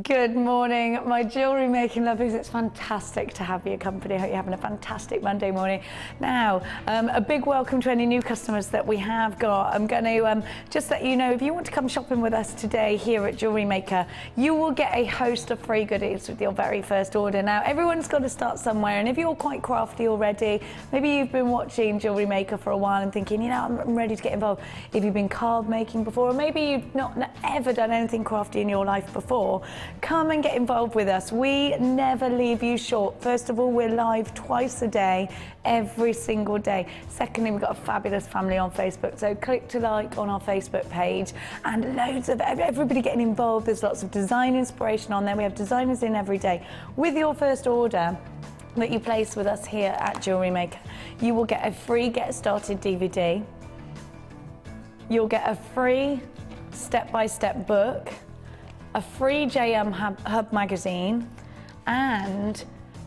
Good morning, my jewellery making lovelies. It's fantastic to have your company. I hope you're having a fantastic Monday morning. Now, a big welcome to any new customers that we have got. I'm going to just let you know, if you want to come shopping with us today here at Jewellery Maker, you will get a host of free goodies with your very first order. Now, everyone's got to start somewhere, and if you're quite crafty already, maybe you've been watching Jewellery Maker for a while and thinking, you know, I'm ready to get involved. If you've been card making before, or maybe you've not ever done anything crafty in your life before, come and get involved with us. We never leave you short. First of all, we're live twice a day, every single day. Secondly, we've got a fabulous family on Facebook, so click to like on our Facebook page, and loads of everybody getting involved. There's lots of design inspiration on there. We have designers in every day. With your first order that you place with us here at Jewellery Maker, you will get a free Get Started DVD. You'll get a free step-by-step book, a free JM Hub magazine, and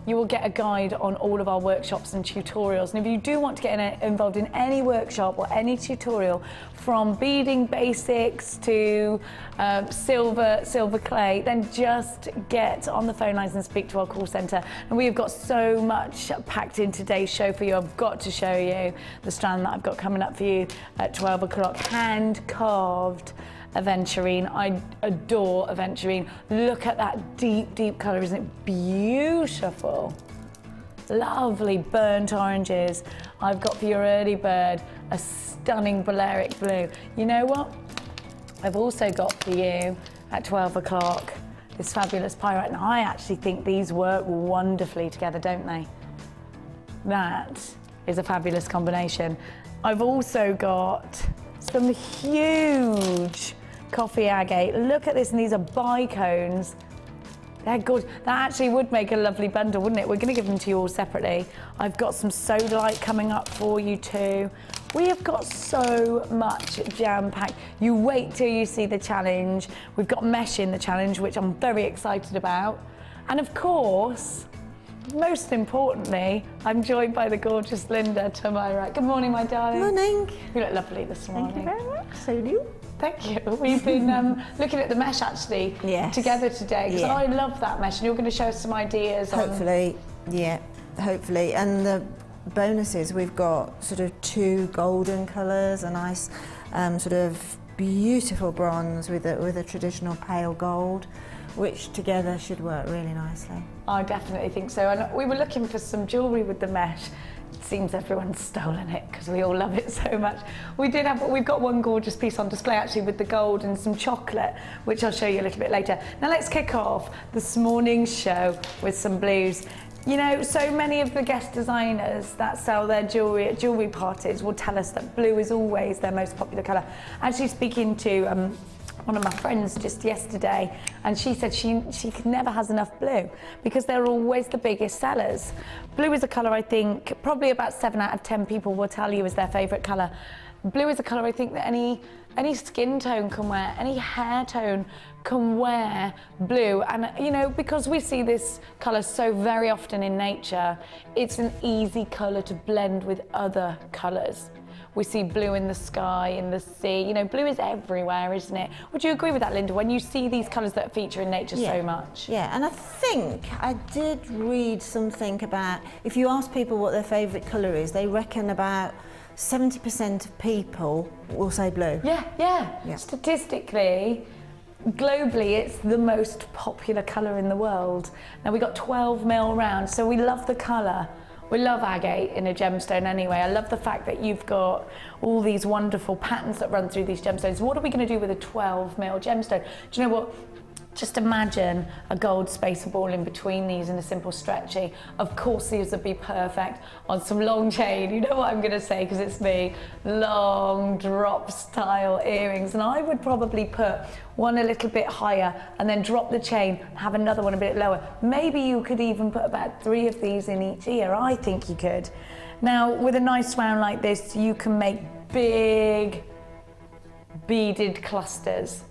you will get a guide on all of our workshops and tutorials. And if you do want to get involved in any workshop or any tutorial, from beading basics to silver clay, then just get on the phone lines and speak to our call centre. And we have got so much packed in today's show for you. I've got to show you the strand that I've got coming up for you at 12 o'clock, hand carved aventurine. I adore aventurine. Look at that deep colour, isn't it beautiful? Lovely burnt oranges. I've got for your early bird a stunning Balearic blue. You know what? I've also got for you at 12 o'clock this fabulous pyrite. And I actually think these work wonderfully together, don't they? That is a fabulous combination. I've also got some huge coffee agate. Look at this, and these are bicones. They're good. That actually would make a lovely bundle, wouldn't it? We're going to give them to you all separately. I've got some Sodalite coming up for you too. We have got so much jam-packed. You wait till you see the challenge. We've got mesh in the challenge, which I'm very excited about. And of course, most importantly, I'm joined by the gorgeous Linda to my right. Good morning, my darling. Morning. You look lovely this morning. Thank you very much. So do you. Thank you. We've been looking at the mesh actually together today, because I love that mesh, and you're going to show us some ideas. Hopefully, hopefully. And the bonuses, we've got sort of two golden colours, a nice sort of beautiful bronze with a traditional pale gold, which together should work really nicely. I definitely think so. And we were looking for some jewellery with the mesh. It seems everyone's stolen it because we all love it so much. We've got one gorgeous piece on display actually with the gold and some chocolate, which I'll show you a little bit later. Now let's kick off this morning's show with some blues. You know, so many of the guest designers that sell their jewellery at jewellery parties will tell us that blue is always their most popular colour. Actually speaking to one of my friends just yesterday, and she said she never has enough blue because they're always the biggest sellers. Blue is a colour I think probably about 7 out of 10 people will tell you is their favourite colour. Blue is a colour I think that any skin tone can wear, any hair tone can wear blue. And you know, because we see this colour so very often in nature, it's an easy colour to blend with other colours. We see blue in the sky, in the sea. You know, blue is everywhere, isn't it? Would you agree with that, Linda, when you see these colours that feature in nature so much? Yeah, and I think I did read something about, if you ask people what their favourite colour is, they reckon about 70% of people will say blue. Yeah. Statistically, globally, it's the most popular colour in the world. Now, we got 12 mil round, so we love the colour. We love agate in a gemstone anyway. I love the fact that you've got all these wonderful patterns that run through these gemstones. What are we going to do with a 12 mil gemstone? Do you know what? Just imagine a gold spacer ball in between these and a simple stretchy. Of course, these would be perfect on some long chain. You know what I'm going to say, because it's me. Long drop style earrings. And I would probably put one a little bit higher and then drop the chain and have another one a bit lower. Maybe you could even put about 3 of these in each ear. I think you could. Now, with a nice round like this, you can make big beaded clusters.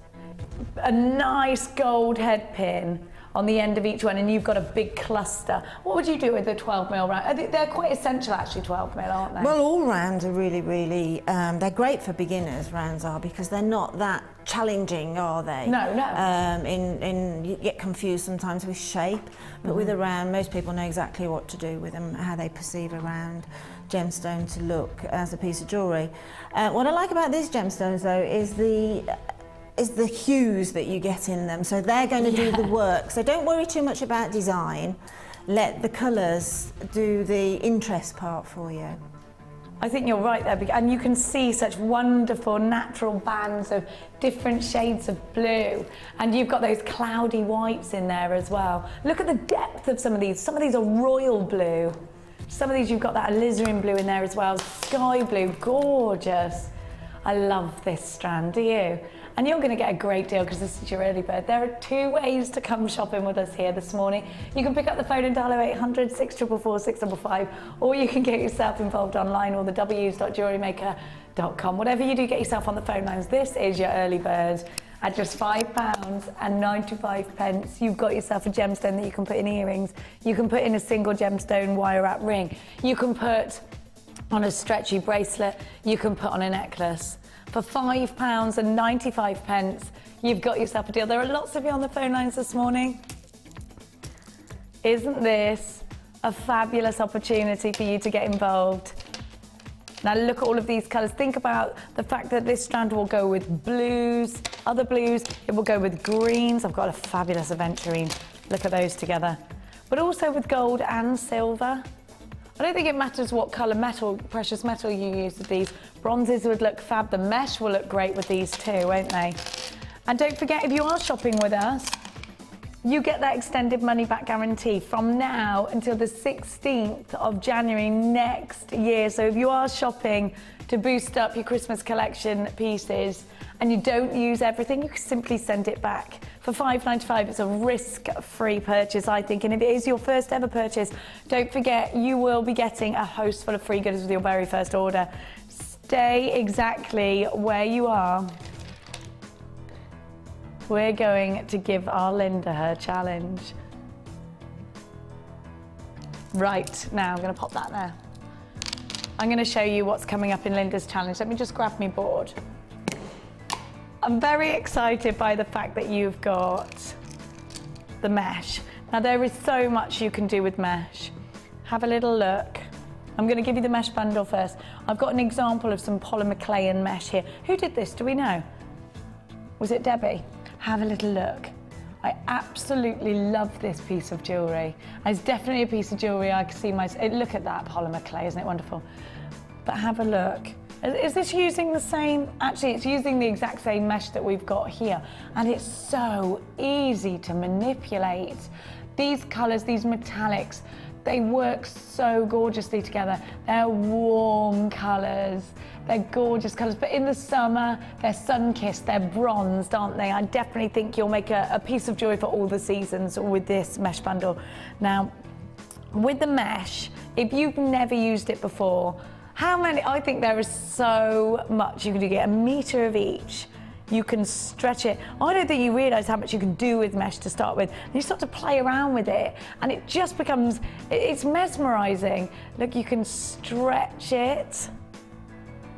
A nice gold head pin on the end of each one, and you've got a big cluster. What would you do with a 12 mil round? I think they're quite essential actually, 12 mil, aren't they? Well, all rounds are really, they're great for beginners, rounds are, because they're not that challenging, are they? No. You get confused sometimes with shape, but with a round, most people know exactly what to do with them, how they perceive a round gemstone to look as a piece of jewellery. What I like about these gemstones though is the hues that you get in them, so they're going to do the work. So don't worry too much about design, let the colours do the interest part for you. I think you're right there, and you can see such wonderful natural bands of different shades of blue, and you've got those cloudy whites in there as well. Look at the depth of some of these. Some of these are royal blue. Some of these you've got that alizarin blue in there as well, sky blue, gorgeous. I love this strand, do you? And you're going to get a great deal because this is your early bird. There are 2 ways to come shopping with us here this morning. You can pick up the phone and dial 0800 644 655, or you can get yourself involved online, or the w's.jewellerymaker.com. Whatever you do, get yourself on the phone lines. This is your early bird. At just £5.95, you've got yourself a gemstone that you can put in earrings. You can put in a single gemstone wire wrap ring. You can put on a stretchy bracelet. You can put on a necklace. For £5.95, you've got yourself a deal. There are lots of you on the phone lines this morning. Isn't this a fabulous opportunity for you to get involved? Now look at all of these colours. Think about the fact that this strand will go with blues, other blues. It will go with greens. I've got a fabulous aventurine. Look at those together. But also with gold and silver. I don't think it matters what colour metal, precious metal you use with these. Bronzes would look fab. The mesh will look great with these too, won't they? And don't forget, if you are shopping with us, you get that extended money back guarantee from now until the 16th of January next year. So if you are shopping to boost up your Christmas collection pieces and you don't use everything, you can simply send it back. For £5.95, it's a risk-free purchase, I think. And if it is your first ever purchase, don't forget you will be getting a host full of free goodies with your very first order. Stay exactly where you are. We're going to give our Linda her challenge. Right, now I'm going to pop that there. I'm going to show you what's coming up in Linda's challenge. Let me just grab my board. I'm very excited by the fact that you've got the mesh. Now there is so much you can do with mesh. Have a little look. I'm going to give you the mesh bundle first. I've got an example of some polymer clay and mesh here. Who did this? Do we know? Was it Debbie? Have a little look. I absolutely love this piece of jewellery. It's definitely a piece of jewellery I can see myself. Look at that polymer clay, isn't it wonderful? But have a look. Is this using the same? Actually, it's using the exact same mesh that we've got here. And it's so easy to manipulate. These colours, these metallics, they work so gorgeously together. They're warm colours. They're gorgeous colours, but in the summer, they're sun-kissed, they're bronzed, aren't they? I definitely think you'll make a piece of jewellery for all the seasons with this mesh bundle. Now, with the mesh, if you've never used it before, I think there is so much you can do. Get a metre of each. You can stretch it. I don't think you realise how much you can do with mesh to start with. And you start to play around with it and it just becomes, it's mesmerising. Look, you can stretch it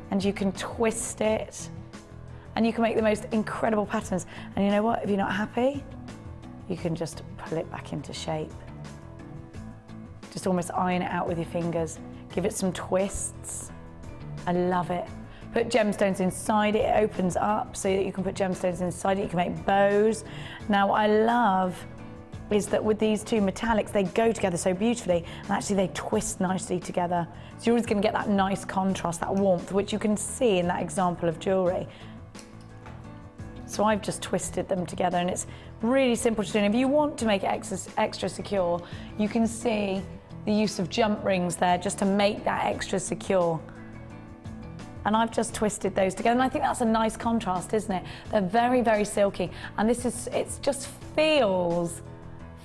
and you can twist it and you can make the most incredible patterns. And you know what, if you're not happy, you can just pull it back into shape. Just almost iron it out with your fingers. Give it some twists. I love it. Put gemstones inside it. It opens up so that you can put gemstones inside it. You can make bows. Now, what I love is that with these two metallics, they go together so beautifully, and actually they twist nicely together. So you're always going to get that nice contrast, that warmth, which you can see in that example of jewellery. So I've just twisted them together, and it's really simple to do. And if you want to make it extra secure, you can see the use of jump rings there just to make that extra secure. And I've just twisted those together, and I think that's a nice contrast, isn't it? They're very, very silky, and it just feels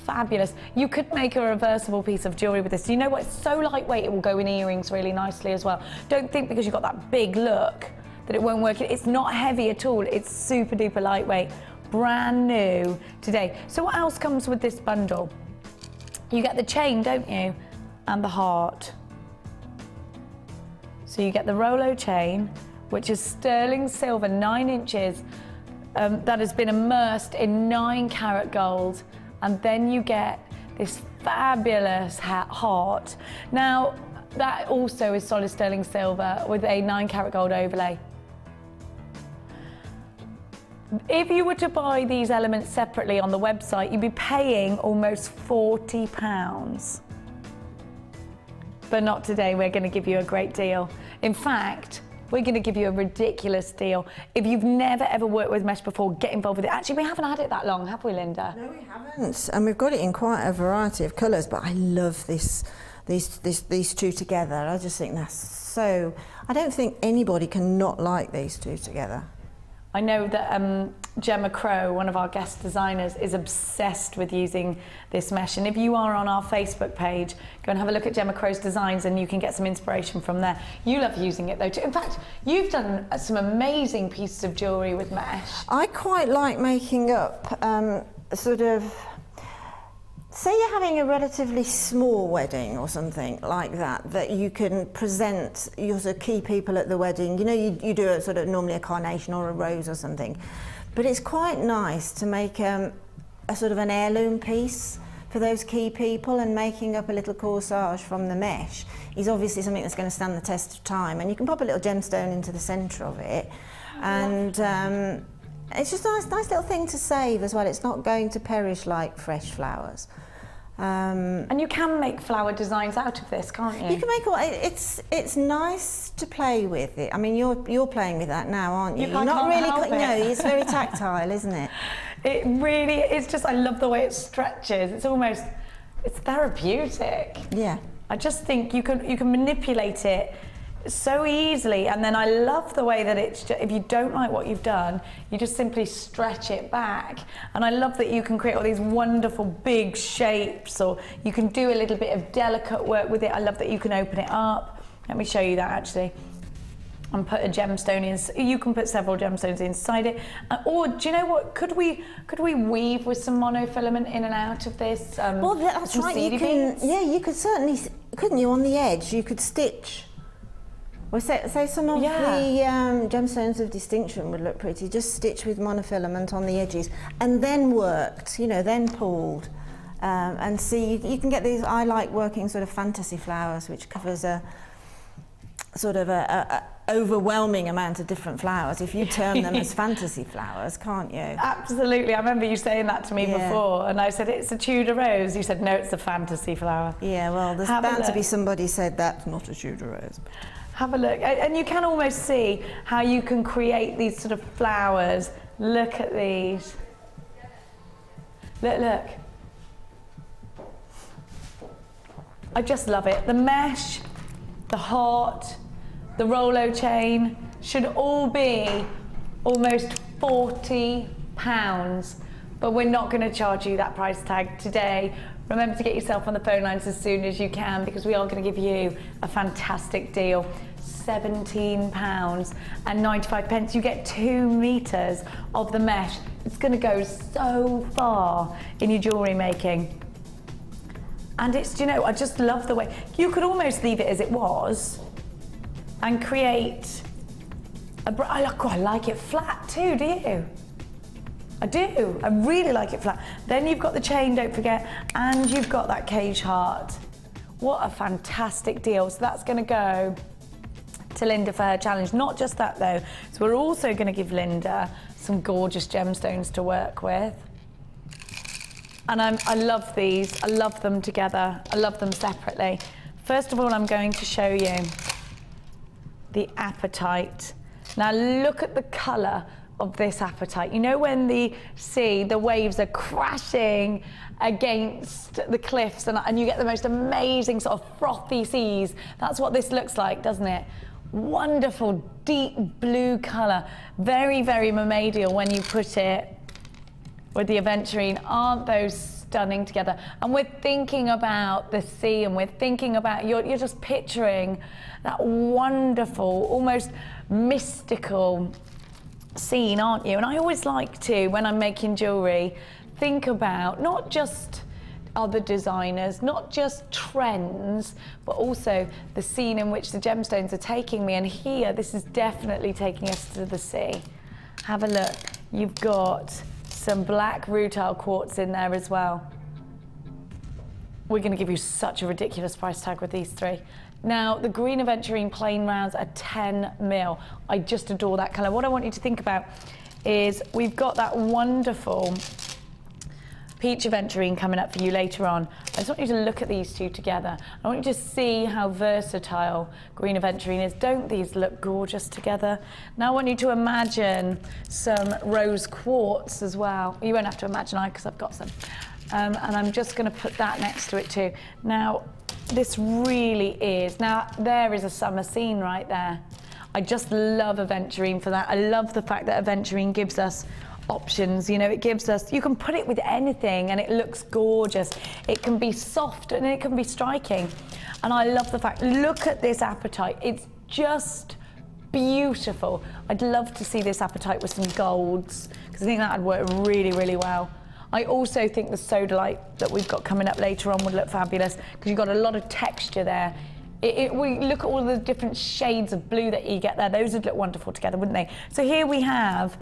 fabulous. You could make a reversible piece of jewellery with this. You know what? It's so lightweight, it will go in earrings really nicely as well. Don't think because you've got that big look that it won't work. It's not heavy at all. It's super duper lightweight. brand new today. So what else comes with this bundle? You get the chain, don't you? And the heart. So you get the Rolo chain, which is sterling silver, 9 inches, that has been immersed in 9-carat gold. And then you get this fabulous heart. Now, that also is solid sterling silver with a 9-carat gold overlay. If you were to buy these elements separately on the website, you'd be paying almost £40. But not today, we're going to give you a great deal. In fact, we're going to give you a ridiculous deal. If you've never ever worked with mesh before, get involved with it. Actually, we haven't had it that long, have we, Linda? No, we haven't. And we've got it in quite a variety of colours, but I love these two together. I just think that's so... I don't think anybody can not like these two together. I know that Gemma Crow, one of our guest designers, is obsessed with using this mesh. And if you are on our Facebook page, go and have a look at Gemma Crow's designs and you can get some inspiration from there. You love using it though too. In fact, you've done some amazing pieces of jewellery with mesh. I quite like making up sort of... Say you're having a relatively small wedding or something like that, that you can present your sort of key people at the wedding. You know, you do a sort of normally a carnation or a rose or something. But it's quite nice to make a sort of an heirloom piece for those key people, and making up a little corsage from the mesh is obviously something that's going to stand the test of time. And you can pop a little gemstone into the centre of it. And it's just a nice little thing to save as well. It's not going to perish like fresh flowers. And you can make flower designs out of this, can't you? You can make all. It's nice to play with it. I mean, you're playing with that now, aren't you? You're not really. help it. No, it's very tactile, isn't it? It really is. Just I love the way it stretches. It's therapeutic. Yeah. I just think you can manipulate it so easily, and then I love the way that it's just, if you don't like what you've done, you just simply stretch it back. And I love that you can create all these wonderful big shapes, or you can do a little bit of delicate work with it. I love that you can open it up. Let me show you that actually. And put a gemstone in. You can put several gemstones inside it. Or do you know what? Could we weave with some monofilament in and out of this? Well, that's right. You can. Yeah, you could certainly. Couldn't you? On the edge, you could stitch. Well, say some of the gemstones of distinction would look pretty. Just stitch with monofilament on the edges, and then worked. You know, then pulled, and see. You can get these. I like working sort of fantasy flowers, which covers a sort of a overwhelming amount of different flowers. If you term them as fantasy flowers, can't you? Absolutely. I remember you saying that to me before, and I said it's a Tudor rose. You said no, it's a fantasy flower. Yeah. Well, there's bound to be somebody said that's not a Tudor rose. Have a look, and you can almost see how you can create these sort of flowers. Look at these. Look. I just love it. The mesh, the heart, the Rolo chain should all be almost £40, but we're not going to charge you that price tag today. Remember to get yourself on the phone lines as soon as you can, because we are going to give you a fantastic deal. £17.95. You get 2 meters of the mesh. It's going to go so far in your jewellery making. And it's, you know, I just love the way, you could almost leave it as it was and create I like it flat too, do you? I do, I really like it flat. Then you've got the chain, don't forget, and you've got that cage heart. What a fantastic deal. So that's gonna go to Linda for her challenge. Not just that though, so we're also gonna give Linda some gorgeous gemstones to work with. And I love these, I love them together, I love them separately. First of all, I'm going to show you the apatite. Now look at the colour of this apatite. You know when the waves are crashing against the cliffs and you get the most amazing sort of frothy seas? That's what this looks like, doesn't it? Wonderful deep blue colour. Very, very mermaidial when you put it with the aventurine. Aren't those stunning together? And we're thinking about the sea, and we're thinking about, you're just picturing that wonderful, almost mystical scene, aren't you? And I always like to, when I'm making jewellery, think about not just other designers, not just trends, but also the scene in which the gemstones are taking me. And here, this is definitely taking us to the sea. Have a look. You've got some black rutile quartz in there as well. We're going to give you such a ridiculous price tag with these three. Now, the green aventurine plain rounds are 10 mil. I just adore that colour. What I want you to think about is we've got that wonderful peach aventurine coming up for you later on. I just want you to look at these two together. I want you to see how versatile green aventurine is. Don't these look gorgeous together? Now I want you to imagine some rose quartz as well. You won't have to imagine because I've got some. And I'm just going to put that next to it too. Now, this really is, now there is a summer scene right there. I just love aventurine for that. I love the fact that aventurine gives us options, you know, it gives us, you can put it with anything and it looks gorgeous. It can be soft and it can be striking. And I love the fact, look at this apatite. It's just beautiful. I'd love to see this apatite with some golds because I think that would work really, really well. I also think the Sodalite that we've got coming up later on would look fabulous because you've got a lot of texture there. We look at all the different shades of blue that you get there. Those would look wonderful together, wouldn't they? So here we have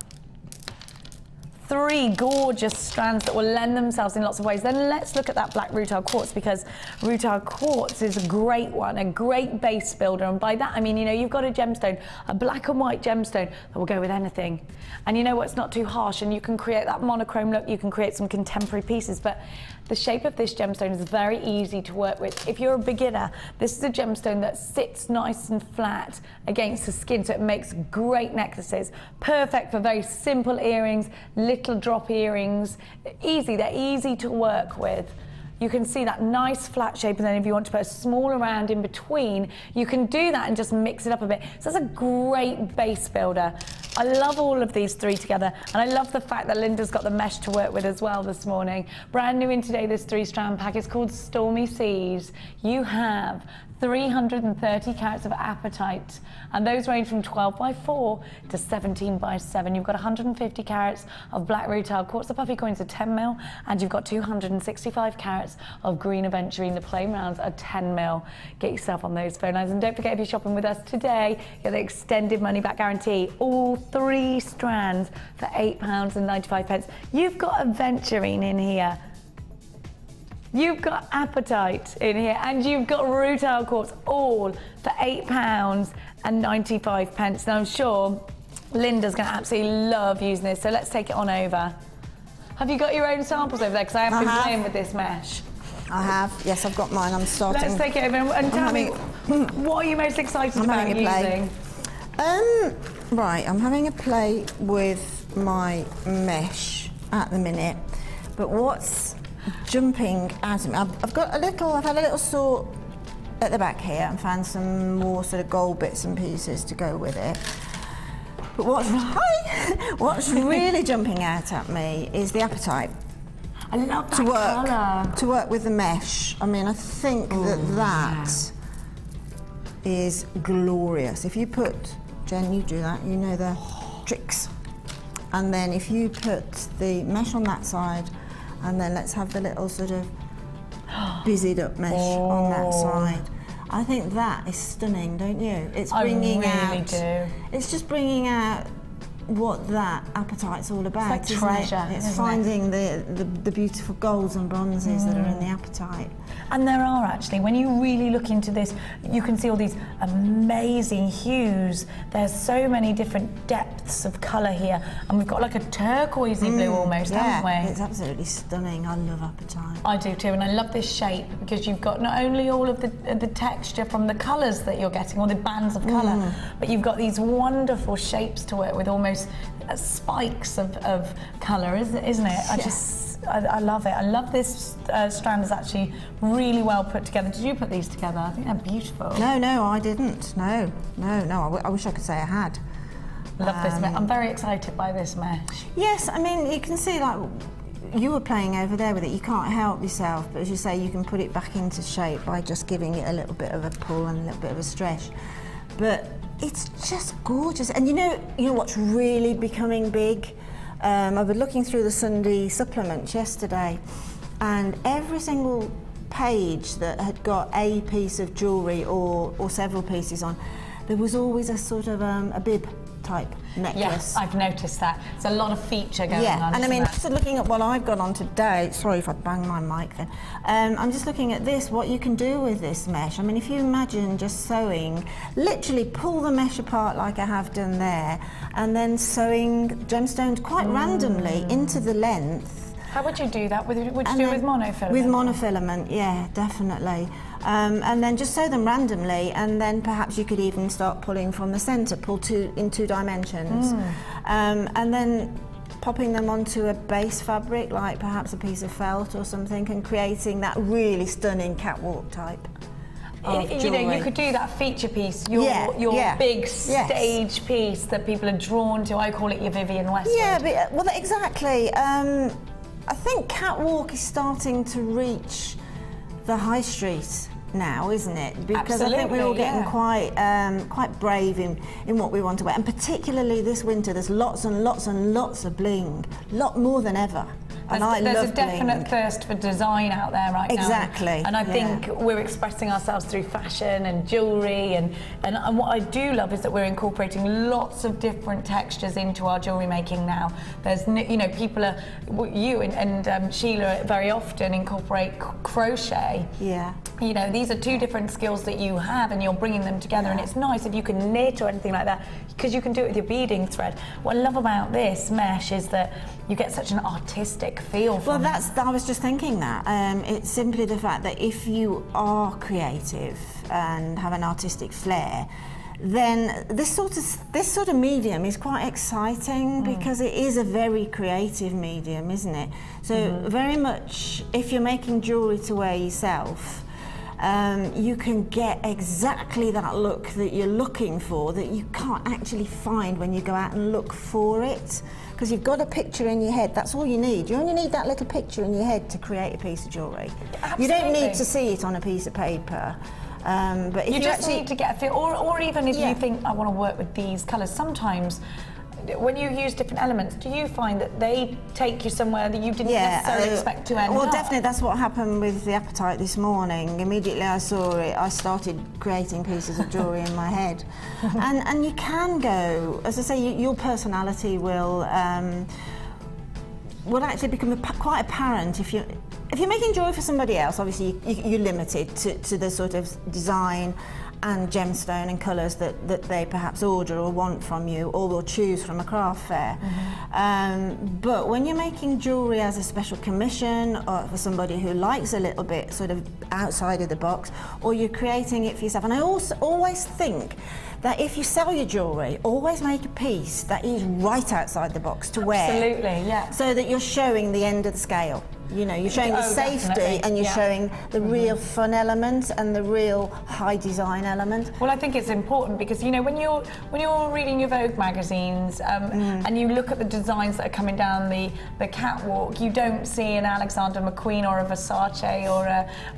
three gorgeous strands that will lend themselves in lots of ways. Then let's look at that black rutile quartz because rutile quartz is a great one, a great base builder. And by that, I mean, you know, you've got a gemstone, a black and white gemstone that will go with anything. And you know what, it's not too harsh and you can create that monochrome look, you can create some contemporary pieces, but the shape of this gemstone is very easy to work with. If you're a beginner, this is a gemstone that sits nice and flat against the skin, so it makes great necklaces. Perfect for very simple earrings, little drop earrings. Easy, they're easy to work with. You can see that nice flat shape, and then if you want to put a smaller round in between, you can do that and just mix it up a bit. So that's a great base builder. I love all of these three together, and I love the fact that Linda's got the mesh to work with as well this morning. Brand new in today, this 3-strand pack is called Stormy Seas. You have 330 carats of apatite, and those range from 12 by 4 to 17 by 7. You've got 150 carats of black rutile quartz, the puffy coins are 10 mil, and you've got 265 carats of green aventurine. The plain rounds are 10 mil. Get yourself on those phone lines, and don't forget, if you're shopping with us today, you get the extended money back guarantee. All 3 strands for £8.95. You've got aventurine in here. You've got apatite in here, and you've got rutile quartz, all for £8.95. Now I'm sure Linda's going to absolutely love using this, so let's take it on over. Have you got your own samples over there? Because I have been playing with this mesh. I have, yes, I've got mine. I'm starting. Let's take it over and tell me, what are you most excited about using? Right, I'm having a play with my mesh at the minute, but what's jumping out at me, I've had a little sort at the back here and found some more sort of gold bits and pieces to go with it. But what's really jumping out at me is the apatite. I love that colour. To work with the mesh. I mean, I think that is glorious. If you put, Jen, you do that, you know the tricks. And then if you put the mesh on that side, and then let's have the little sort of busied up mesh on that side. I think that is stunning, don't you? It's bringing it's just bringing out what that apatite's all about. It's like treasure. It's finding the beautiful golds and bronzes that are in the apatite. And there are actually, when you really look into this, you can see all these amazing hues. There's so many different depths of colour here, and we've got like a turquoisey blue almost, haven't we? It's absolutely stunning. I love apatite. I do too, and I love this shape because you've got not only all of the texture from the colours that you're getting, all the bands of colour, but you've got these wonderful shapes to work with, almost spikes of colour, isn't it? I love it. I love this strand is actually really well put together. Did you put these together? I think they're beautiful. No, I didn't. No. I wish I could say I had. Love this mesh. I'm very excited by this mesh. Yes, I mean, you can see, like, you were playing over there with it. You can't help yourself, but as you say, you can put it back into shape by just giving it a little bit of a pull and a little bit of a stretch. But it's just gorgeous. And you know what's really becoming big? I was looking through the Sunday supplements yesterday, and every single page that had got a piece of jewellery or several pieces on, there was always a sort of a bib type necklace. Yes, I've noticed that. It's a lot of feature going on. Yeah, and I mean, that? just looking at what I've got on today, sorry if I bang my mic then, I'm just looking at this, what you can do with this mesh. I mean, if you imagine just sewing, literally pull the mesh apart like I have done there, and then sewing gemstones quite randomly into the length. How would you do that? Would you do it with monofilament? With monofilament, yeah, definitely. And then just sew them randomly, and then perhaps you could even start pulling from the centre, in 2 dimensions. And then popping them onto a base fabric, like perhaps a piece of felt or something, and creating that really stunning catwalk type. You know, you could do that feature piece, your big stage piece that people are drawn to. I call it your Vivienne Westwood. Yeah, well, exactly. I think catwalk is starting to reach the high street now, isn't it? Because I think we're all getting quite brave in what we want to wear, and particularly this winter. There's lots and lots and lots of bling, lot more than ever. There's a definite thirst for design out there right now. Exactly. And I think we're expressing ourselves through fashion and jewellery, and what I do love is that we're incorporating lots of different textures into our jewellery making now. There's, you know, people are, you and Sheila very often incorporate crochet. Yeah. You know, these are 2 different skills that you have, and you're bringing them together, and it's nice if you can knit or anything like that, because you can do it with your beading thread. What I love about this mesh is that you get such an artistic feel from it. I was just thinking that. It's simply the fact that if you are creative and have an artistic flair, then this sort of medium is quite exciting, because it is a very creative medium, isn't it? So very much, if you're making jewellery to wear yourself, you can get exactly that look that you're looking for, that you can't actually find when you go out and look for it, because you've got a picture in your head. That's all you need. You only need that little picture in your head to create a piece of jewellery. Absolutely. You don't need to see it on a piece of paper. But if you just need to get a feel, or even if you think, I want to work with these colours, sometimes when you use different elements, do you find that they take you somewhere that you didn't necessarily expect to end up? Well, definitely, that's what happened with the appetite this morning. Immediately I saw it, I started creating pieces of jewellery in my head. And you can go, as I say, your personality will actually become quite apparent if you're making jewellery for somebody else. Obviously you're limited to the sort of design and gemstone and colours that they perhaps order or want from you, or will choose from a craft fair. But when you're making jewellery as a special commission, or for somebody who likes a little bit sort of outside of the box, or you're creating it for yourself, and I also always think that if you sell your jewellery, always make a piece that is right outside the box to wear. Absolutely, yeah. So that you're showing the end of the scale. You know, you're showing the safety, and you're showing the real fun element and the real high design element. Well, I think it's important because, you know, when you're reading your Vogue magazines and you look at the designs that are coming down the catwalk, you don't see an Alexander McQueen or a Versace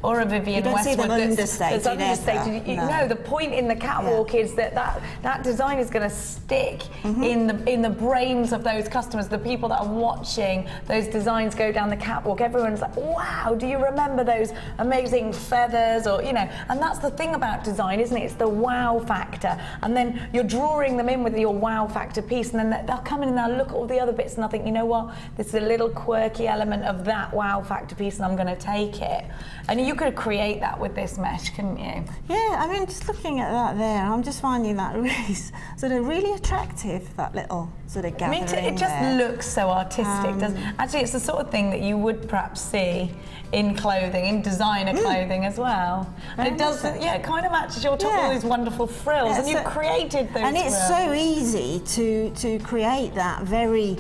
or a Vivienne Westwood. You don't see them understated. No, the point in the catwalk is that design is going to stick in the brains of those customers, the people that are watching those designs go down the catwalk. Everyone's like, wow, do you remember those amazing feathers? Or, you know, and that's the thing about design, isn't it? It's the wow factor. And then you're drawing them in with your wow factor piece, and then they'll come in and they'll look at all the other bits and they'll think, you know what, this is a little quirky element of that wow factor piece and I'm going to take it. And you could create that with this mesh, couldn't you? Yeah, I mean, just looking at that there, I'm just finding that really attractive, that little sort of gathering. I mean, it just looks so artistic, doesn't it? Actually, it's the sort of thing that you would perhaps see in clothing, in designer clothing as well. And it does, it kind of matches your top with all these wonderful frills, and you've created those and it's frills. so easy to create that very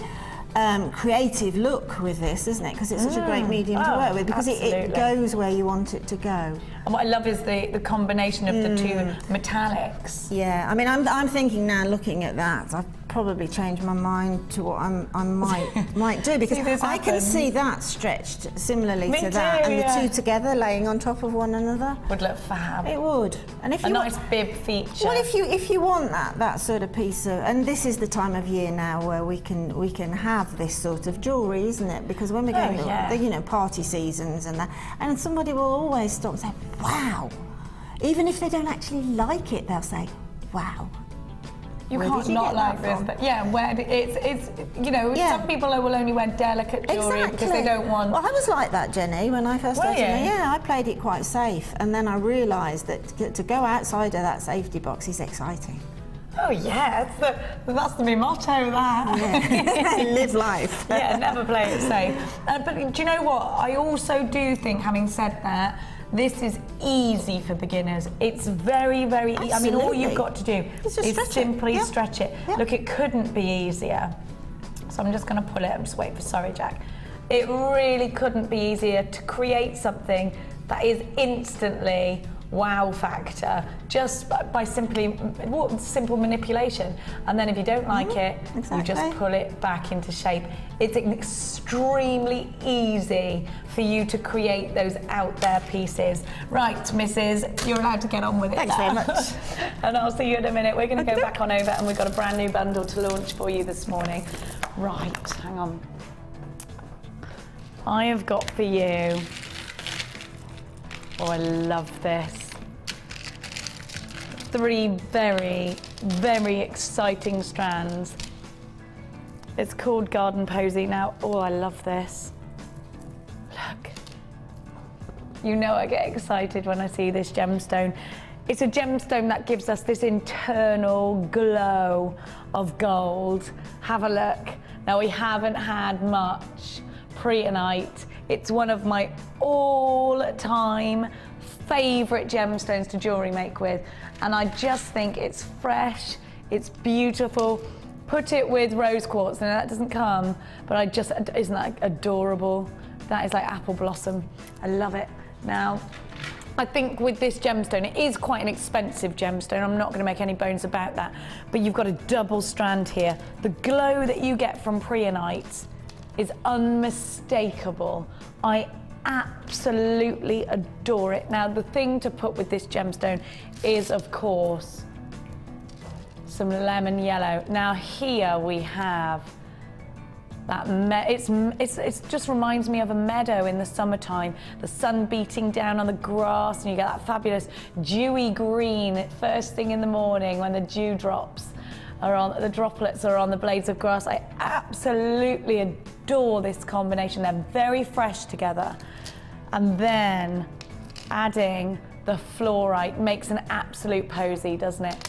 creative look with this, isn't it? Because it's such a great medium to work with, because it goes where you want it to go. And what I love is the combination of the two metallics. Yeah, I mean, I'm thinking now, looking at that, I've probably change my mind to what I might do, because I can see that stretched similarly to that, and the two together laying on top of one another would look fab. It would. And if a you nice bib feature. Well, if you want that sort of piece of, and this is the time of year now where we can have this sort of jewellery, isn't it? Because when we're going to, you know, party seasons and that, and somebody will always stop and say, wow. Even if they don't actually like it, they'll say, wow. You can't not like this, but yeah, it's you know, some people will only wear delicate jewellery because they don't want. Well, I was like that, Jenny, when I first started. Yeah, I played it quite safe, and then I realised that to go outside of that safety box is exciting. Oh yeah, that's the motto. That live life. Yeah, never play it safe. But do you know what? I also do think, having said that, this is easy for beginners. It's very, very easy. I mean, all you've got to do is simply stretch it. Look, it couldn't be easier. So I'm just going to pull it. I'm just waiting for, sorry, Jack. It really couldn't be easier to create something that is instantly wow factor, just by simple manipulation. And then if you don't like it, you just pull it back into shape. It's extremely easy for you to create those out there pieces. Right, Mrs., you're allowed to get on with it. Thanks very much. And I'll see you in a minute. We're going to go back on over, and we've got a brand new bundle to launch for you this morning. Right, hang on. I have got for you, oh, I love this. 3 very, very exciting strands. It's called Garden Posie. Now, oh, I love this. Look. You know I get excited when I see this gemstone. It's a gemstone that gives us this internal glow of gold. Have a look. Now, we haven't had much preonite. It's one of my all-time favourite gemstones to jewellery make with, and I just think it's fresh, it's beautiful. Put it with rose quartz, and that doesn't come, but isn't that adorable? That is like apple blossom. I love it. Now, I think with this gemstone, it is quite an expensive gemstone. I'm not going to make any bones about that, but you've got a double strand here. The glow that you get from preonite is unmistakable. I absolutely adore it. Now, the thing to put with this gemstone is, of course, some lemon yellow. Now, here we have that it just reminds me of a meadow in the summertime, the sun beating down on the grass, and you get that fabulous dewy green first thing in the morning when the dew drops the droplets are on the blades of grass. I absolutely adore this combination. They're very fresh together. And then adding the fluorite makes an absolute posy, doesn't it?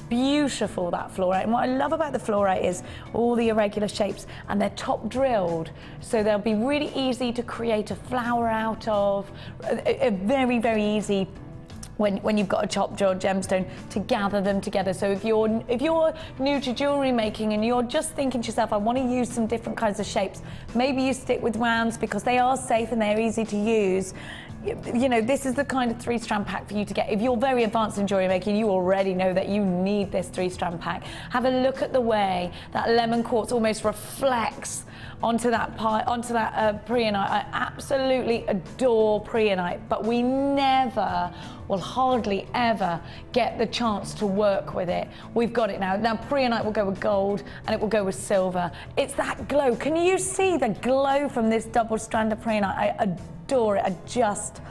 Beautiful, that fluorite. And what I love about the fluorite is all the irregular shapes, and they're top drilled, so they'll be really easy to create a flower out of, a very, very easy when you've got a chopped jaw gemstone to gather them together. So if you're new to jewellery making and you're just thinking to yourself, I want to use some different kinds of shapes, maybe you stick with rounds because they are safe and they're easy to use. You know, this is the kind of 3-strand pack for you to get. If you're very advanced in jewellery making, you already know that you need this 3-strand pack. Have a look at the way that lemon quartz almost reflects onto that preonite. I absolutely adore preonite, but we never, will hardly ever get the chance to work with it. We've got it now. Now, preonite will go with gold and it will go with silver. It's that glow. Can you see the glow from this double strand of preonite? I adore it. I just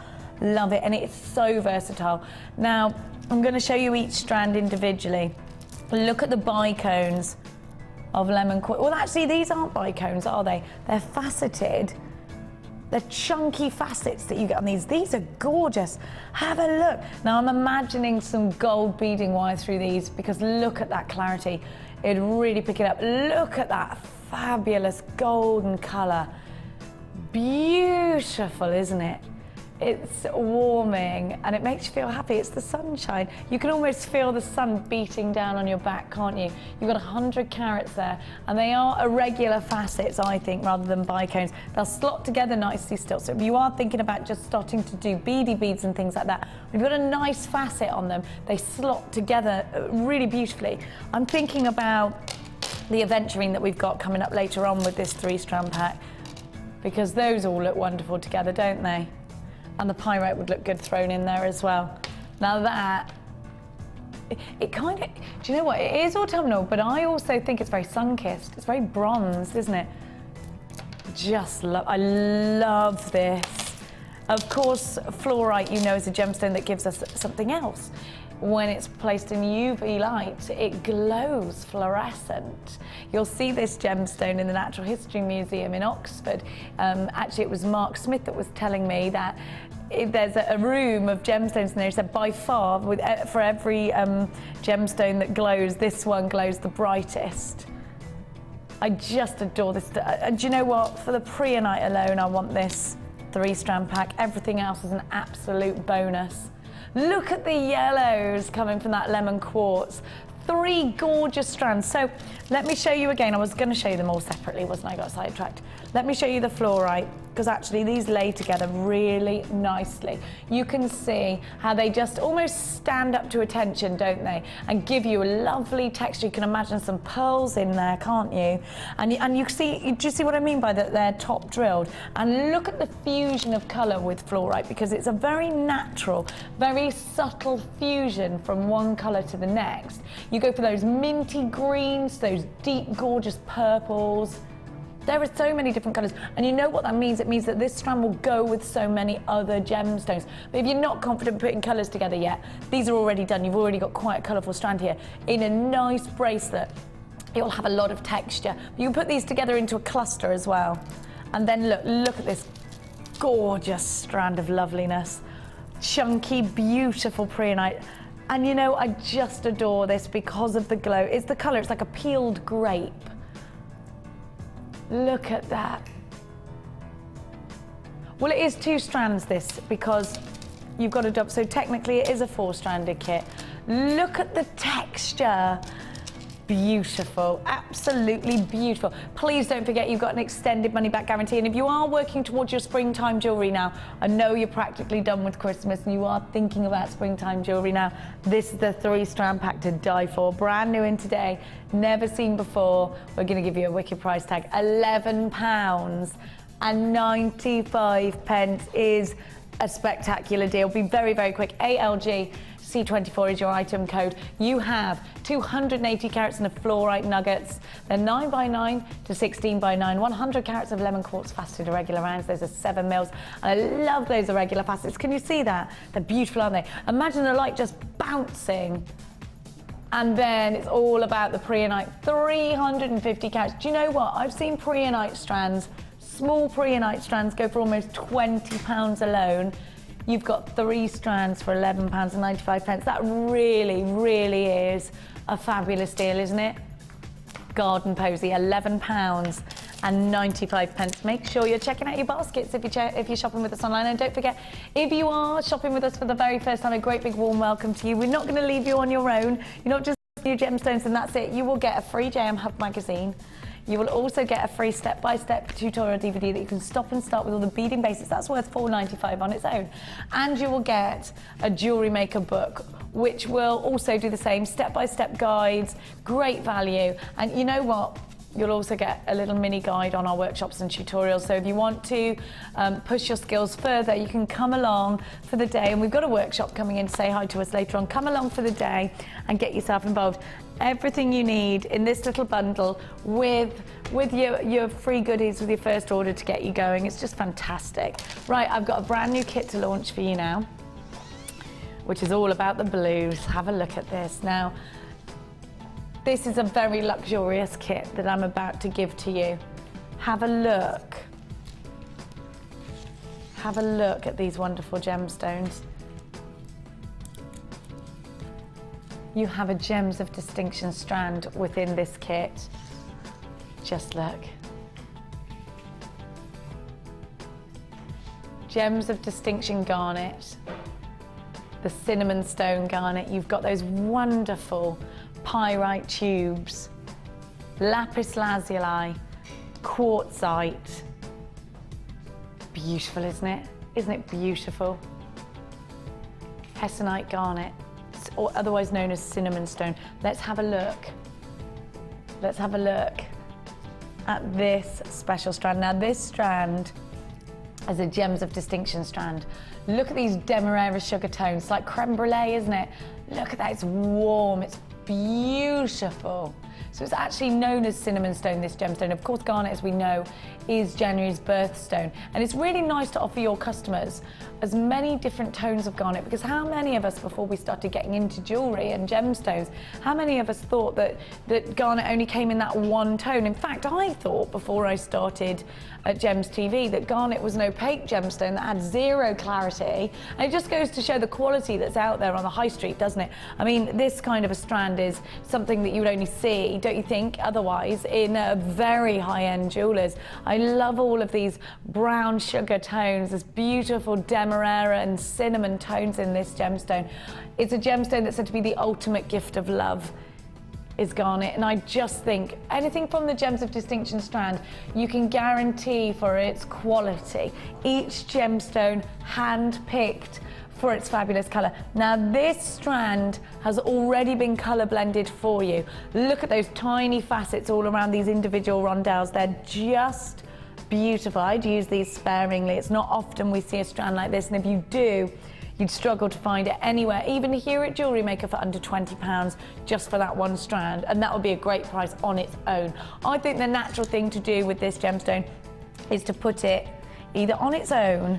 love it, and it's so versatile. Now, I'm going to show you each strand individually. Look at the bicones of lemon quartz. Well, actually, these aren't bicones, are they? They're faceted. They're chunky facets that you get on these. These are gorgeous. Have a look. Now, I'm imagining some gold beading wire through these, because look at that clarity. It'd really pick it up. Look at that fabulous golden colour. Beautiful, isn't it? It's warming and it makes you feel happy. It's the sunshine. You can almost feel the sun beating down on your back, can't you? You've got 100 carats there, and they are irregular facets, I think, rather than bicones. They'll slot together nicely still. So if you are thinking about just starting to do beady beads and things like that, we've got a nice facet on them. They slot together really beautifully. I'm thinking about the aventurine that we've got coming up later on with this 3-strand pack, because those all look wonderful together, don't they? And the pyrite would look good thrown in there as well. Now that, it kind of, do you know what? It is autumnal, but I also think it's very sun-kissed. It's very bronzed, isn't it? I love this. Of course, fluorite, you know, is a gemstone that gives us something else. When it's placed in UV light, it glows fluorescent. You'll see this gemstone in the Natural History Museum in Oxford. Actually, it was Mark Smith that was telling me that there's a room of gemstones in there. He said by far, for every gemstone that glows, this one glows the brightest. I just adore this. And do you know what? For the preonite alone, I want this 3-strand pack. Everything else is an absolute bonus. Look at the yellows coming from that lemon quartz. 3 gorgeous strands. So let me show you again. I was going to show you them all separately, wasn't I? I got sidetracked. Let me show you the fluorite, because actually these lay together really nicely. You can see how they just almost stand up to attention, don't they? And give you a lovely texture. You can imagine some pearls in there, can't you? And you see, do you see what I mean by that they're top drilled? And look at the fusion of colour with fluorite, because it's a very natural, very subtle fusion from one colour to the next. You go for those minty greens, those deep, gorgeous purples. There are so many different colours, and you know what that means? It means that this strand will go with so many other gemstones. But if you're not confident putting colours together yet, these are already done. You've already got quite a colourful strand here. In a nice bracelet, it will have a lot of texture. You can put these together into a cluster as well. And then look at this gorgeous strand of loveliness. Chunky, beautiful preonite. And you know, I just adore this because of the glow. It's the colour, it's like a peeled grape. Look at that. Well, it is 2 strands, this, because you've got a double, so technically it is a 4-stranded kit. Look at the texture. Beautiful, absolutely beautiful. Please don't forget you've got an extended money back guarantee, and if you are working towards your springtime jewellery now, I know you're practically done with Christmas and you are thinking about springtime jewellery now, this is the 3-strand pack to die for. Brand new in today, never seen before. We're going to give you a wicked price tag. £11.95 is a spectacular deal. Be very, very quick. ALG C24 is your item code. You have 280 carats of fluorite nuggets. They're 9x9 to 16x9. 100 carats of lemon quartz faceted irregular rounds. Those are 7 mils. And I love those irregular facets. Can you see that? They're beautiful, aren't they? Imagine the light just bouncing. And then it's all about the preonite. 350 carats. Do you know what? I've seen preonite strands, small preonite strands, go for almost £20 alone. You've got 3 strands for £11.95. That really, really is a fabulous deal, isn't it? Garden Posy, £11.95. Make sure you're checking out your baskets if you're shopping with us online. And don't forget, if you are shopping with us for the very first time, a great big warm welcome to you. We're not going to leave you on your own. You're not just your gemstones and that's it. You will get a free JM Hub magazine. You will also get a free step-by-step tutorial DVD that you can stop and start with all the beading basics. That's worth £4.95 on its own. And you will get a Jewellery Maker book, which will also do the same, step-by-step guides, great value. And you know what? You'll also get a little mini guide on our workshops and tutorials. So if you want to push your skills further, you can come along for the day. And we've got a workshop coming in to say hi to us later on. Come along for the day and get yourself involved. Everything you need in this little bundle with your free goodies with your first order to get you going. It's just fantastic. Right, I've got a brand new kit to launch for you now, which is all about the blues. Have a look at this. Now, this is a very luxurious kit that I'm about to give to you. Have a look. Have a look at these wonderful gemstones. You have a Gems of Distinction strand within this kit. Just look. Gems of Distinction garnet, the cinnamon stone garnet. You've got those wonderful pyrite tubes, lapis lazuli, quartzite. Beautiful, isn't it? Isn't it beautiful? Hessonite garnet, or otherwise known as cinnamon stone. Let's have a look. let's have a look at this special strand. Now this strand is a Gems of Distinction strand. Look at these Demerara sugar tones, it's like creme brulee, isn't it? Look at that, it's warm, it's beautiful. So it's actually known as cinnamon stone, this gemstone. Of course, garnet, as we know, is January's birthstone. And it's really nice to offer your customers as many different tones of garnet, because how many of us, before we started getting into jewellery and gemstones, how many of us thought that garnet only came in that one tone? In fact, I thought before I started at Gems TV that garnet was an opaque gemstone that had zero clarity. And it just goes to show the quality that's out there on the high street, doesn't it? I mean, this kind of a strand is something that you would only see, don't you think, otherwise, in very high-end jewellers. I love all of these brown sugar tones, this beautiful Demerara and cinnamon tones in this gemstone. It's a gemstone that's said to be the ultimate gift of love, is garnet, and I just think anything from the Gems of Distinction strand, you can guarantee for its quality. Each gemstone hand-picked for its fabulous colour. Now this strand has already been colour blended for you. Look at those tiny facets all around these individual rondelles. They're just beautiful. I'd use these sparingly. It's not often we see a strand like this, and if you do, you'd struggle to find it anywhere, even here at Jewellery Maker, for under £20 just for that one strand, and that would be a great price on its own. I think the natural thing to do with this gemstone is to put it either on its own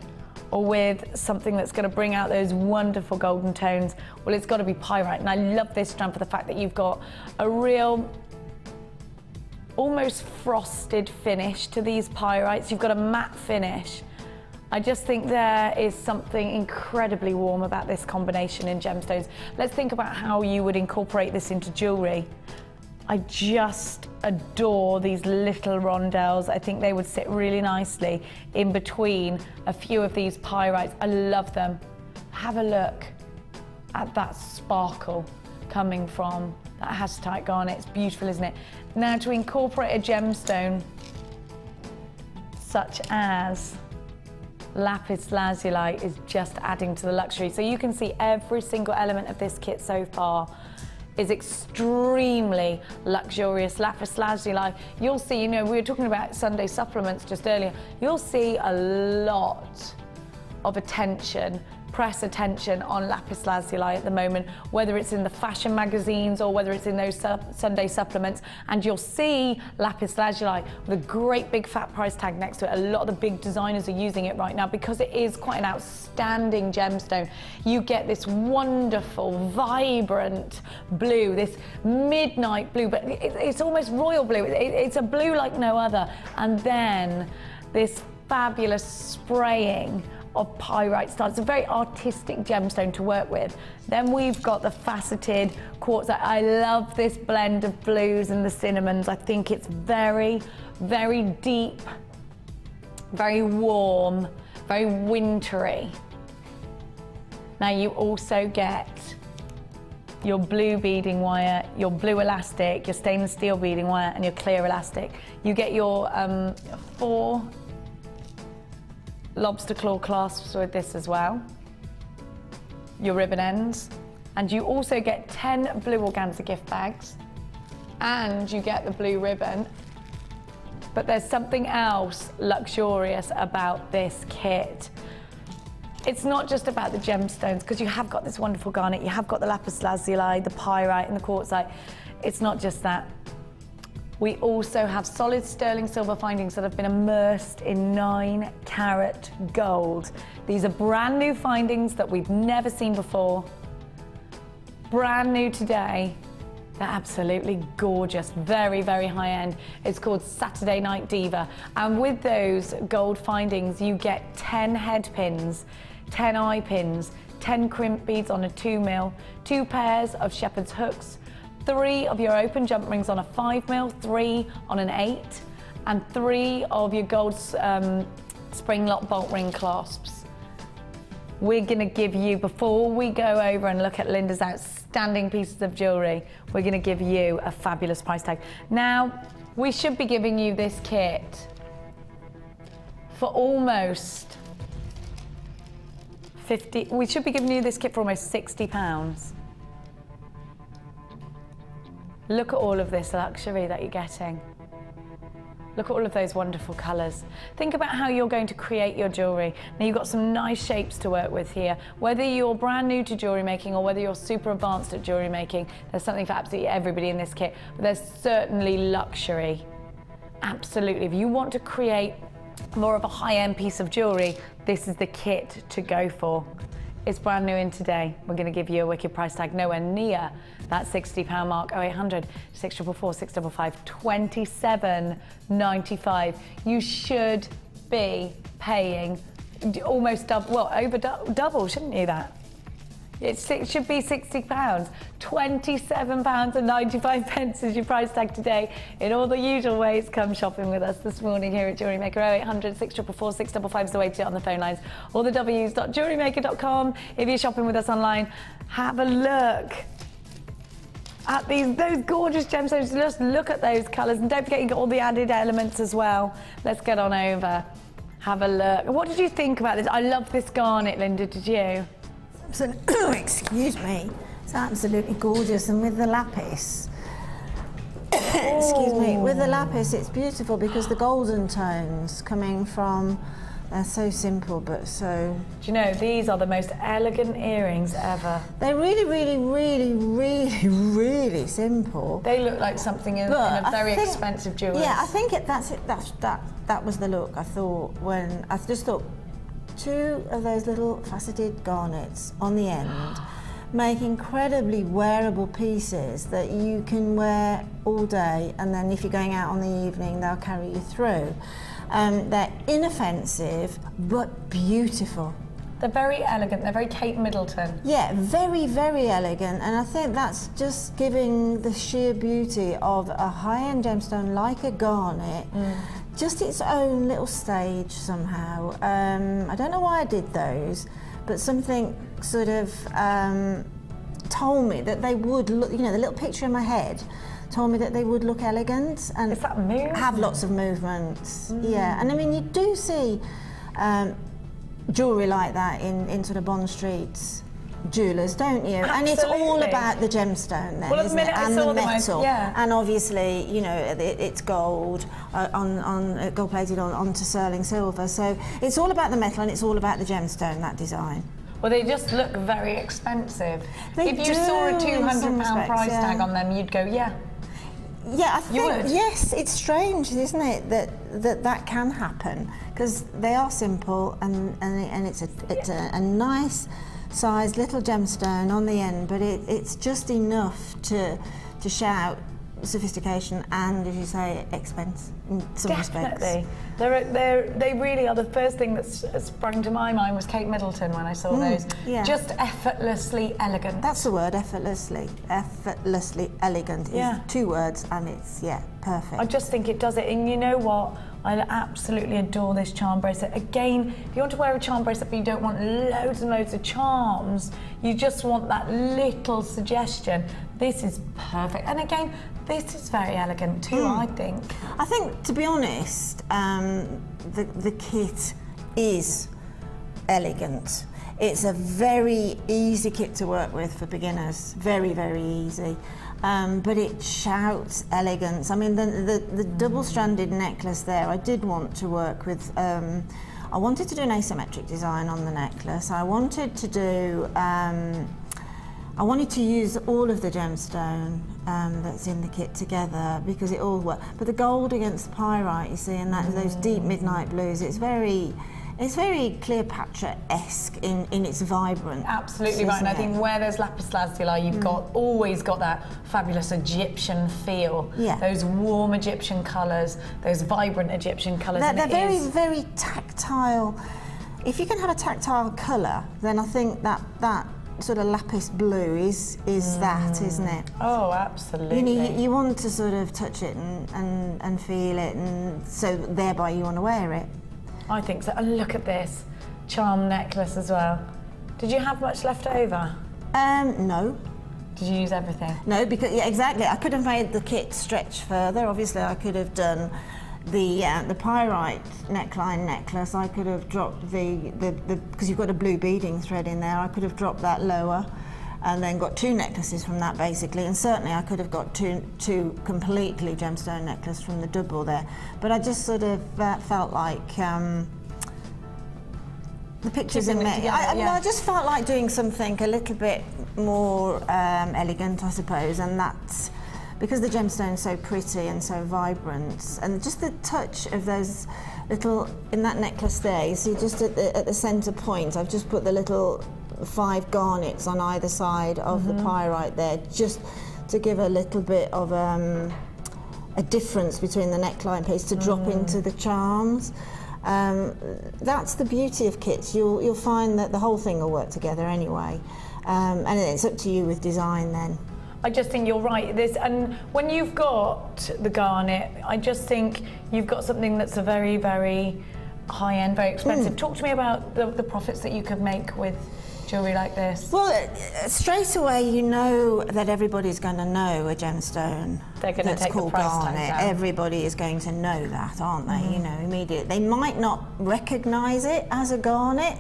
or with something that's going to bring out those wonderful golden tones. Well, it's got to be pyrite, and I love this strand for the fact that you've got a real almost frosted finish to these pyrites. You've got a matte finish. I just think there is something incredibly warm about this combination in gemstones. Let's think about how you would incorporate this into jewellery. I just adore these little rondelles. I think they would sit really nicely in between a few of these pyrites. I love them. Have a look at that sparkle coming from that hastite garnet. It's beautiful, isn't it? Now, to incorporate a gemstone such as lapis lazuli is just adding to the luxury. So you can see every single element of this kit so far is extremely luxurious. Lapis lazuli, you'll see, you know, we were talking about Sunday supplements just earlier, you'll see a lot of attention, press attention on lapis lazuli at the moment, whether it's in the fashion magazines or whether it's in those Sunday supplements, and you'll see lapis lazuli with a great big fat price tag next to it. A lot of the big designers are using it right now because it is quite an outstanding gemstone. You get this wonderful, vibrant blue, this midnight blue, but it's almost royal blue. It's a blue like no other. And then this fabulous spraying of pyrite style. It's a very artistic gemstone to work with. Then we've got the faceted quartzite. I love this blend of blues and the cinnamons. I think it's very, very deep, very warm, very wintry. Now you also get your blue beading wire, your blue elastic, your stainless steel beading wire, and your clear elastic. You get your 4 lobster claw clasps with this as well, your ribbon ends, and you also get 10 blue organza gift bags, and you get the blue ribbon. But there's something else luxurious about this kit. It's not just about the gemstones, because you have got this wonderful garnet, you have got the lapis lazuli, the pyrite and the quartzite. It's not just that. We also have solid sterling silver findings that have been immersed in 9-carat gold. These are brand new findings that we've never seen before. Brand new today. They're absolutely gorgeous, very, very high end. It's called Saturday Night Diva. And with those gold findings, you get 10 head pins, 10 eye pins, 10 crimp beads on a 2mm, 2 pairs of shepherd's hooks, 3 of your open jump rings on a 5mm, 3 on an 8, and 3 of your gold spring lock bolt ring clasps. We're gonna give you, before we go over and look at Linda's outstanding pieces of jewellery, we're gonna give you a fabulous price tag. Now, we should be giving you this kit for almost we should be giving you this kit for almost £60. Look at all of this luxury that you're getting. Look at all of those wonderful colours. Think about how you're going to create your jewellery. Now you've got some nice shapes to work with here. Whether you're brand new to jewellery making or whether you're super advanced at jewellery making, there's something for absolutely everybody in this kit. But there's certainly luxury. Absolutely. If you want to create more of a high-end piece of jewellery, this is the kit to go for. It's brand new in today. We're going to give you a wicked price tag nowhere near that £60 mark. 0800 644 655 27.95. You should be paying almost double, well, over double, shouldn't you? That it should be £60. £27.95 is your price tag today. In all the usual ways, come shopping with us this morning here at Jewellery Maker. 0800 644 655 is the way to do it on the phone lines, or the w's.jewellerymaker.com. If you're shopping with us online, have a look at those gorgeous gemstones. Just look at those colours, and don't forget you got all the added elements as well. Let's get on over, have a look. What did you think about this? I love this garnet, Linda, did you? Excuse me, it's absolutely gorgeous, and with the lapis, excuse me, with the lapis it's beautiful because the golden tones coming from, they're so simple but so... Do you know, these are the most elegant earrings ever. They're really, really, really, really, really simple. They look like something in a very expensive jewellery. Yeah, I think that was the look I thought when, I just thought, two of those little faceted garnets on the end make incredibly wearable pieces that you can wear all day, and then if you're going out on the evening they'll carry you through. They're inoffensive but beautiful. They're very elegant, they're very Kate Middleton. Yeah, very, very elegant, and I think that's just giving the sheer beauty of a high-end gemstone like a garnet just its own little stage somehow. I don't know why I did those, but something sort of told me that they would look, you know, the little picture in my head told me that they would look elegant and have lots of movements. Yeah, and I mean, you do see jewellery like that in sort of Bond Street's jewellers, don't you? Absolutely. And it's all about the gemstone then, isn't it? And the metal. Yeah. And obviously, you know, it's gold gold plated onto sterling silver. So it's all about the metal and it's all about the gemstone, that design. Well, they just look very expensive. If you saw a £200 price tag on them, you'd go, yeah. Yeah, I think, yes, it's strange, isn't it, that can happen, because they are simple and it's a nice size little gemstone on the end, but it's just enough to shout sophistication and, as you say, expense in some respects. Definitely. They really are. The first thing that sprang to my mind was Kate Middleton when I saw those. Yeah. Just effortlessly elegant. That's the word, effortlessly. Effortlessly elegant is 2 words, and it's, perfect. I just think it does it. And you know what? I absolutely adore this charm bracelet. Again, if you want to wear a charm bracelet but you don't want loads and loads of charms, you just want that little suggestion, this is perfect. And again, this is very elegant too, I think. I think, to be honest, the kit is elegant. It's a very easy kit to work with for beginners, very, very easy. But it shouts elegance. I mean, the double-stranded necklace there, I did want to work with, I wanted to do an asymmetric design on the necklace. I wanted to do, I wanted to use all of the gemstone that's in the kit together because it all worked. But the gold against the pyrite, you see, and those deep midnight blues, it's very Cleopatra-esque in its vibrance. Absolutely right, and I think where there's lapis lazuli, you've always got that fabulous Egyptian feel. Yeah. Those warm Egyptian colours, those vibrant Egyptian colours. They're very, very tactile. If you can have a tactile colour, then I think that sort of lapis blue is that, isn't it? Oh, absolutely. You know, you want to sort of touch it and feel it, and so thereby you want to wear it. I think so. And look at this charm necklace as well. Did you have much left over? No. Did you use everything? No, because exactly. I could have made the kit stretch further. Obviously, I could have done the pyrite neckline necklace. I could have dropped the because you've got a blue beading thread in there. I could have dropped that lower. and then got 2 necklaces from that basically, and certainly I could have got two completely gemstone necklaces from the double there, but I just sort of felt like the pictures in me. I just felt like doing something a little bit more elegant, I suppose, and that's because the gemstone's so pretty and so vibrant, and just the touch of those little, in that necklace there, you see just at the centre point, I've just put the little 5 garnets on either side of the pyrite there, just to give a little bit of a difference between the neckline piece to drop into the charms. That's the beauty of kits. You'll find that the whole thing will work together anyway, and it's up to you with design then. I just think you're right. And when you've got the garnet, I just think you've got something that's a very, very high-end, very expensive. Talk to me about the profits that you could make with jewellery like this. Well, straight away you know that everybody's going to know a gemstone. They're going to take the price tag down. Everybody is going to know that, aren't they? You know, immediately. They might not recognise it as a garnet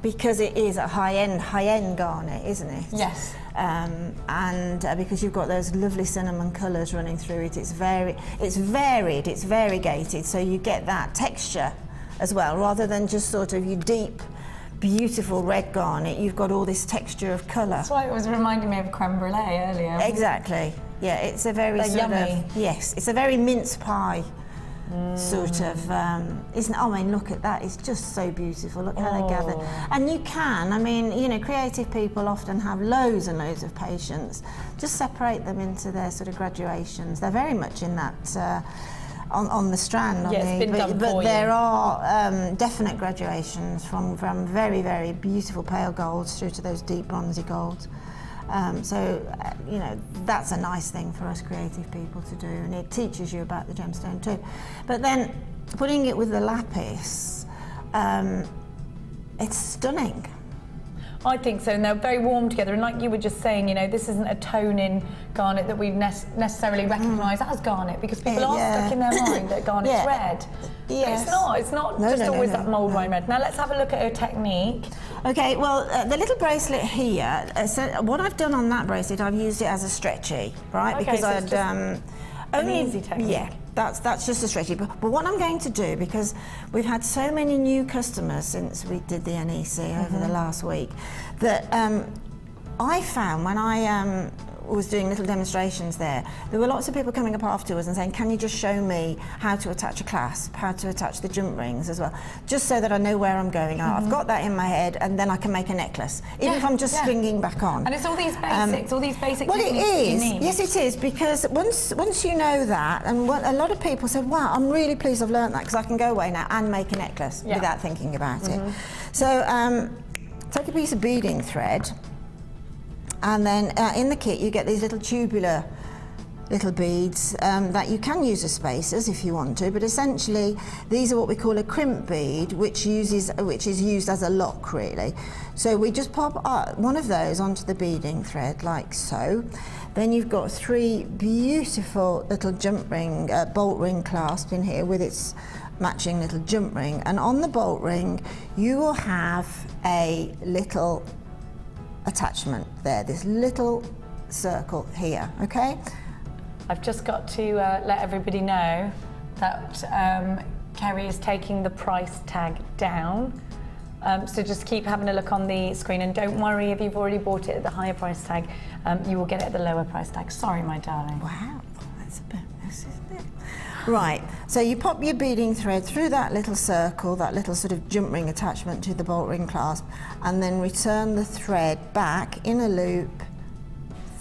because it is a high-end garnet, isn't it? Yes. And because you've got those lovely cinnamon colours running through it, it's varied, it's variegated, so you get that texture as well, rather than just sort of your deep, beautiful red garnet. You've got all this texture of colour. That's why it was reminding me of creme brulee earlier. Exactly. Yeah, it's a very yummy. Yes, it's a very mince pie sort of. Isn't? I mean, look at that. It's just so beautiful. Look how they gather. And you can. I mean, you know, creative people often have loads and loads of patience. Just separate them into their sort of graduations. They're very much in that. On the strand, but there are definite graduations from very, very beautiful pale golds through to those deep bronzy golds. You know, that's a nice thing for us creative people to do, and it teaches you about the gemstone too. But then putting it with the lapis, it's stunning. I think so, and they're very warm together, and like you were just saying, you know, this isn't a tone-in garnet that we necessarily recognise as garnet, because people are stuck in their mind that garnet's red. Yes. It's not always that mould wine red. Now let's have a look at her technique. Okay, well, the little bracelet here, so what I've done on that bracelet, I've used it as a stretchy, right? Okay, because so I'd an easy technique. Yeah, that's just a stretchy. But what I'm going to do, because we've had so many new customers since we did the NEC over the last week, that I found when I was doing little demonstrations there were lots of people coming up afterwards and saying, can you just show me how to attach a clasp, how to attach the jump rings as well, just so that I know where I'm going. I've got that in my head, and then I can make a necklace, even if I'm just stringing back on. And it's all these basics, well, it is. Yes, it is, because once you know that, and a lot of people said, wow, I'm really pleased I've learned that, because I can go away now and make a necklace without thinking about it. So take a piece of beading thread, and then in the kit you get these little tubular little beads that you can use as spacers if you want to, but essentially these are what we call a crimp bead, which is used as a lock, really. So we just pop one of those onto the beading thread like so. Then you've got 3 beautiful little jump ring, bolt ring clasp in here with its matching little jump ring, and on the bolt ring you will have a little attachment there, this little circle here, okay? I've just got to let everybody know that Kerry is taking the price tag down. So just keep having a look on the screen, and don't worry if you've already bought it at the higher price tag, you will get it at the lower price tag. Sorry, my darling. Wow, that's a bonus, isn't it? Right, so you pop your beading thread through that little circle, that little sort of jump ring attachment to the bolt ring clasp, and then return the thread back in a loop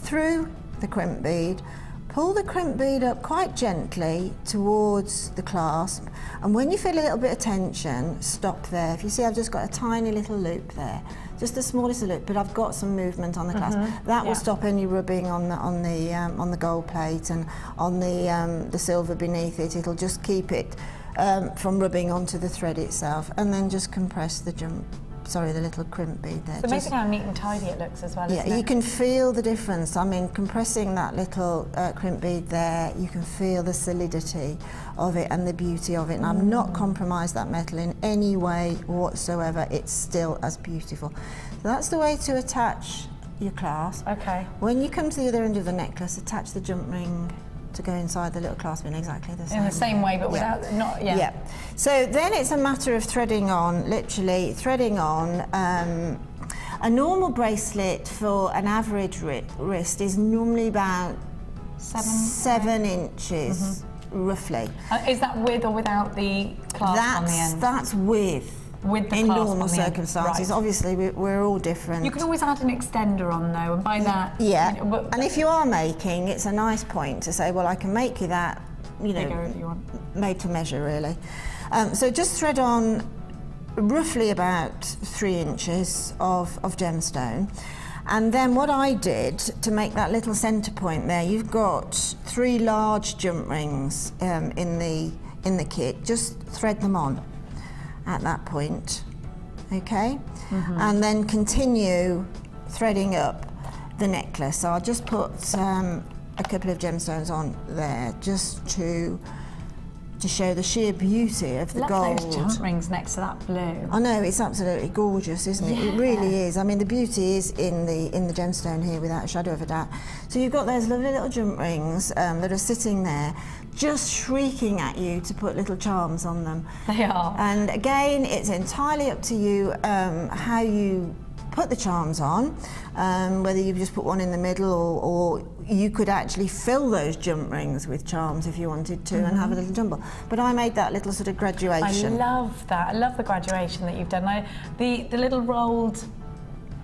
through the crimp bead. Pull the crimp bead up quite gently towards the clasp, and when you feel a little bit of tension, stop there. If you see, I've just got a tiny little loop there, just the smallest loop, but I've got some movement on the clasp. That will stop any rubbing on the gold plate and on the silver beneath it. It'll just keep it from rubbing onto the thread itself, and then just compress the the little crimp bead there. It's amazing how neat and tidy it looks as well, isn't it? Yeah, you can feel the difference. I mean, compressing that little crimp bead there, you can feel the solidity of it and the beauty of it. And I've not compromised that metal in any way whatsoever. It's still as beautiful. So that's the way to attach your clasp. Okay. When you come to the other end of the necklace, attach the jump ring to go inside the little clasp in exactly the same way. In the same way, but without, Yeah. So then it's a matter of threading on, literally threading on. A normal bracelet for an average wrist is normally about 7 inches, roughly. Is that with or without the clasp on the end? That's with. With the in clasp normal on the end. circumstances. Right. Obviously, we're all different. You can always add an extender on though, and by that, yeah. you know, And if you are making, it's a nice point to say, well, I can make you that, you know, bigger if you want. made to measure, really. So just thread on roughly about 3 inches of gemstone. And then what I did to make that little centre point there, you've got 3 large jump rings in the kit. Just thread them on at that point, okay? And then continue threading up the necklace. So I'll just put a couple of gemstones on there just to show the sheer beauty of the gold. Love those jump rings next to that blue. I know, it's absolutely gorgeous, isn't it? It really is. I mean, the beauty is in the gemstone here, without a shadow of a doubt. So you've got those lovely little jump rings that are sitting there, just shrieking at you to put little charms on them. They are. And again, it's entirely up to you how you put the charms on, whether you just put one in the middle or you could actually fill those jump rings with charms if you wanted to and have a little jumble. But I made that little sort of graduation. I love that. I love the graduation that you've done. The little rolled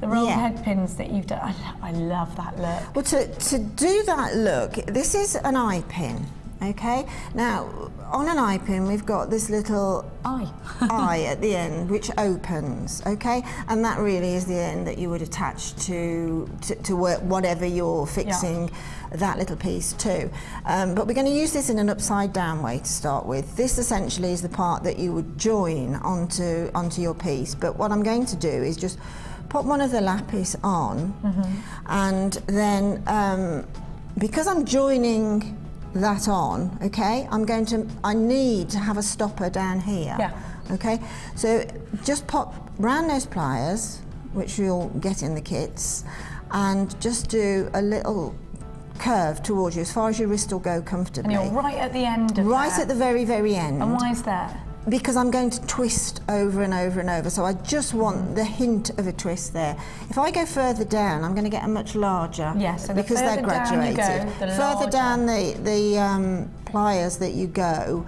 head pins that you've done. I love that look. Well, to do that look, this is an eye pin. Okay, now on an eye pin we've got this little eye at the end which opens, okay, and that really is the end that you would attach to whatever you're fixing that little piece to. But we're going to use this in an upside down way to start with. This essentially is the part that you would join onto your piece, but what I'm going to do is just pop one of the lapis on, and then because I'm joining that on, okay, I need to have a stopper down here. Okay, so just pop round those pliers, which you'll get in the kits, and just do a little curve towards you as far as your wrist will go comfortably. And you're right at the end of Right at the very, very end. And why is that? Because I'm going to twist over and over and over, so I just want the hint of a twist there. If I go further down, I'm going to get a much larger, so because they're graduated. Down you go, the further larger. down the pliers that you go,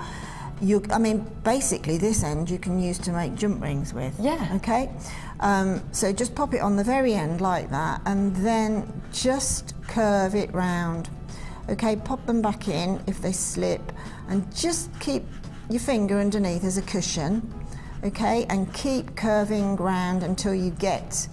I mean, basically this end you can use to make jump rings with. Okay, so just pop it on the very end like that, and then just curve it round. Okay, pop them back in if they slip, and just keep your finger underneath as a cushion, okay, and keep curving round until you get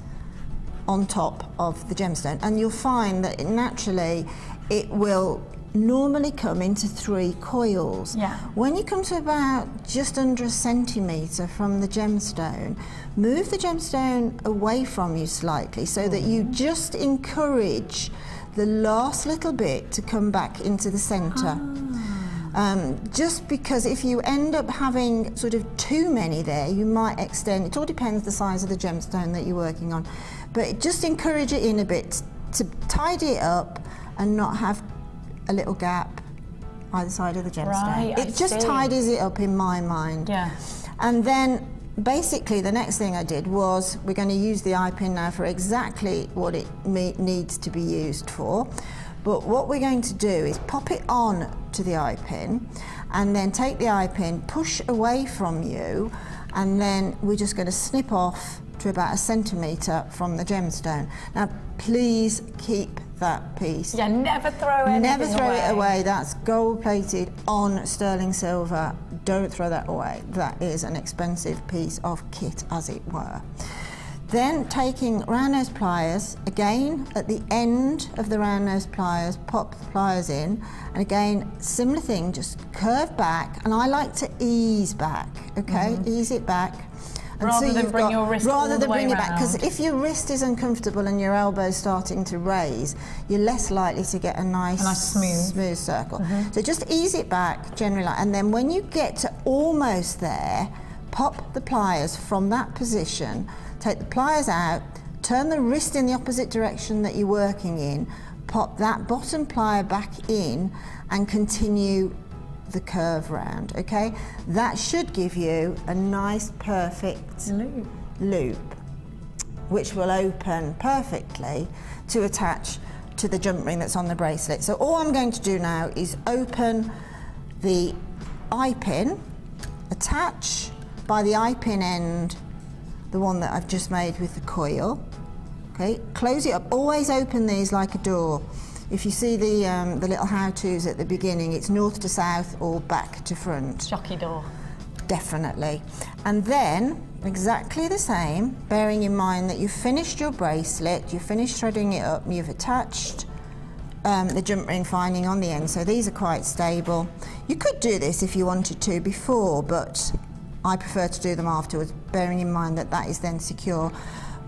on top of the gemstone, and you'll find that naturally it will normally come into 3 coils. When you come to about just under a centimetre from the gemstone, move the gemstone away from you slightly so that you just encourage the last little bit to come back into the centre. Just because if you end up having sort of too many there, you might extend. It all depends the size of the gemstone that you're working on, but just encourage it in a bit to tidy it up and not have a little gap either side of the gemstone. It just tidies it up in my mind. And then basically the next thing I did was, we're going to use the eye pin now for exactly what it needs to be used for. But what we're going to do is pop it on to the eye pin, and then take the eye pin, push away from you, and then we're just going to snip off to about 1 centimetre from the gemstone. Now please keep that piece. Never throw it away. Never throw it away. That's gold plated on sterling silver. Don't throw that away. That is an expensive piece of kit, as it were. Then taking round nose pliers, again at the end of the round nose pliers, pop the pliers in, and again similar thing, just curve back, and I like to ease back, okay, ease it back. Rather than bring your wrist all the way Rather than bring it back, round. because if your wrist is uncomfortable and your elbow's starting to raise, you're less likely to get a nice smooth circle. So just ease it back generally, and then when you get to almost there, pop the pliers from that position, take the pliers out, turn the wrist in the opposite direction that you're working in, pop that bottom plier back in and continue the curve round, okay? That should give you a nice perfect loop, which will open perfectly to attach to the jump ring that's on the bracelet. So all I'm going to do now is open the eye pin, attach by the eye pin end the one that I've just made with the coil. Okay, close it up. Always open these like a door. If you see the little how-tos at the beginning, it's north to south or back to front. Jockey door. Definitely. And then exactly the same, bearing in mind that you've finished your bracelet, you've finished threading it up, you've attached the jump ring finding on the end, so these are quite stable. You could do this if you wanted to before, but I prefer to do them afterwards, bearing in mind that that is then secure.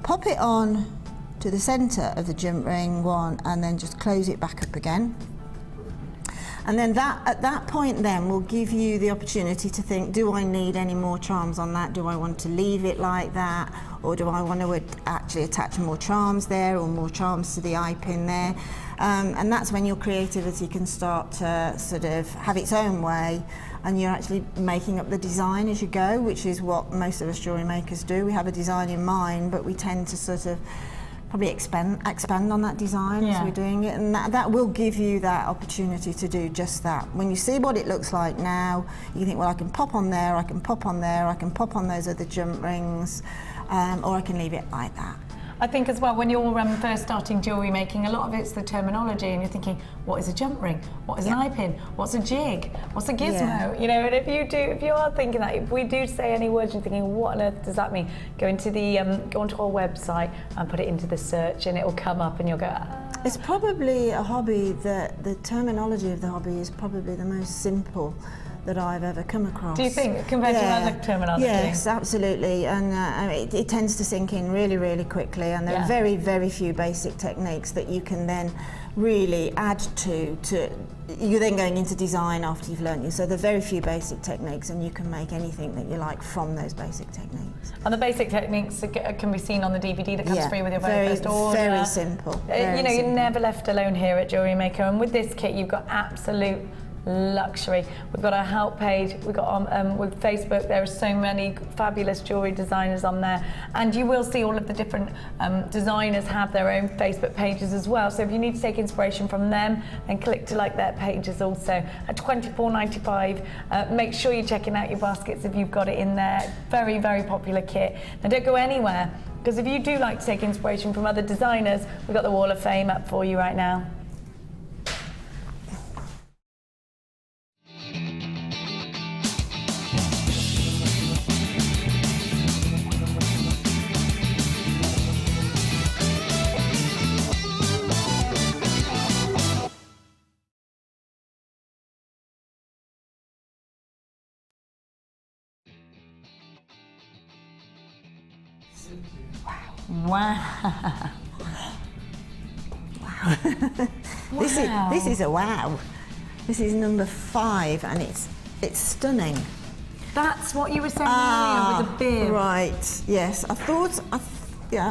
Pop it on to the centre of the jump ring one and then just close it back up again. And then at that point then will give you the opportunity to think, do I need any more charms on that? Do I want to leave it like that? Or do I want to actually attach more charms there or more charms to the eye pin there? And that's when your creativity can start to sort of have its own way and you're actually making up the design as you go, which is what most of us jewellery makers do. We have a design in mind, but we tend to sort of probably expand on that design as we're doing it, and that will give you that opportunity to do just that. When you see what it looks like now, you think, well, I can pop on there, I can pop on there, I can pop on those other jump rings, or I can leave it like that. I think as well, when you're first starting jewellery making, a lot of it's the terminology and you're thinking, what is a jump ring? What is an eye pin? What's a jig? What's a gizmo? You know, and if you are thinking that, if we do say any words, you're thinking, what on earth does that mean? Go into go onto our website and put it into the search and it will come up and you'll go, ah. It's probably a hobby that the terminology of the hobby is probably the most simple that I've ever come across. Do you think, compared to other terminology? Yes, absolutely, and it tends to sink in really, really quickly, and there are very, very few basic techniques that you can then really add to you're then going into design after you've learnt you. So there are very few basic techniques and you can make anything that you like from those basic techniques. And the basic techniques can be seen on the DVD that comes free with your very first order. Very simple. You know, you're never left alone here at Jewellery Maker, and with this kit you've got absolute luxury. We've got our help page, we've got on with Facebook, there are so many fabulous jewellery designers on there, and you will see all of the different designers have their own Facebook pages as well, so if you need to take inspiration from them, then click to like their pages also. At $24.95, make sure you're checking out your baskets if you've got it in there. Very, very popular kit. Now don't go anywhere, because if you do like to take inspiration from other designers, we've got the Wall of Fame up for you right now. Wow. Wow. This is a wow. This is number 5 and it's stunning. That's what you were saying earlier with the bib. Right, yes. I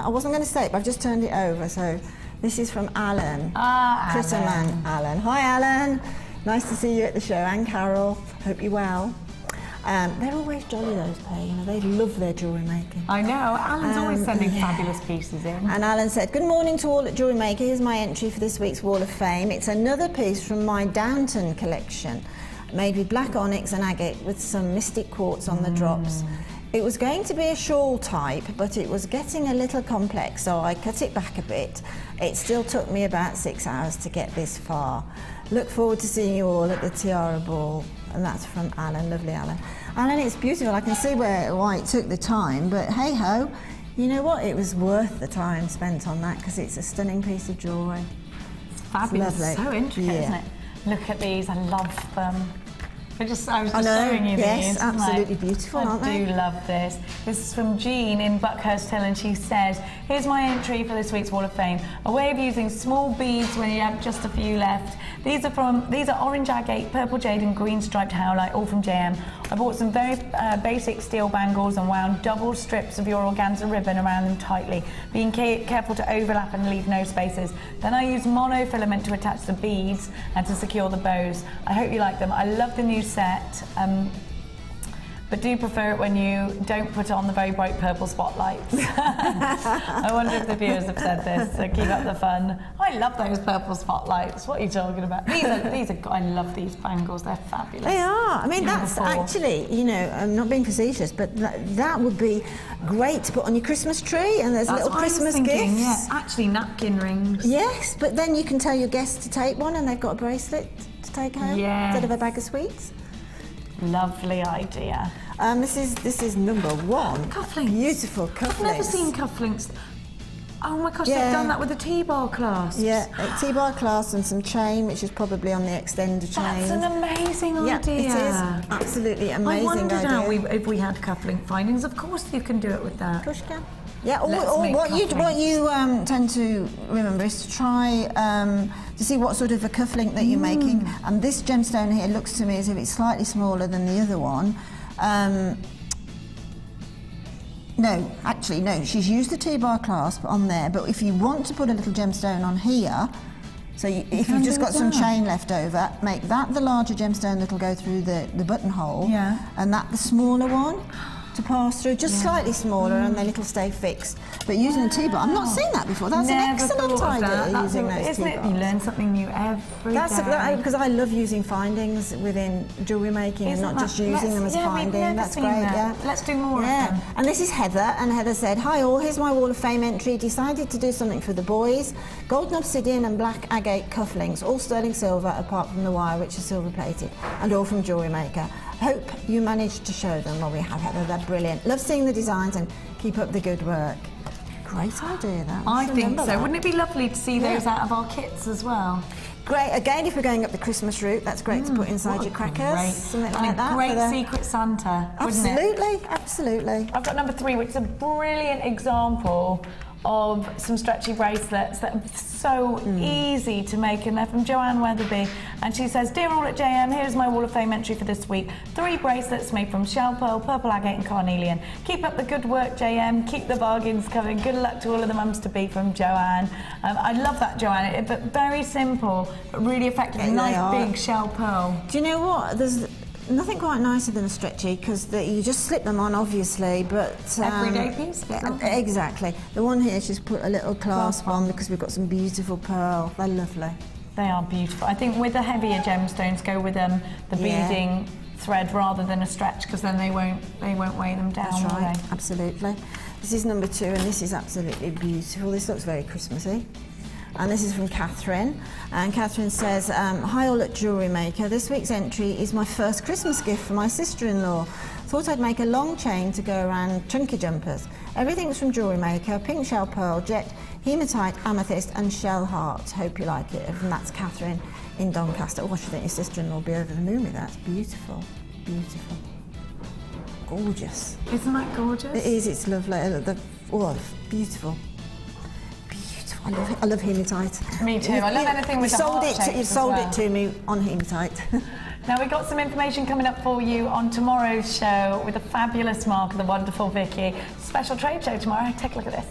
wasn't going to say it, but I've just turned it over. So this is from Alan. Critterman Alan. Hi Alan. Nice to see you at the show, and Carol. Hope you're well. They're always jolly, those pair, you know, they love their jewellery making. I know, Alan's always sending fabulous pieces in. And Alan said, good morning to all at Jewellery Maker, here's my entry for this week's Wall of Fame. It's another piece from my Downton collection, made with black onyx and agate with some mystic quartz on the drops. It was going to be a shawl type, but it was getting a little complex, so I cut it back a bit. It still took me about 6 hours to get this far. Look forward to seeing you all at the Tiara Ball. And that's from Alan, lovely Alan. Alan, it's beautiful. I can see why it took the time, but hey ho, you know what? It was worth the time spent on that because it's a stunning piece of jewellery. It's fabulous. It's so intricate, isn't it? Look at these. I love them. I was just showing you these. Yes, absolutely beautiful, aren't they? I do love this. This is from Jean in Buckhurst Hill, and she says, here's my entry for this week's Wall of Fame. A way of using small beads when you have just a few left These are orange agate, purple jade and green striped howlite, all from JM. I bought some very basic steel bangles and wound double strips of your organza ribbon around them tightly, being careful to overlap and leave no spaces. Then I used monofilament to attach the beads and to secure the bows. I hope you like them. I love the new set. But do prefer it when you don't put on the very bright purple spotlights. I wonder if the viewers have said this, so keep up the fun. I love those purple spotlights. What are you talking about? These are I love these bangles, they're fabulous. They are. I mean, that's actually, you know, I'm not being facetious, but that would be great to put on your Christmas tree, and there's little Christmas gifts. Yeah, actually napkin rings. Yes, but then you can tell your guests to take one and they've got a bracelet to take home instead of a bag of sweets. Lovely idea. This is number 1. Cufflinks. Beautiful cufflinks. I've never seen cufflinks. Oh my gosh, they've done that with a T-bar clasp. Yeah, a T-bar clasp and some chain, which is probably on the extender chain. That's an amazing idea. It is. Absolutely amazing idea. I wondered if we had cufflink findings. Of course you can do it with that. Of course you can. Yeah, what you tend to remember is to try to see what sort of a cufflink that you're making. And this gemstone here looks to me as if it's slightly smaller than the other one. No, actually, no, she's used the T-bar clasp on there, but if you want to put a little gemstone on here, so if you've just got some chain left over, make that the larger gemstone that'll go through the buttonhole, and that the smaller one to pass through, just slightly smaller, and then it'll stay fixed. But using a T-bar, I've not seen that before. That's an excellent idea, using those T-bars. You learn something new every day. Because I love using findings within jewellery making and not just using them as finding. That's great, yeah. Let's do more of them. And this is Heather, and Heather said, "Hi all, here's my Wall of Fame entry. Decided to do something for the boys. Golden obsidian and black agate cufflinks, all sterling silver apart from the wire, which is silver plated, and all from Jewellery Maker. Hope you managed to show them." Well, we have, Heather. They're brilliant. Love seeing the designs and keep up the good work. Great idea, that. I think so. Wouldn't it be lovely to see those out of our kits as well? Great. Again, if we're going up the Christmas route, that's great to put inside your crackers. Something like that. Great Secret Santa, wouldn't it? Absolutely, absolutely. I've got number 3, which is a brilliant example of some stretchy bracelets that are so easy to make, and they're from Joanne Weatherby, and she says, "Dear all at JM, here's my Wall of Fame entry for this week. 3 bracelets made from shell pearl, purple agate and carnelian. Keep up the good work, JM. Keep the bargains coming. Good luck to all of the mums to be," from Joanne. I love that, Joanne, but very simple, but really effective. Nice big shell pearl. Do you know what? There's nothing quite nicer than a stretchy, because you just slip them on, obviously, but everyday piece. Exactly. The one here, she's put a little clasp on because we've got some beautiful pearl. They're lovely. They are beautiful. I think with the heavier gemstones, go with the beading thread rather than a stretch, because then they won't weigh them down. That's right. Absolutely. This is number 2, and this is absolutely beautiful. This looks very Christmassy. And this is from Catherine, and Catherine says, "Hi all at Jewellery Maker. This week's entry is my first Christmas gift for my sister-in-law. Thought I'd make a long chain to go around chunky jumpers. Everything's from Jewellery Maker: pink shell pearl, jet, hematite, amethyst and shell heart. Hope you like it." And that's Catherine in Doncaster. Oh, I should think your sister-in-law will be over the moon with that. It's beautiful, beautiful, gorgeous. Isn't that gorgeous? It is. It's lovely. Beautiful. I love hematite. Me too. I love anything with the heart shapes. You've sold it to me on hematite. Now, we've got some information coming up for you on tomorrow's show with the fabulous Mark and the wonderful Vicky. Special trade show tomorrow. Take a look at this.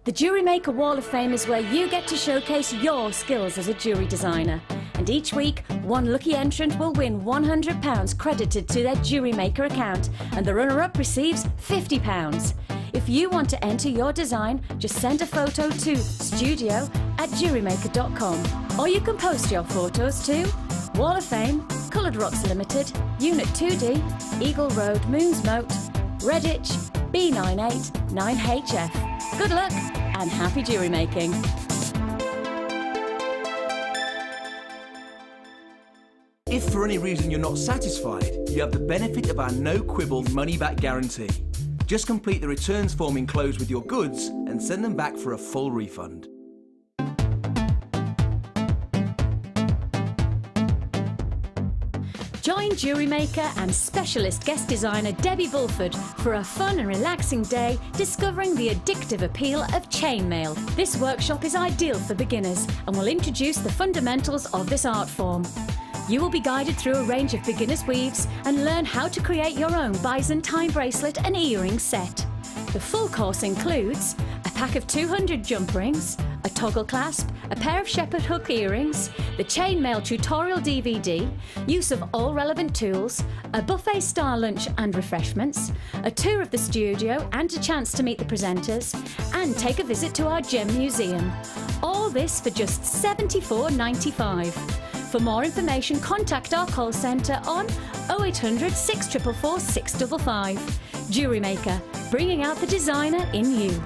The Jewellery Maker Wall of Fame is where you get to showcase your skills as a jewellery designer. And each week, one lucky entrant will win £100 credited to their Jewellery Maker account, and the runner-up receives £50. If you want to enter your design, just send a photo to studio@jewellerymaker.com, or you can post your photos to Wall of Fame, Coloured Rocks Limited, Unit 2D, Eagle Road, Moonsmote, Redditch, B98 9HF. Good luck and happy jewellery making. If for any reason you're not satisfied, you have the benefit of our no-quibble money-back guarantee. Just complete the returns form enclosed with your goods and send them back for a full refund. Join Join jewellery maker and specialist guest designer Debbie Bulford for a fun and relaxing day discovering the addictive appeal of chainmail. This workshop is ideal for beginners and will introduce the fundamentals of this art form. You will be guided through a range of beginner's weaves and learn how to create your own Byzantine bracelet and earring set. The full course includes a pack of 200 jump rings, a toggle clasp, a pair of shepherd hook earrings, the chainmail tutorial DVD, use of all relevant tools, a buffet-style lunch and refreshments, a tour of the studio and a chance to meet the presenters, and take a visit to our gem museum. All this for just $74.95. For more information, contact our call centre on 0800 644 655. Jewellery Maker, bringing out the designer in you.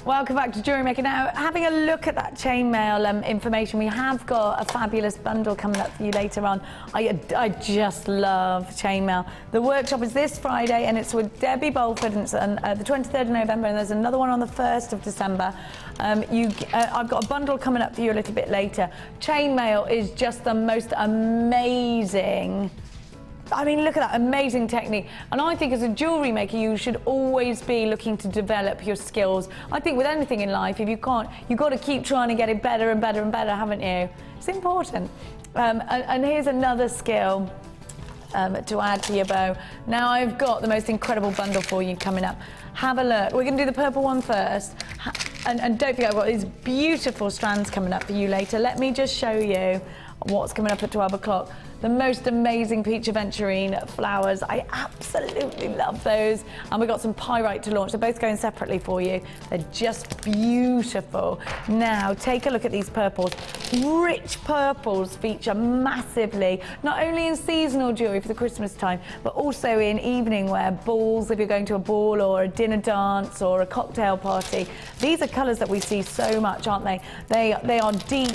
Welcome back to Jewellery Maker. Now, having a look at that chainmail information, we have got a fabulous bundle coming up for you later on. I just love chainmail. The workshop is this Friday and it's with Debbie Bulford, and it's on the 23rd of November, and there's another one on the 1st of December. I've got a bundle coming up for you a little bit later. Chainmail is just the most amazing. I mean, look at that amazing technique. And I think as a jewellery maker, you should always be looking to develop your skills. I think with anything in life, if you can't, you've got to keep trying to get it better and better and better, haven't you? It's important. And here's another skill to add to your bow. Now I've got the most incredible bundle for you coming up. Have a look. We're going to do the purple one first. And don't forget, I've got these beautiful strands coming up for you later. Let me just show you what's coming up at 12 o'clock. The most amazing peach aventurine flowers. I absolutely love those. And we've got some pyrite to launch. They're both going separately for you. They're just beautiful. Now, take a look at these purples. Rich purples feature massively, not only in seasonal jewellery for the Christmas time, but also in evening wear, balls, if you're going to a ball or a dinner dance or a cocktail party. These are colours that we see so much, aren't they? They are deep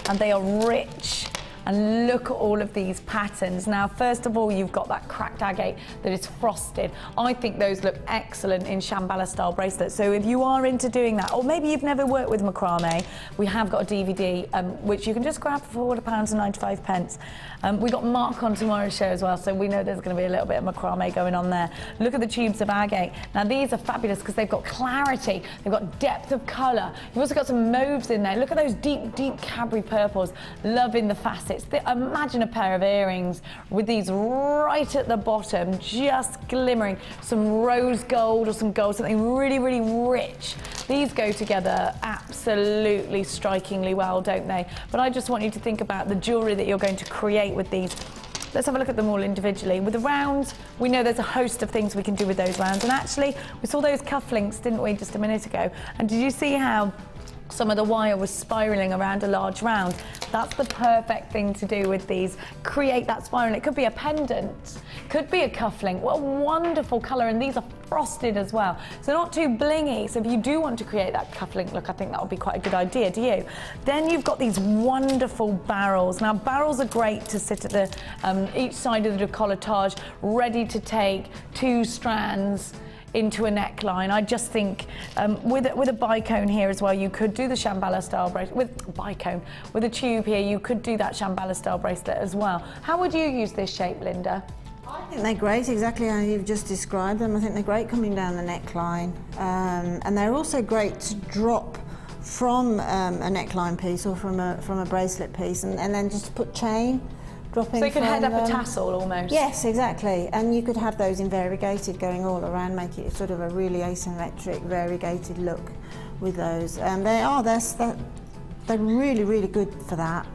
and they are rich. And look at all of these patterns. Now, first of all, you've got that cracked agate that is frosted. I think those look excellent in Shambala style bracelets. So if you are into doing that, or maybe you've never worked with macrame, we have got a DVD, which you can just grab for £4.95. We got Mark on tomorrow's show as well, so we know there's going to be a little bit of macrame going on there. Look at the tubes of agate. Now, these are fabulous because they've got clarity, they've got depth of colour. You've also got some mauves in there. Look at those deep, deep Cadbury purples. Loving the facets. Imagine a pair of earrings with these right at the bottom, just glimmering, some rose gold or some gold, something really, really rich. These go together absolutely strikingly well, don't they? But I just want you to think about the jewellery that you're going to create with these. Let's have a look at them all individually. With the rounds, we know there's a host of things we can do with those rounds. And actually, we saw those cufflinks, didn't we, just a minute ago? And did you see how some of the wire was spiralling around a large round? That's the perfect thing to do with these. Create that spiral. It could be a pendant, could be a cufflink. What a wonderful colour, and these are frosted as well. So not too blingy. So if you do want to create that cufflink look, I think that would be quite a good idea, do you? Then you've got these wonderful barrels. Now, barrels are great to sit at the each side of the decolletage, ready to take 2 strands into a neckline. I just think with a bicone here as well, you could do the Shambala style bracelet. With bicone, with a tube here, you could do that Shambala style bracelet as well. How would you use this shape, Linda? I think they're great, exactly how you've just described them. I think they're great coming down the neckline, and they're also great to drop from a neckline piece or from a bracelet piece, and then just put chain. So you could head up a tassel almost? Yes, exactly. And you could have those in variegated going all around, make it sort of a really asymmetric, variegated look with those. They're really, really good for that.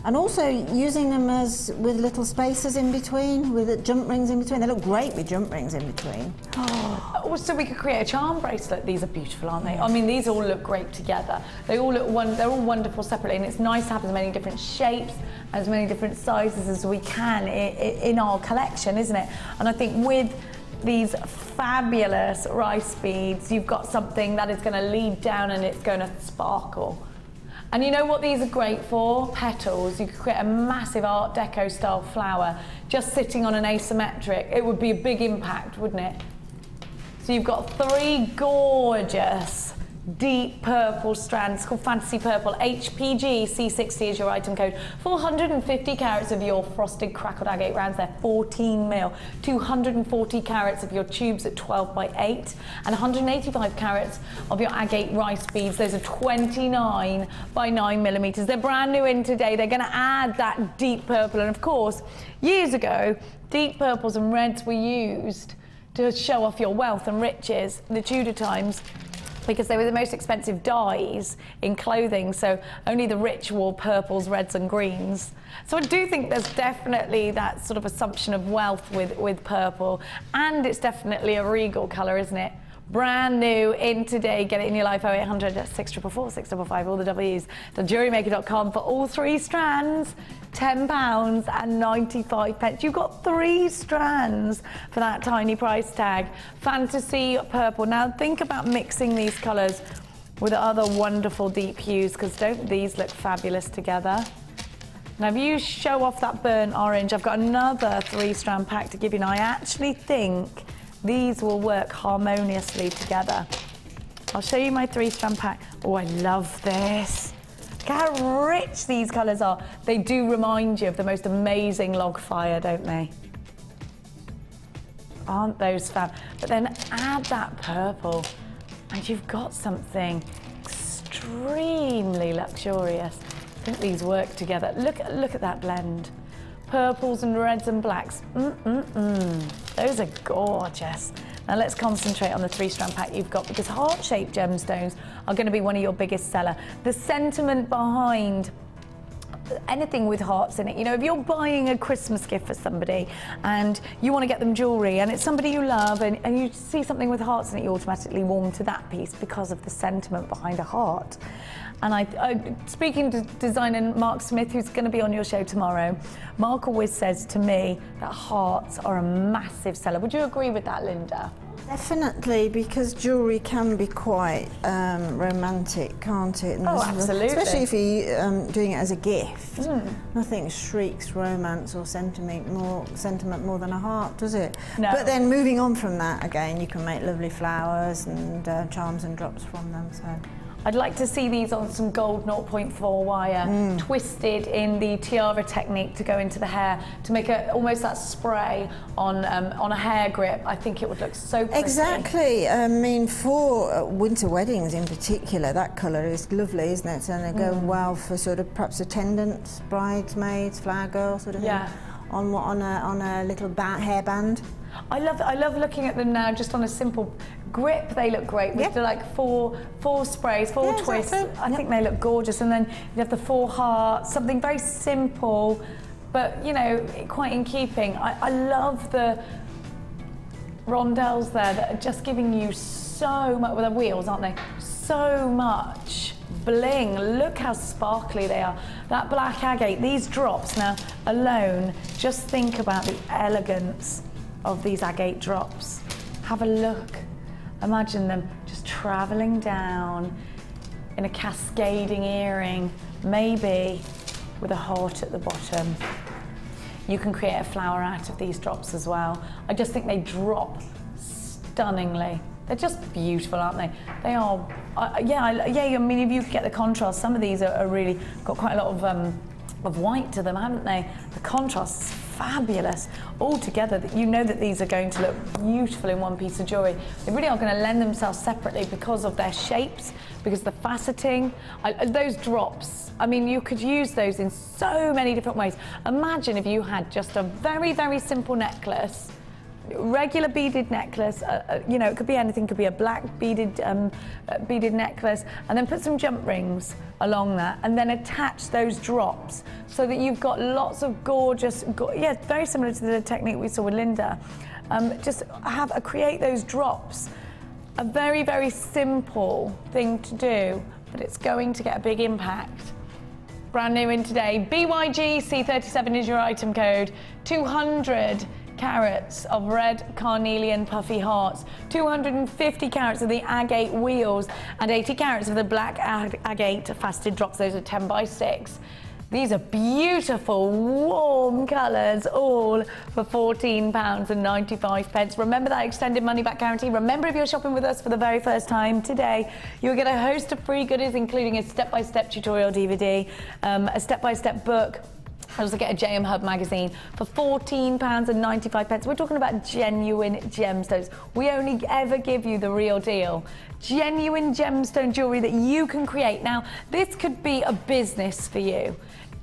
And also using them with little spaces in between, with jump rings in between. They look great with jump rings in between. Oh, so we could create a charm bracelet. These are beautiful, aren't they? I mean, these all look great together. They all look they're all wonderful separately, and it's nice to have as many different shapes, as many different sizes as we can in our collection, isn't it? And I think with these fabulous rice beads, you've got something that is going to lead down and it's going to sparkle. And you know what these are great for? Petals. You could create a massive Art Deco style flower just sitting on an asymmetric. It would be a big impact, wouldn't it? So you've got 3 gorgeous deep purple strands called Fantasy Purple. HPG C60 is your item code. 450 carats of your frosted crackled agate rounds, they're 14 mil. 240 carats of your tubes at 12 by 8, and 185 carats of your agate rice beads. Those are 29 by 9 millimeters. They're brand new in today. They're going to add that deep purple, and of course, years ago, deep purples and reds were used to show off your wealth and riches in the Tudor times, because they were the most expensive dyes in clothing, so only the rich wore purples, reds and greens. So I do think there's definitely that sort of assumption of wealth with purple, and it's definitely a regal colour, isn't it? Brand new in today. Get it in your life. 0800 644 655, all the W's. Jewellerymaker.com for all 3 strands, £10.95. You've got 3 strands for that tiny price tag. Fantasy Purple. Now think about mixing these colours with other wonderful deep hues, because don't these look fabulous together? Now if you show off that burnt orange, I've got another 3-strand pack to give you. Now I actually think these will work harmoniously together. I'll show you my 3-strand pack. Oh, I love this. Look how rich these colours are. They do remind you of the most amazing log fire, don't they? Aren't those fab? But then add that purple and you've got something extremely luxurious. I think these work together. Look at that blend. Purples and reds and blacks. Those are gorgeous. Now let's concentrate on the 3-strand pack you've got, because heart-shaped gemstones are going to be one of your biggest seller. The sentiment behind anything with hearts in it, you know, if you're buying a Christmas gift for somebody and you want to get them jewellery and it's somebody you love and you see something with hearts in it, you automatically warm to that piece because of the sentiment behind a heart. And I speaking to designer Mark Smith, who's going to be on your show tomorrow, Mark always says to me that hearts are a massive seller. Would you agree with that, Linda? Definitely, because jewellery can be quite romantic, can't it? And absolutely. Especially if you're doing it as a gift. Nothing shrieks romance or sentiment more than a heart, does it? No. But then moving on from that, again, you can make lovely flowers and charms and drops from them. So I'd like to see these on some gold 0.4 wire, twisted in the tiara technique to go into the hair, to make almost that spray on a hair grip. I think it would look so pretty. Exactly. I mean, for winter weddings in particular, that colour is lovely, isn't it? And they go well for sort of perhaps attendants, bridesmaids, flower girl sort of thing. On a little hairband. I love looking at them now just on a simple grip. They look great with the, like four sprays, 4 twists. Exactly. I think they look gorgeous. And then you have the 4 hearts, something very simple, but you know, quite in keeping. I love the rondelles there that are just giving you so much, well, they're wheels, aren't they? So much bling. Look how sparkly they are. That black agate, these drops now alone, just think about the elegance of these agate drops. Have a look. Imagine them just traveling down in a cascading earring, maybe with a heart at the bottom. You can create a flower out of these drops as well. I just think they drop stunningly. They're just beautiful, aren't they? They are, yeah, I mean, if you get the contrast, some of these are really got quite a lot of white to them, haven't they? The contrast is fabulous. All together, you know that these are going to look beautiful in one piece of jewellery. They really are going to lend themselves separately because of their shapes, because the faceting. Those drops, I mean, you could use those in so many different ways. Imagine if you had just a very, very simple necklace, regular beaded necklace, you know, it could be anything, it could be a black beaded necklace, and then put some jump rings along that, and then attach those drops so that you've got lots of gorgeous, yeah, very similar to the technique we saw with Linda. Just create those drops. A very, very simple thing to do, but it's going to get a big impact. Brand new in today, BYG C37 is your item code, 200 carats of red carnelian puffy hearts, 250 carats of the agate wheels, and 80 carats of the black agate faceted drops. Those are 10 by 6. These are beautiful, warm colours, all for £14.95. Remember that extended money back guarantee. Remember, if you're shopping with us for the very first time today, you'll get a host of free goodies, including a step-by-step tutorial DVD, a step-by-step book. I also get a JM Hub magazine for £14.95. We're talking about genuine gemstones. We only ever give you the real deal. Genuine gemstone jewellery that you can create. Now, this could be a business for you.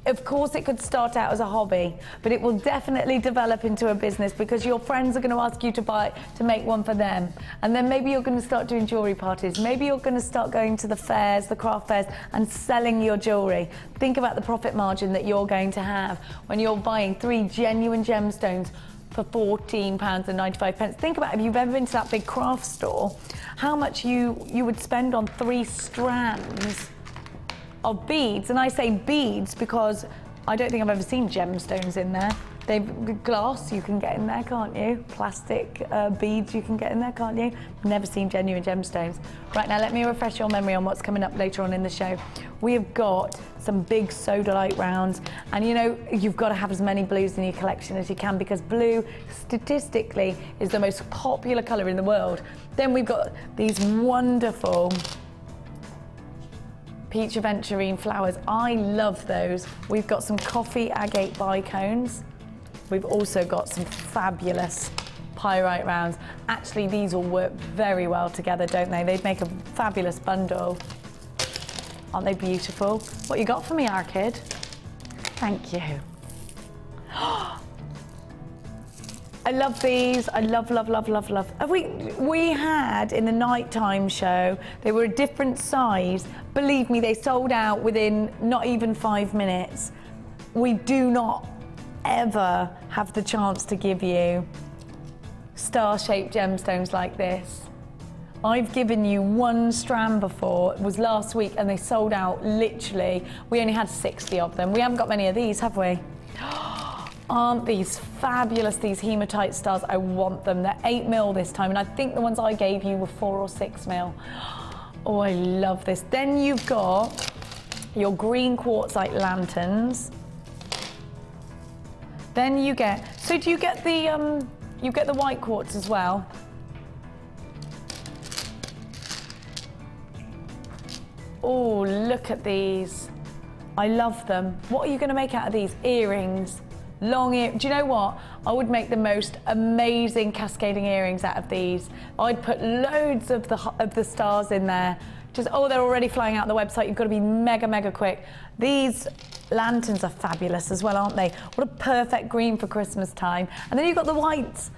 Of course, it could start out as a hobby, but it will definitely develop into a business because your friends are going to ask you to make one for them. And then maybe you're going to start doing jewellery parties. Maybe you're going to start going to the fairs, the craft fairs, and selling your jewellery. Think about the profit margin that you're going to have when you're buying 3 genuine gemstones for £14.95. Think about if you've ever been to that big craft store, how much you would spend on 3 strands of beads. And I say beads because I don't think I've ever seen gemstones in there. They've glass you can get in there, can't you? Plastic beads you can get in there, can't you? Never seen genuine gemstones. Right, now let me refresh your memory on what's coming up later on in the show. We have got some big Sodalite rounds, and you know, you've got to have as many blues in your collection as you can because blue statistically is the most popular colour in the world. Then we've got these wonderful peach aventurine flowers. I love those. We've got some coffee agate bicones. We've also got some fabulous pyrite rounds. Actually, these all work very well together, don't they? They'd make a fabulous bundle. Aren't they beautiful? What you got for me, our kid? Thank you. I love these. I love, love, love, love, love. We had in the nighttime show, they were a different size. Believe me, they sold out within not even 5 minutes. We do not ever have the chance to give you star-shaped gemstones like this. I've given you 1 strand before, it was last week, and they sold out literally. We only had 60 of them. We haven't got many of these, have we? Aren't these fabulous, these hematite stars? I want them. They're 8 mil this time, and I think the ones I gave you were 4 or 6 mil. Oh, I love this. Then you've got your green quartzite lanterns. Then you get, so do you get the white quartz as well? Oh, look at these. I love them. What are you going to make out of these? Earrings. Long ear. Do you know what? I would make the most amazing cascading earrings out of these. I'd put loads of the stars in there. Just, oh, they're already flying out the website. You've got to be mega, mega quick. These lanterns are fabulous as well, aren't they? What a perfect green for Christmas time. And then you've got the whites.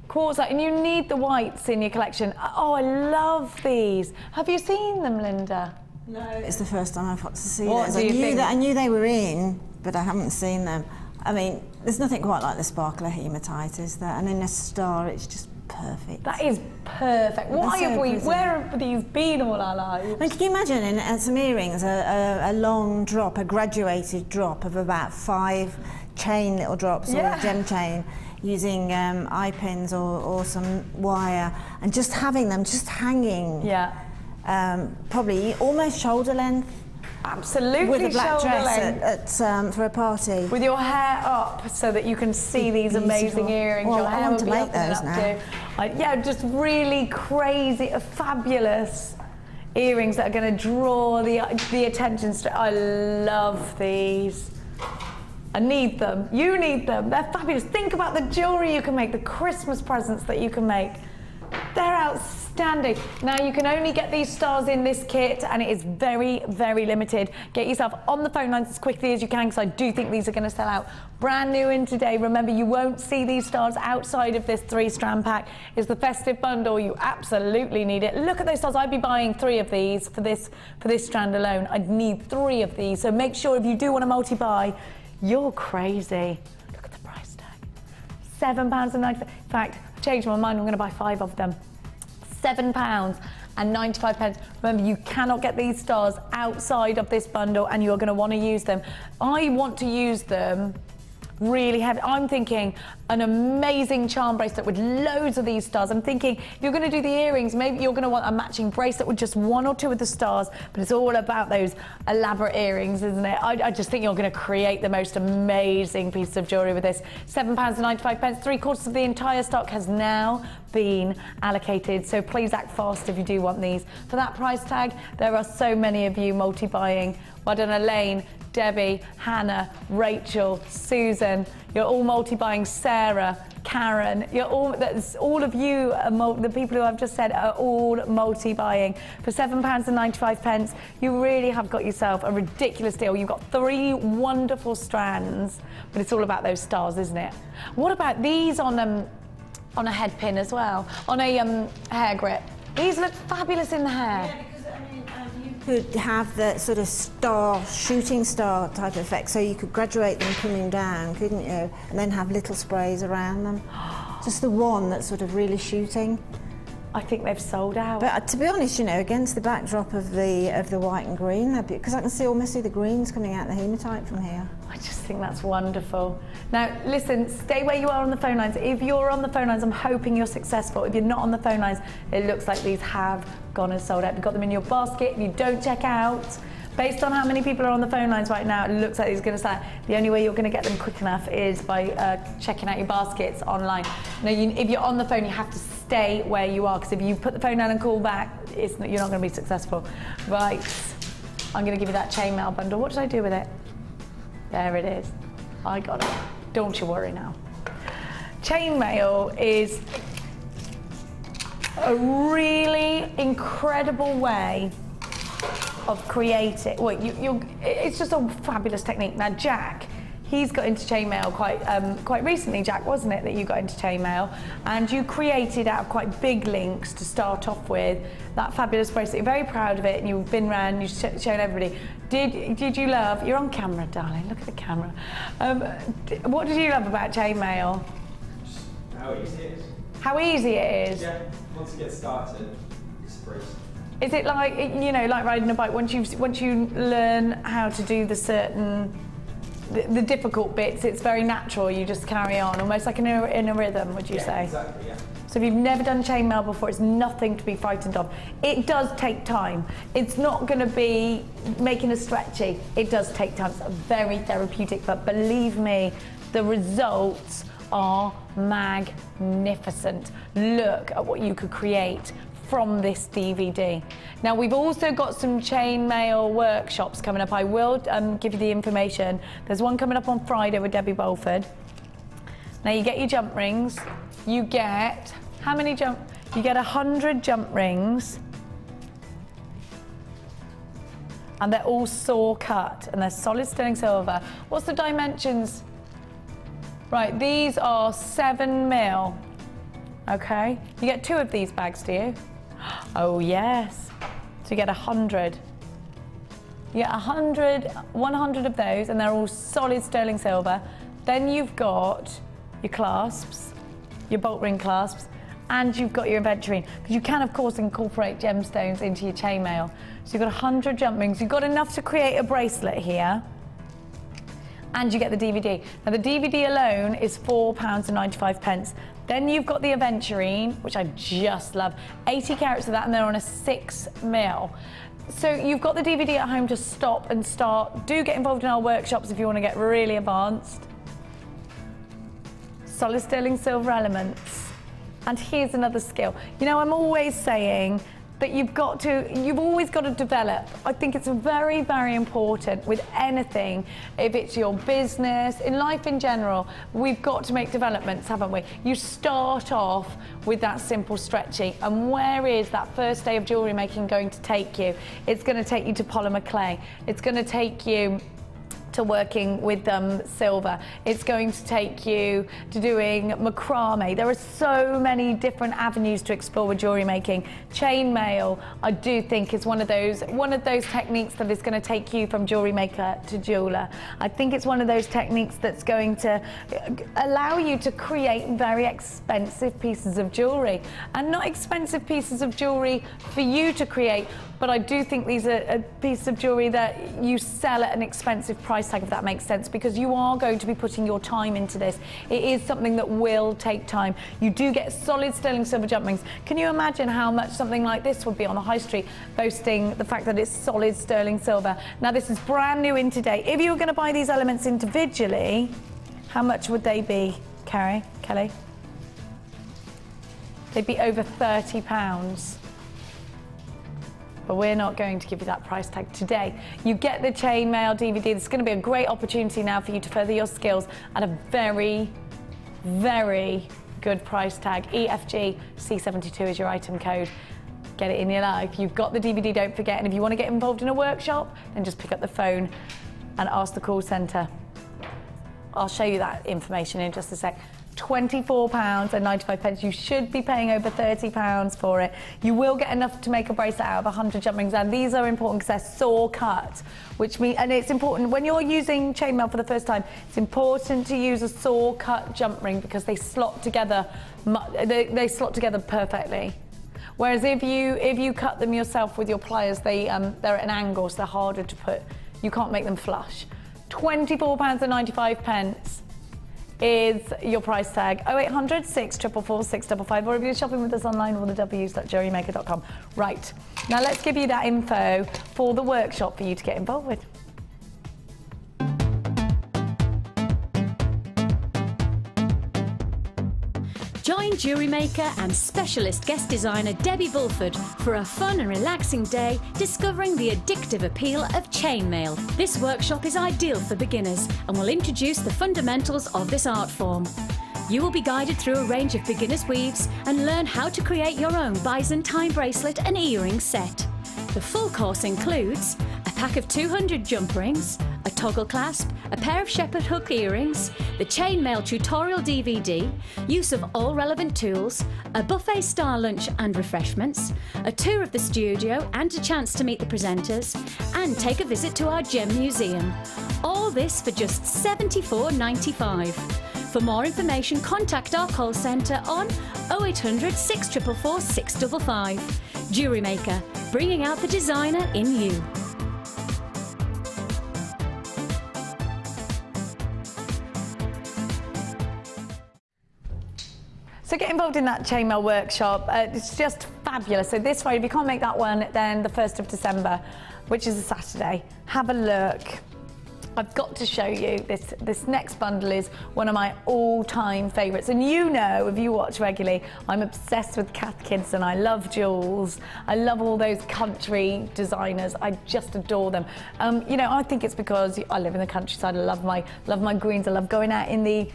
Quartzite, and you need the whites in your collection. Oh, I love these. Have you seen them, Linda? No. It's the first time I've got to see what those. Do you think? I knew they were in, but I haven't seen them. I mean, there's nothing quite like the sparkler hematite, is there? And in a star, it's just perfect. That is perfect. Where have these been all our lives? I mean, can you imagine in some earrings, a long drop, a graduated drop of about 5 little drops or a gem chain, using eye pins or some wire, and just having them just hanging. Yeah. Probably almost shoulder length. Absolutely. With a black dress for a party. With your hair up so that you can see these amazing earrings. Well, your hair I want to make those now. Yeah, just really crazy, fabulous earrings that are going to draw the attention. I love these. I need them. You need them. They're fabulous. Think about the jewellery you can make, the Christmas presents that you can make. They're outstanding. Now, you can only get these stars in this kit, and it is very, very limited. Get yourself on the phone lines as quickly as you can, because I do think these are going to sell out. Brand new in today. Remember, you won't see these stars outside of this 3-strand pack. It's the festive bundle. You absolutely need it. Look at those stars. I'd be buying 3 of these for this strand alone. I'd need 3 of these. So make sure if you do want to multi-buy, you're crazy. Look at the price tag. £7.95. In fact, I've changed my mind. I'm going to buy 5 of them. £7.95. Remember, you cannot get these stars outside of this bundle, and you're going to want to use them. I want to use them really heavy. I'm thinking an amazing charm bracelet with loads of these stars. I'm thinking if you're going to do the earrings, maybe you're going to want a matching bracelet with just 1 or 2 of the stars, but it's all about those elaborate earrings, isn't it? I just think you're going to create the most amazing piece of jewellery with this. £7.95, 3/4 of the entire stock has now been allocated, so please act fast if you do want these. For that price tag, there are so many of you multi-buying. Well done, Elaine, Debbie, Hannah, Rachel, Susan. You're all multi-buying. Sarah, Karen, that's all of you, the people who I've just said are all multi-buying. For £7.95, you really have got yourself a ridiculous deal. You've got 3 wonderful strands, but it's all about those stars, isn't it? What about these on a head pin as well, on a hair grip? These look fabulous in the hair. Yeah, because I mean, you could have the sort of star, shooting star type effect, so you could graduate them coming down, couldn't you? And then have little sprays around them. Just the one that's sort of really shooting. I think they've sold out. But to be honest, you know, against the backdrop of the white and green, because I can see almost the greens coming out the hematite from here. I just think that's wonderful. Now, listen, stay where you are on the phone lines. If you're on the phone lines, I'm hoping you're successful. If you're not on the phone lines, it looks like these have gone and sold out. You've got them in your basket. If you don't check out, based on how many people are on the phone lines right now, it looks like it's going to start. The only way you're going to get them quick enough is by checking out your baskets online. Now, if you're on the phone, you have to stay where you are, because if you put the phone down and call back, you're not going to be successful. Right, I'm going to give you that chainmail bundle. What did I do with it? There it is. I got it. Don't you worry now. Chainmail is a really incredible way of creating. Well, it's just a fabulous technique. Now, Jack, he's got into chainmail quite recently, Jack, wasn't it, that you got into chainmail? And you created out of quite big links to start off with that fabulous bracelet. You're very proud of it, and you've been around, you've shown everybody. Did you love? You're on camera, darling. Look at the camera. What did you love about chainmail? How easy it is. How easy it is. Yeah. Once you get started, it's a breeze. Is it like, you know, like riding a bike? Once you learn how to do the difficult bits, it's very natural. You just carry on, almost like in a rhythm, would you say? Exactly, yeah. So if you've never done chainmail before, it's nothing to be frightened of. It does take time. It's not going to be making a stretchy. It does take time. It's very therapeutic, but believe me, the results are magnificent. Look at what you could create from this DVD. Now, we've also got some chainmail workshops coming up. I will give you the information. There's one coming up on Friday with Debbie Bolford. Now, you get your jump rings. You get, how many jump? You get 100 jump rings. And they're all saw cut, and they're solid sterling silver. What's the dimensions? Right, these are 7mm. Okay, you get 2 of these bags, do you? Oh yes, so you get 100. You get 100 of those, and they're all solid sterling silver. Then you've got your clasps, your bolt ring clasps, and you've got your aventurine. Because you can, of course, incorporate gemstones into your chainmail. So you've got 100 jump rings. You've got enough to create a bracelet here. And you get the DVD. Now, the DVD alone is £4.95. Then you've got the aventurine, which I just love. 80 carats of that, and they're on a 6mm. So you've got the DVD at home to stop and start. Do get involved in our workshops if you want to get really advanced. Solid sterling silver elements. And here's another skill. You know, I'm always saying that you've always got to develop. I think it's very, very important with anything. If it's your business, in life in general, we've got to make developments, haven't we? You start off with that simple stretchy, and where is that first day of jewellery making going to take you? It's going to take you to polymer clay. It's going to take you to working with silver. It's going to take you to doing macrame. There are so many different avenues to explore with jewellery making. Chainmail, I do think, is one of those techniques that is going to take you from jewellery maker to jeweller. I think it's one of those techniques that's going to allow you to create very expensive pieces of jewellery, and not expensive pieces of jewellery for you to create, but I do think these are a piece of jewellery that you sell at an expensive price tag, if that makes sense, because you are going to be putting your time into this. It is something that will take time. You do get solid sterling silver jump rings. Can you imagine how much something like this would be on the high street, boasting the fact that it's solid sterling silver? Now this is brand new in today. If you were going to buy these elements individually, how much would they be, Kelly? They'd be over £30. But we're not going to give you that price tag today. You get the chainmail DVD. This is going to be a great opportunity now for you to further your skills at a very, very good price tag. EFG C72 is your item code. Get it in your life. You've got the DVD, don't forget. And if you want to get involved in a workshop, then just pick up the phone and ask the call centre. I'll show you that information in just a sec. £24.95. You should be paying over £30 for it. You will get enough to make a bracelet out of 100 jump rings, and these are important because they're saw cut, which means, and it's important when you're using chainmail for the first time, it's important to use a saw cut jump ring because they slot together. They slot together perfectly. Whereas if you cut them yourself with your pliers, they're at an angle, so they're harder to put. You can't make them flush. £24.95 is your price tag. 0800 644 655, or if you're shopping with us online, all the w's.jewellerymaker.com. Right, now let's give you that info for the workshop for you to get involved with. Join jewellery maker and specialist guest designer Debbie Bulford for a fun and relaxing day discovering the addictive appeal of chainmail. This workshop is ideal for beginners and will introduce the fundamentals of this art form. You will be guided through a range of beginners' weaves and learn how to create your own Byzantine bracelet and earring set. The full course includes a pack of 200 jump rings, a toggle clasp, a pair of shepherd hook earrings, the chainmail tutorial DVD, use of all relevant tools, a buffet-style lunch and refreshments, a tour of the studio and a chance to meet the presenters, and take a visit to our gem museum. All this for just $74.95. For more information, contact our call centre on 0800 644 655. Jewellery Maker, bringing out the designer in you. So get involved in that chainmail workshop. It's just fabulous. So this Friday, if you can't make that one, then the 1st of December, which is a Saturday, have a look. I've got to show you this next bundle is one of my all-time favourites. And you know, if you watch regularly, I'm obsessed with Cath Kids and I love jewels. I love all those country designers. I just adore them. You know, I think it's because I live in the countryside. I love my greens. I love going out in the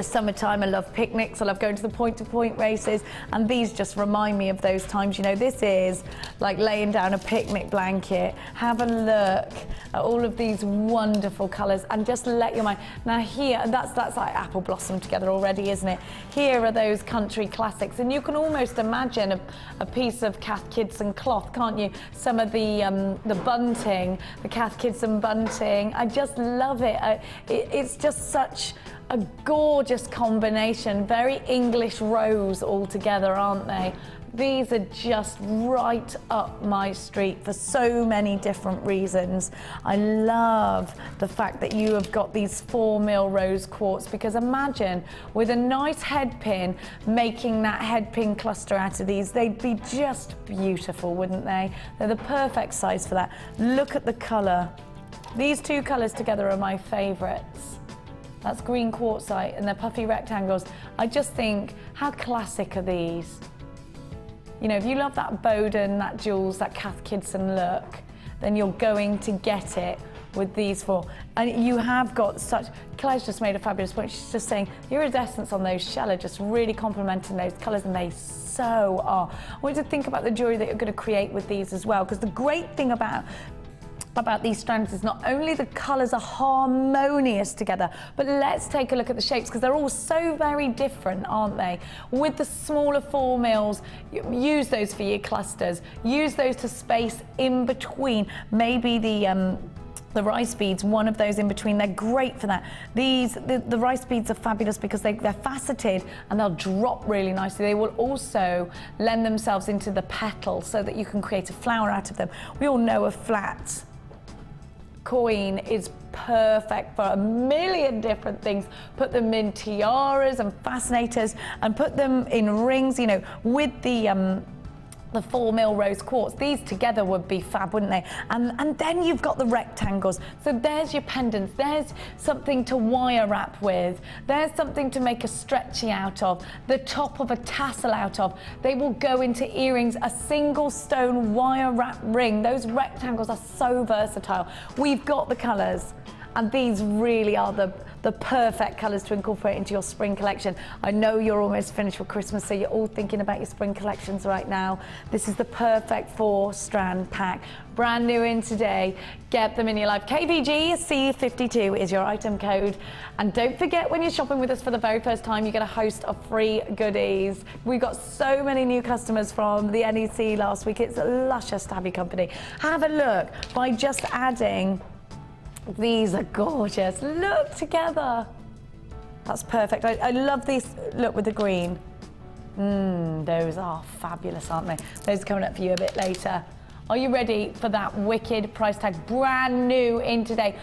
summertime. I love picnics. I love going to the point-to-point races, and these just remind me of those times. You know, this is like laying down a picnic blanket. Have a look at all of these wonderful colours and just let your mind. Now here, that's like apple blossom together already, isn't it? Here are those country classics, and you can almost imagine a piece of Cath Kidston cloth, can't you? Some of the bunting, the Cath Kidston bunting. I just love it. It's just such a gorgeous combination, very English rose all together, aren't they? These are just right up my street for so many different reasons. I love the fact that you have got these 4mm rose quartz, because imagine with a nice head pin, making that head pin cluster out of these, they'd be just beautiful, wouldn't they? They're the perfect size for that. Look at the colour. These two colours together are my favourites. That's green quartzite and they're puffy rectangles. I just think, how classic are these? You know, if you love that Bowden, that jewels, that Cath Kidston look, then you're going to get it with these four. And you have got such, Claire's just made a fabulous point. She's just saying, the iridescence on those shell are just really complementing those colours, and they so are. I want you to think about the jewellery that you're going to create with these as well, because the great thing about these strands is not only the colours are harmonious together, but let's take a look at the shapes, because they're all so very different, aren't they? With the smaller 4mm, use those for your clusters, use those to space in between maybe the The rice beads, one of those in between, they're great for that. The rice beads are fabulous because they're faceted and they'll drop really nicely. They will also lend themselves into the petal so that you can create a flower out of them. We all know a flat coin is perfect for a million different things. Put them in tiaras and fascinators and put them in rings, you know, with the 4 mil rose quartz. These together would be fab, wouldn't they? And then you've got the rectangles. So there's your pendants. There's something to wire wrap with. There's something to make a stretchy out of. The top of a tassel out of. They will go into earrings. A single stone wire wrap ring. Those rectangles are so versatile. We've got the colours. And these really are the perfect colours to incorporate into your spring collection. I know you're almost finished for Christmas, so you're all thinking about your spring collections right now. This is the perfect 4-strand pack. Brand new in today. Get them in your life. KVG C52 is your item code. And don't forget, when you're shopping with us for the very first time, you get a host of free goodies. We got so many new customers from the NEC last week. It's luscious to have your company. Have a look by just adding. These are gorgeous. Look together. That's perfect. I love these. Look with the green. Those are fabulous, aren't they? Those are coming up for you a bit later. Are you ready for that wicked price tag? Brand new in today.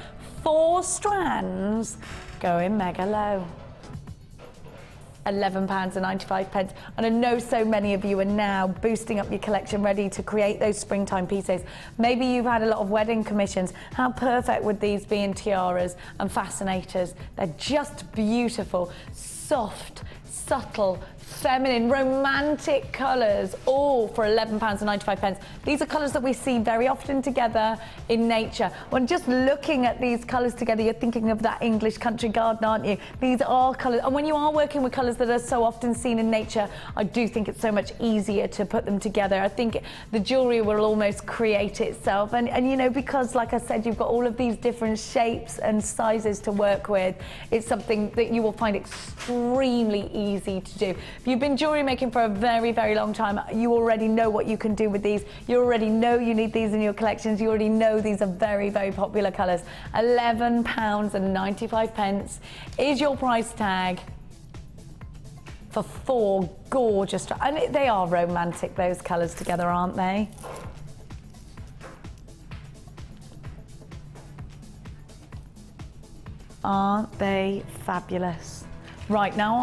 4 strands going mega low. £11.95. And I know so many of you are now boosting up your collection, ready to create those springtime pieces. Maybe you've had a lot of wedding commissions. How perfect would these be in tiaras and fascinators? They're just beautiful, soft, subtle, feminine, romantic colours, all for £11.95. These are colours that we see very often together in nature. When just looking at these colours together, you're thinking of that English country garden, aren't you? These are colours, and when you are working with colours that are so often seen in nature, I do think it's so much easier to put them together. I think the jewellery will almost create itself, and you know, because like I said, you've got all of these different shapes and sizes to work with. It's something that you will find extremely easy to do. If you've been jewellery making for a very, very long time, you already know what you can do with these. You already know you need these in your collections. You already know these are very, very popular colours. £11.95 is your price tag for 4 gorgeous, and they are romantic, those colours together, aren't they? Aren't they fabulous? Right, now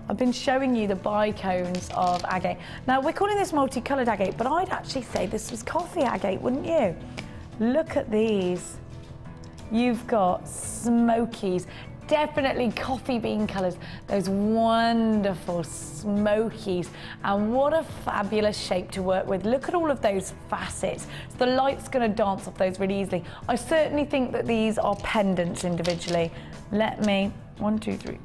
I've been showing you the bicones of agate. Now we're calling this multicoloured agate, but I'd actually say this was coffee agate, wouldn't you? Look at these. You've got smokies, definitely coffee bean colours, those wonderful smokies, and what a fabulous shape to work with. Look at all of those facets. So the light's going to dance off those really easily. I certainly think that these are pendants individually. Let me, 1, 2, 3,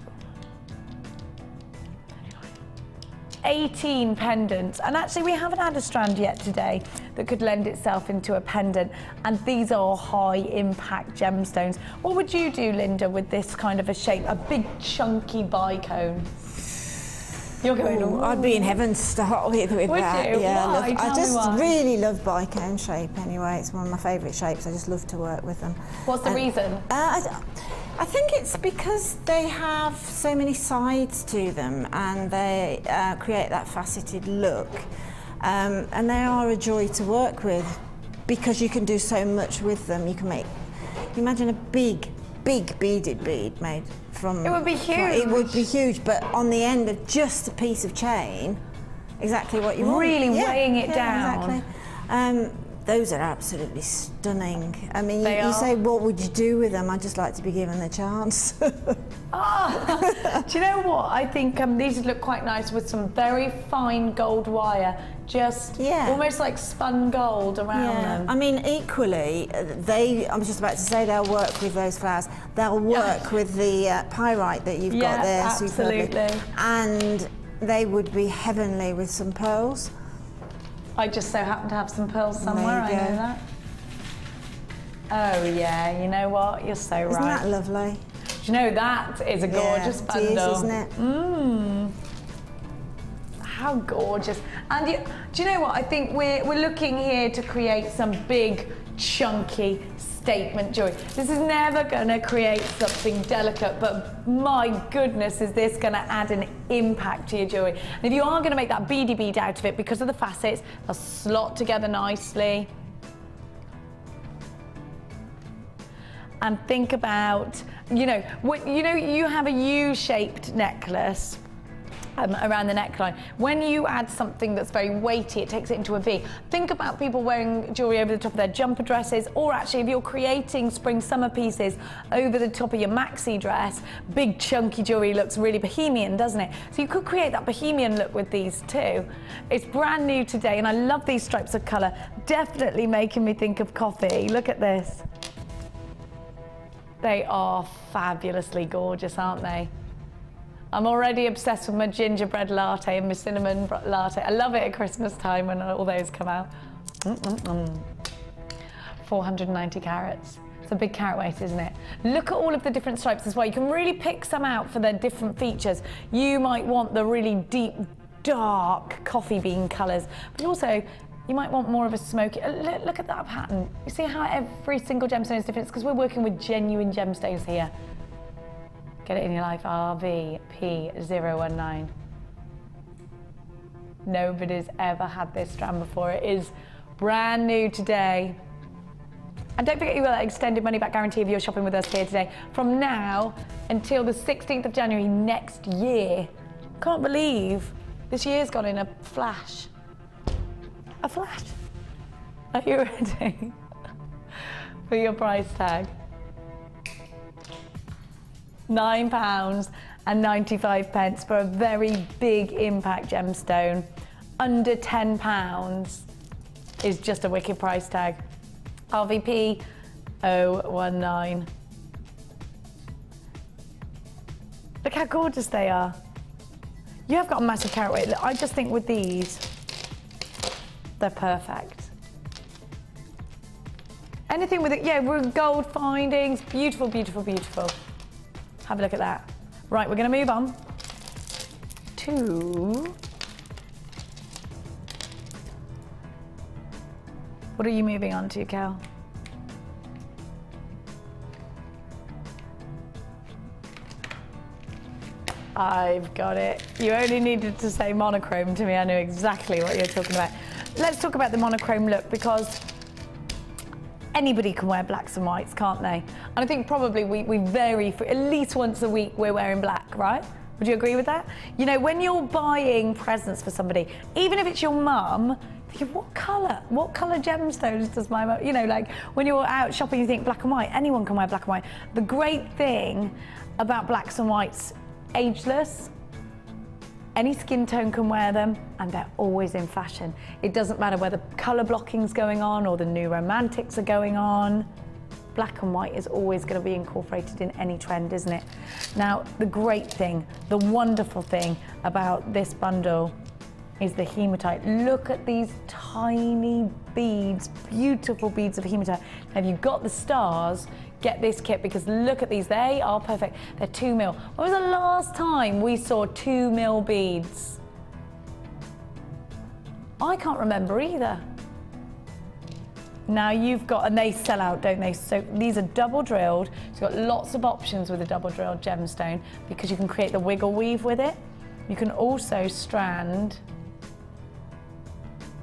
18 pendants, and actually we haven't had a strand yet today that could lend itself into a pendant, and these are high impact gemstones. What would you do, Linda, with this kind of a shape, a big chunky bicone? You're going, ooh, I'd be in heaven to start with would that. You? Yeah, Why? I just really love bicone shape anyway. It's one of my favourite shapes. I just love to work with them. What's the reason? I think it's because they have so many sides to them, and they create that faceted look, and they are a joy to work with because you can do so much with them. You can make, imagine a big beaded bead made from... It would be huge. It would be huge, but on the end of just a piece of chain, exactly what you want. Really weighing it down. Exactly. Those are absolutely stunning. I mean, you say, what would you do with them? I'd just like to be given the chance. Do you know what? I think these look quite nice with some very fine gold wire, just almost like spun gold around them. I mean, equally, I was just about to say, they'll work with those flowers. They'll work with the pyrite that you've got there. Absolutely. Superbly. And they would be heavenly with some pearls. I just so happen to have some pearls somewhere, I know that. Oh yeah, you know what? You're so right. Isn't that lovely? Do you know, that is a gorgeous bundle. It is, isn't it? How gorgeous. And do you know what? I think we're looking here to create some big chunky statement jewelry. This is never gonna create something delicate, but my goodness, is this gonna add an impact to your jewelry. And if you are gonna make that beady bead out of it, because of the facets, they'll slot together nicely. And think about, you have a U-shaped necklace around the neckline. When you add something that's very weighty, it takes it into a V. Think about people wearing jewelry over the top of their jumper dresses, or actually if you're creating spring-summer pieces over the top of your maxi dress, big chunky jewelry looks really bohemian, doesn't it? So you could create that bohemian look with these too. It's brand new today, and I love these stripes of colour. Definitely making me think of coffee. Look at this. They are fabulously gorgeous, aren't they? I'm already obsessed with my gingerbread latte and my cinnamon latte. I love it at Christmas time when all those come out. 490 carats. It's a big carat weight, isn't it? Look at all of the different stripes as well. You can really pick some out for their different features. You might want the really deep, dark coffee bean colours, but also you might want more of a smoky. Look at that pattern. You see how every single gemstone is different? It's because we're working with genuine gemstones here. Get it in your life, RVP019. Nobody's ever had this strand before. It is brand new today. And don't forget you got that extended money back guarantee if you're shopping with us here today. From now until the 16th of January next year. Can't believe this year's gone in a flash. A flash. Are you ready for your price tag? £9.95 for a very big impact gemstone. Under £10 is just a wicked price tag. RVP 019. Look how gorgeous they are. You have got a massive carat weight. I just think with these, they're perfect. Anything with it, yeah, with gold findings, beautiful, beautiful, beautiful. Have a look at that. Right, we're going to move on to... What are you moving on to, Cal? I've got it. You only needed to say monochrome to me. I knew exactly what you're talking about. Let's talk about the monochrome look, because anybody can wear blacks and whites, can't they? And I think probably we vary for at least once a week we're wearing black, right? Would you agree with that? You know, when you're buying presents for somebody, even if it's your mum, think, what colour gemstones does my mum, you know, like when you're out shopping you think black and white, anyone can wear black and white. The great thing about blacks and whites, ageless, any skin tone can wear them, and they're always in fashion. It doesn't matter whether colour blocking's going on or the new romantics are going on. Black and white is always going to be incorporated in any trend, isn't it? Now, the great thing, the wonderful thing about this bundle is the hematite. Look at these tiny beads, beautiful beads of hematite. Now, if you've got the stars, get this kit, because look at these, they are perfect. They're 2 mil. When was the last time we saw 2 mil beads? I can't remember either. Now you've got, and they sell out, don't they? So these are double drilled. So you've got lots of options with a double drilled gemstone, because you can create the wiggle weave with it. You can also strand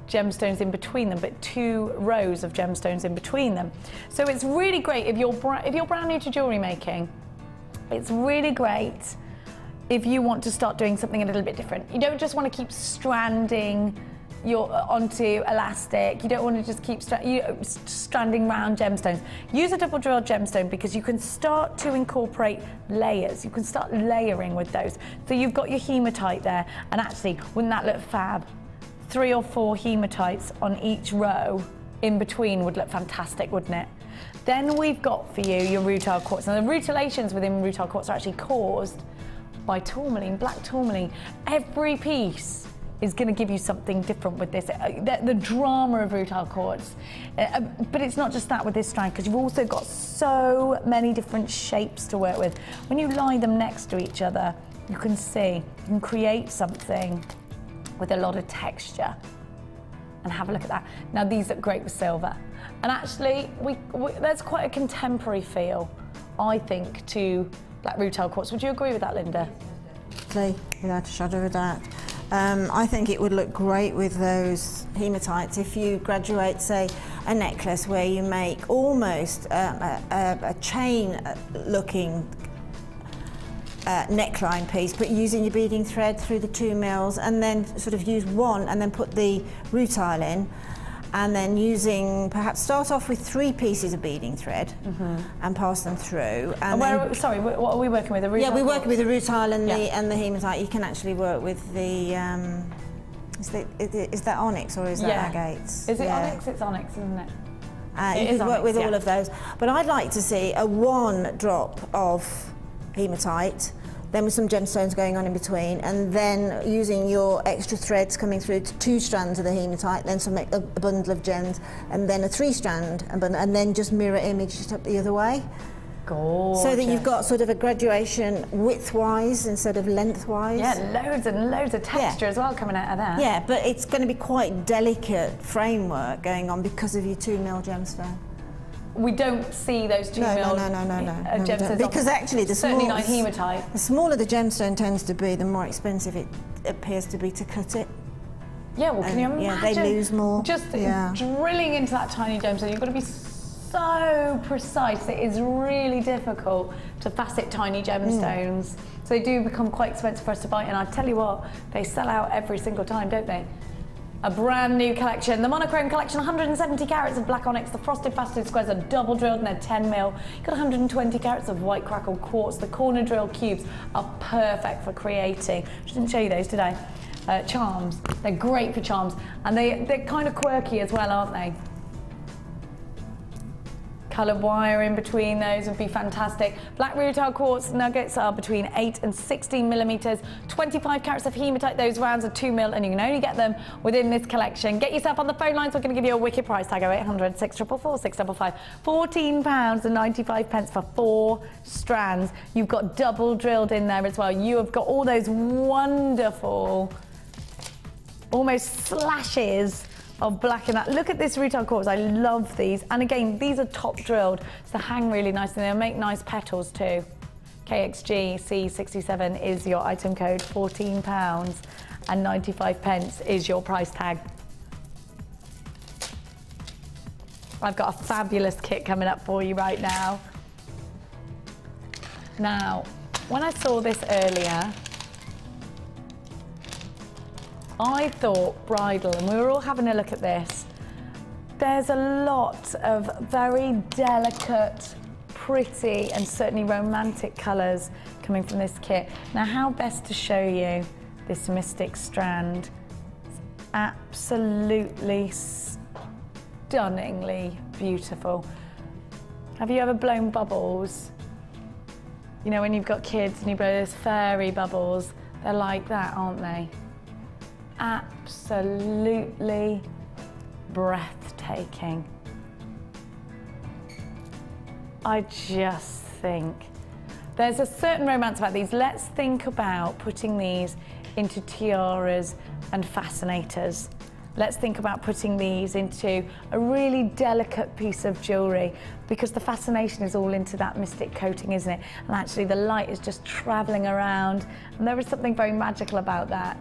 gemstones in between them, but 2 rows of gemstones in between them. So it's really great if you're brand new to jewellery making. It's really great if you want to start doing something a little bit different. You don't just want to keep stranding onto elastic. You don't want to just keep stranding round gemstones. Use a double drilled gemstone, because you can start to incorporate layers. You can start layering with those. So you've got your hematite there, and actually, wouldn't that look fab? 3 or 4 hematites on each row in between would look fantastic, wouldn't it? Then we've got for you your rutile quartz. Now the rutilations within rutile quartz are actually caused by tourmaline, black tourmaline. Every piece is going to give you something different with this. The drama of rutile quartz. But it's not just that with this strand, because you've also got so many different shapes to work with. When you lie them next to each other, you can see, you can create something with a lot of texture and have a look at that. Now these look great with silver. And actually, there's quite a contemporary feel, I think, to black rutile quartz. Would you agree with that, Linda? Without a shadow of a doubt. I think it would look great with those hematites if you graduate, say, a necklace where you make almost a chain-looking neckline piece, but using your beading thread through the 2 mils, and then sort of use one and then put the rutile in, and then using, perhaps start off with 3 pieces of beading thread and pass them through. And sorry, what are we working with? A rutile? Yeah, we're working with the rutile and the hematite. You can actually work with the, is that onyx or is that agates? Is it onyx? It's onyx, isn't it? You can work with all of those. But I'd like to see a 1 drop of hematite, then with some gemstones going on in between, and then using your extra threads coming through to 2 strands of the hematite, then a bundle of gems, and then a 3-strand, and then just mirror image it up the other way. Gorgeous. So that you've got sort of a graduation width-wise instead of length-wise. Yeah, loads and loads of texture as well coming out of that. Yeah, but it's going to be quite delicate framework going on because of your 2 mil gemstone. We don't see those 2 mil gemstones. Because actually, certainly not hematite. The smaller the gemstone tends to be, the more expensive it appears to be to cut it. Yeah, well, can you imagine? Yeah, they lose more. Just drilling into that tiny gemstone, you've got to be so precise. It is really difficult to facet tiny gemstones. So they do become quite expensive for us to buy. And I tell you what, they sell out every single time, don't they? A brand new collection, the monochrome collection, 170 carats of black onyx. The frosted faceted squares are double drilled and they're 10 mil. You've got 120 carats of white crackled quartz. The corner drill cubes are perfect for creating, I didn't show you those, did I? Charms. They're great for charms, and they're kind of quirky as well, aren't they? Coloured wire in between those would be fantastic. Black rutile quartz nuggets are between 8 and 16 millimetres. 25 carats of hematite, those rounds are 2 mil, and you can only get them within this collection. Get yourself on the phone lines, we're going to give you a wicked price tag, 0800 644 655. £14.95 for 4 strands. You've got double drilled in there as well. You have got all those wonderful, almost slashes of black in that. Look at this rutile quartz, I love these. And again, these are top drilled, so they hang really nice and they'll make nice petals too. KXG C67 is your item code, £14.95 is your price tag. I've got a fabulous kit coming up for you right now. Now, when I saw this earlier, I thought bridal, and we were all having a look at this. There's a lot of very delicate, pretty, and certainly romantic colours coming from this kit. Now, how best to show you this mystic strand? It's absolutely stunningly beautiful. Have you ever blown bubbles? You know, when you've got kids and you blow those fairy bubbles, they're like that, aren't they? Absolutely breathtaking. I just think there's a certain romance about these. Let's think about putting these into tiaras and fascinators. Let's think about putting these into a really delicate piece of jewellery, because the fascination is all into that mystic coating, isn't it? And actually the light is just travelling around, and there is something very magical about that.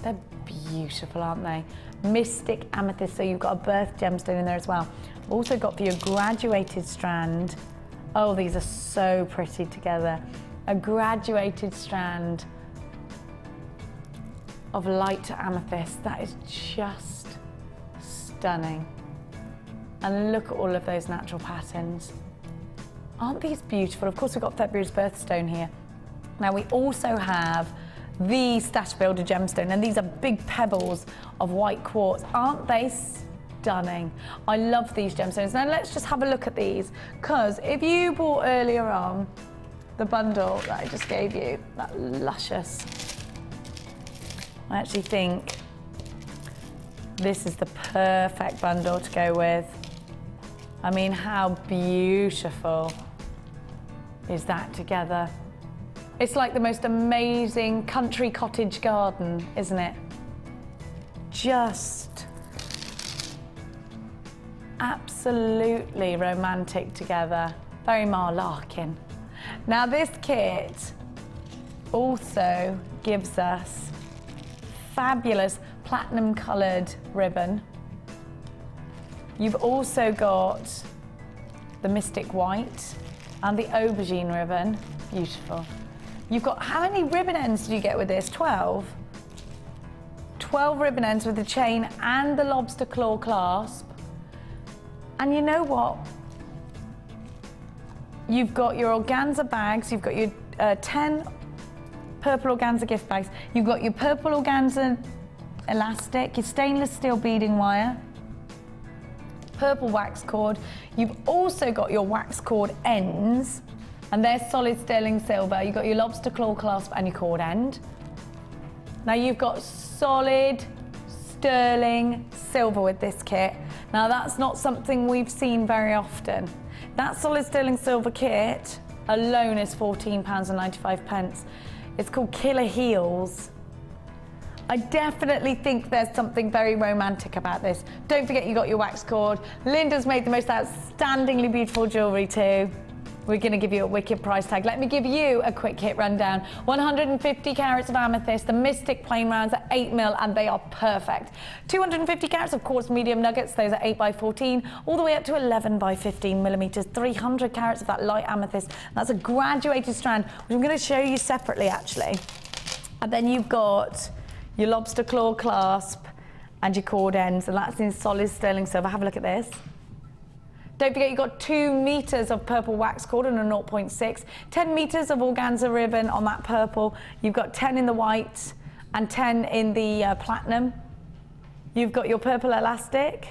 They're beautiful, aren't they? Mystic amethyst, so you've got a birth gemstone in there as well. I've also got for your graduated strand, oh, these are so pretty together. A graduated strand of light amethyst, that is just stunning. And look at all of those natural patterns. Aren't these beautiful? Of course, we've got February's birthstone here. Now, we also have the Stash Builder gemstone, and these are big pebbles of white quartz. Aren't they stunning? I love these gemstones. Now let's just have a look at these, because if you bought earlier on the bundle that I just gave you, that luscious, I actually think this is the perfect bundle to go with. I mean, how beautiful is that together? It's like the most amazing country cottage garden, isn't it? Just absolutely romantic together. Very Marlarkin. Now this kit also gives us fabulous platinum coloured ribbon. You've also got the Mystic White and the aubergine ribbon. Beautiful. You've got, how many ribbon ends did you get with this? 12? 12 ribbon ends with the chain and the lobster claw clasp. And you know what? You've got your organza bags, you've got your 10 purple organza gift bags, you've got your purple organza elastic, your stainless steel beading wire, purple wax cord. You've also got your wax cord ends, and they're solid sterling silver. You've got your lobster claw clasp and your cord end. Now you've got solid sterling silver with this kit. Now that's not something we've seen very often. That solid sterling silver kit alone is £14.95. It's called Killer Heels. I definitely think there's something very romantic about this. Don't forget you got your wax cord. Linda's made the most outstandingly beautiful jewellery too. We're going to give you a wicked price tag. Let me give you a quick hit rundown. 150 carats of amethyst, the Mystic plain rounds are 8mm and they are perfect. 250 carats of quartz medium nuggets, those are 8x14, all the way up to 11x15mm. 300 carats of that light amethyst. That's a graduated strand, which I'm going to show you separately actually. And then you've got your lobster claw clasp and your cord ends, and that's in solid sterling silver. Have a look at this. Don't forget you've got 2 meters of purple wax cord and a 0.6, 10 meters of organza ribbon on that purple. You've got 10 in the white and 10 in the platinum. You've got your purple elastic.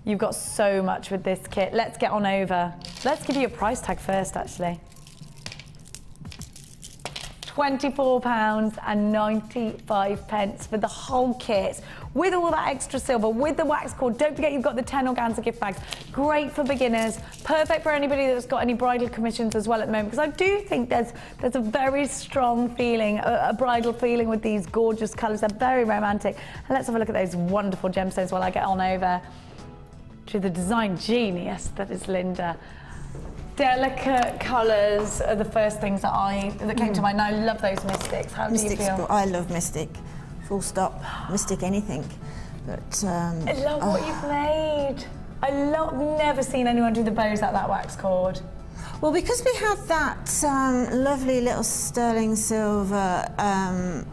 You've got so much with this kit. Let's get on over. Let's give you a price tag first actually. £24.95 for the whole kit, with all that extra silver, with the wax cord. Don't forget you've got the 10 organza gift bags. Great for beginners, perfect for anybody that's got any bridal commissions as well at the moment, because I do think there's a very strong feeling, a bridal feeling with these gorgeous colours. They're very romantic. And let's have a look at those wonderful gemstones while I get on over to the design genius that is Linda. Delicate colours are the first things that came to mind. And I love those mystics. How do you feel? I love mystic, full stop. Mystic anything. But I love what you've made. Never seen anyone do the bows out that wax cord. Well, because we had that lovely little sterling silver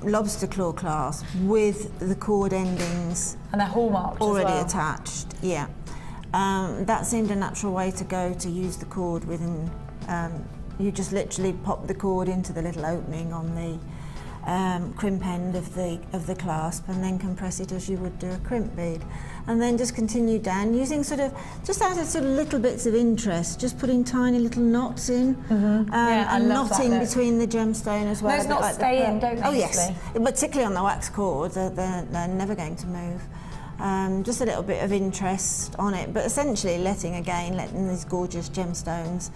lobster claw clasp with the cord endings and they're hallmarked already as well. attached. Yeah. That seemed a natural way to go to use the cord within. You just literally pop the cord into the little opening on the crimp end of the clasp, and then compress it as you would do a crimp bead, and then just continue down using just out of little bits of interest, just putting tiny little knots in, and knotting between the gemstone as well. Those knots stay in, don't they? Oh yes, particularly on the wax cord, they're never going to move. Just a little bit of interest on it, but essentially letting these gorgeous gemstones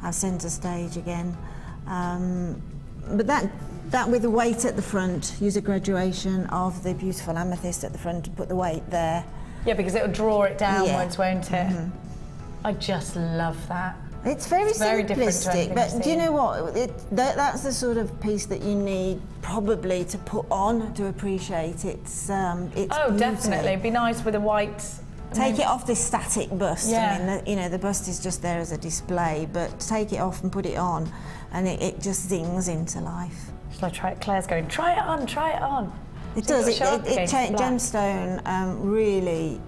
have centre stage again. But that with the weight at the front, use a graduation of the beautiful amethyst at the front to put the weight there. Yeah, because it'll draw it downwards, won't it? I just love that. It's very different simplistic, but do you know what? That's the sort of piece that you need probably to put on to appreciate its oh, beauty. definitely. It'd be nice with a white. Take it off this static bust. Yeah. I mean, the bust is just there as a display, but take it off and put it on, and it just zings into life. Shall I try it? Claire's going, try it on, try it on. It does. Gemstone really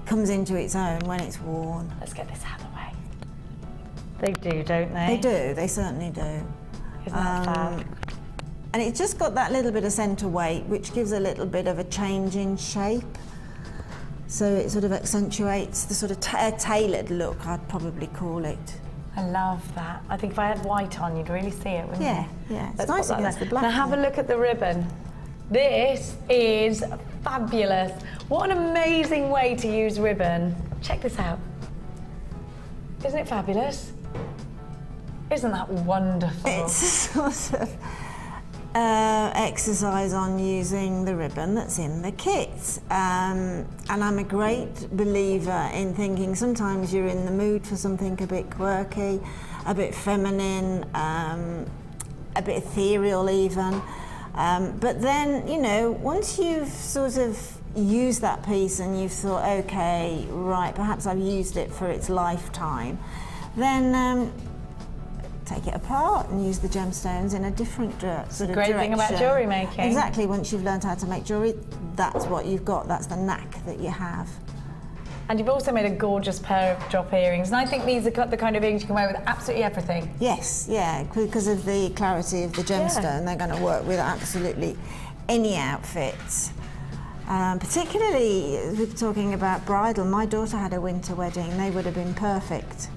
comes into its own when it's worn. Let's get this out of the way. They do, don't they? They do. They certainly do. Isn't that fab? And it's just got that little bit of centre weight, which gives a little bit of a change in shape. So it sort of accentuates the sort of tailored look, I'd probably call it. I love that. I think if I had white on, you'd really see it, wouldn't you? Yeah. It's Let's nice put that against there. the black. Now have a look at the ribbon. This is fabulous. What an amazing way to use ribbon. Check this out. Isn't it fabulous? Isn't that wonderful? It's sort of exercise on using the ribbon that's in the kit. And I'm a great believer in thinking sometimes you're in the mood for something a bit quirky, a bit feminine, a bit ethereal even. But then, you know, once you've sort of used that piece and you've thought, okay, right, perhaps I've used it for its lifetime, then take it apart and use the gemstones in a different sort of Great thing about jewellery making. Exactly, once you've learned how to make jewellery, that's what you've got, that's the knack that you have. And you've also made a gorgeous pair of drop earrings, and I think these are the kind of earrings you can wear with absolutely everything. Yes, yeah, because of the clarity of the gemstone, they're going to work with absolutely any outfits. Particularly, if we're talking about bridal, my daughter had a winter wedding, they would have been perfect.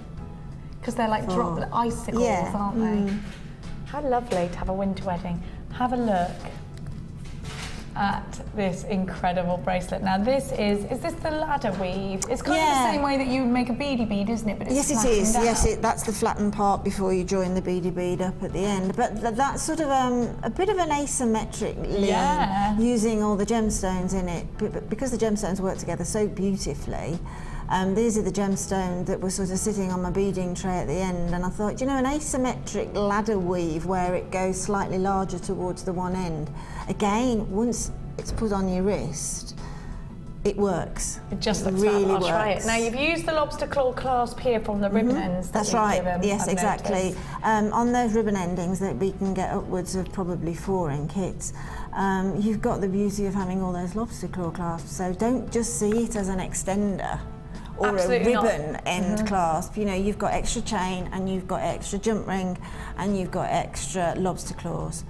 Because they're like drop icicles, aren't they? How lovely to have a winter wedding. Have a look at this incredible bracelet. Now this is this the ladder weave? It's kind of the same way that you would make a beady bead, isn't it? But it's yes, it is. out. Yes, that's the flattened part before you join the beady bead up at the end. But that's sort of a bit of an asymmetric using all the gemstones in it. But because the gemstones work together so beautifully, these are the gemstones that were sort of sitting on my beading tray at the end, and I thought, you know, an asymmetric ladder weave where it goes slightly larger towards the one end, again, once it's put on your wrist, it works. It just looks really fab. I'll try works. it. Now you've used the lobster claw clasp here from the ribbon ends. That's right, yes, I've exactly. On those ribbon endings that we can get upwards of probably 4 in kits, you've got the beauty of having all those lobster claw clasps, so don't just see it as an extender or Absolutely a ribbon end clasp. You know, you've got extra chain and you've got extra jump ring and you've got extra lobster claws.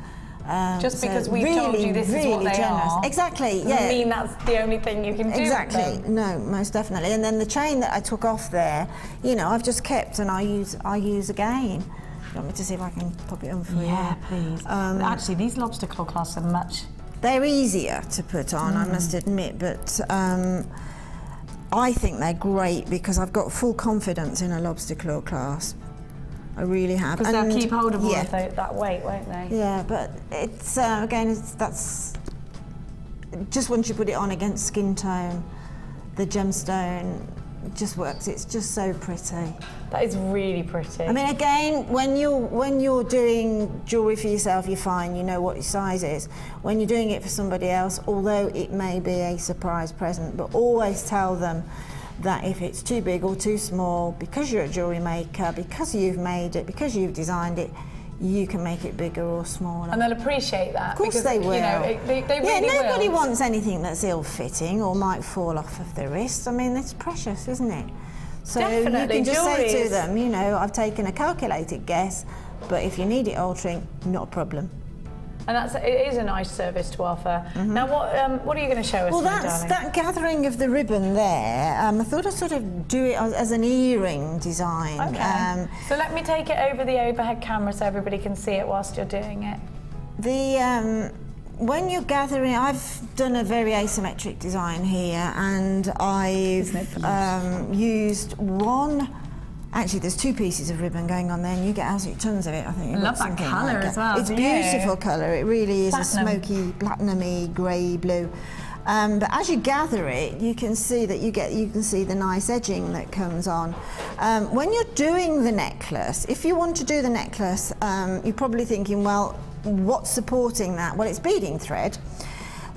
Just because we've told you this is what they are. Exactly, doesn't mean that's the only thing you can do. Exactly, with them. no, most definitely. And then the chain that I took off there, you know, I've just kept and I use again. You want me to see if I can pop it on for you? Yeah, please. Actually, these lobster claw clasps are much... They're easier to put on, I must admit, but I think they're great because I've got full confidence in a lobster claw clasp. I really have. Because they'll keep hold of all of that weight, won't they? Yeah, but it's, again, that's just once you put it on against skin tone, the gemstone just works. It's just so pretty. That is really pretty. I mean, again, when you're doing jewellery for yourself, you're fine, you know what your size is. When you're doing it for somebody else, although it may be a surprise present, but always tell them that if it's too big or too small, because you're a jewellery maker, because you've made it, because you've designed it, you can make it bigger or smaller. And they'll appreciate that. Of course they will. You know, they really nobody will. wants anything that's ill-fitting or might fall off of the wrist. I mean, it's precious, isn't it? So Definitely. you can just Jewellery say to is... them, you know, I've taken a calculated guess, but if you need it altering, not a problem. And it is a nice service to offer. Now, what are you going to show us? Well, that's that gathering of the ribbon there. I thought I'd sort of do it as an earring design. Okay. So let me take it over the overhead camera so everybody can see it whilst you're doing it. When you're gathering, I've done a very asymmetric design here, and I've used one. Actually, there's 2 pieces of ribbon going on there, and you get absolutely tons of it. I think you've got that something colour like as well. It's beautiful colour. It really is Platinum. a smoky, platinumy, grey blue. But as you gather it, you can see that you can see the nice edging that comes on. When you're doing the necklace, if you want to do the necklace, you're probably thinking, well, what's supporting that? Well, it's beading thread.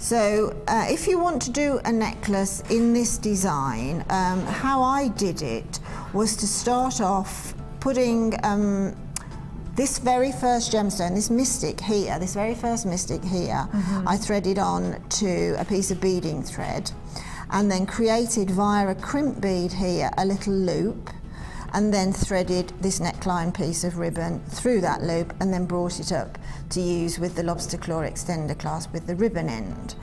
So if you want to do a necklace in this design, how I did it was to start off putting this very first gemstone, this mystic here, this very first mystic here, I threaded on to a piece of beading thread and then created via a crimp bead here a little loop, and then threaded this neckline piece of ribbon through that loop and then brought it up to use with the lobster claw extender clasp with the ribbon end.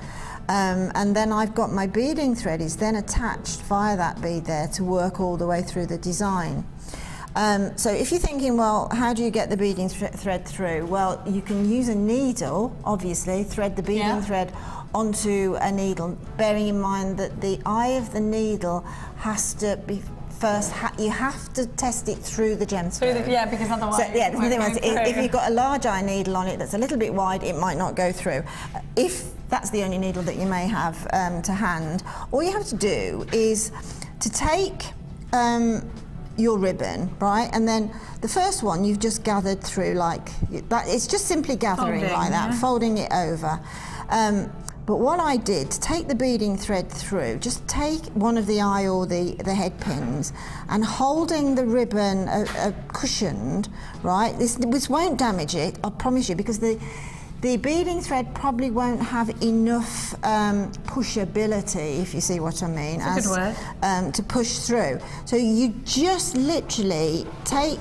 And then I've got my beading thread is then attached via that bead there to work all the way through the design. So if you're thinking, well, how do you get the beading thread through? Well, you can use a needle, obviously, thread the beading thread onto a needle, bearing in mind that the eye of the needle has to be first, you have to test it through the gemstone. Yeah, because otherwise. So, yeah, it won't go if through. you've got a large eye needle on it that's a little bit wide, it might not go through. If that's the only needle that you may have to hand, all you have to do is to take your ribbon, right, and then the first one you've just gathered through like that. It's just simply gathering Folding, like that, yeah. folding it over. But what I did, to take the beading thread through, just take one of the eye or the head pins and holding the ribbon cushioned, right? This won't damage it, I promise you, because the beading thread probably won't have enough pushability, if you see what I mean, That's a good word. To push through. So you just literally take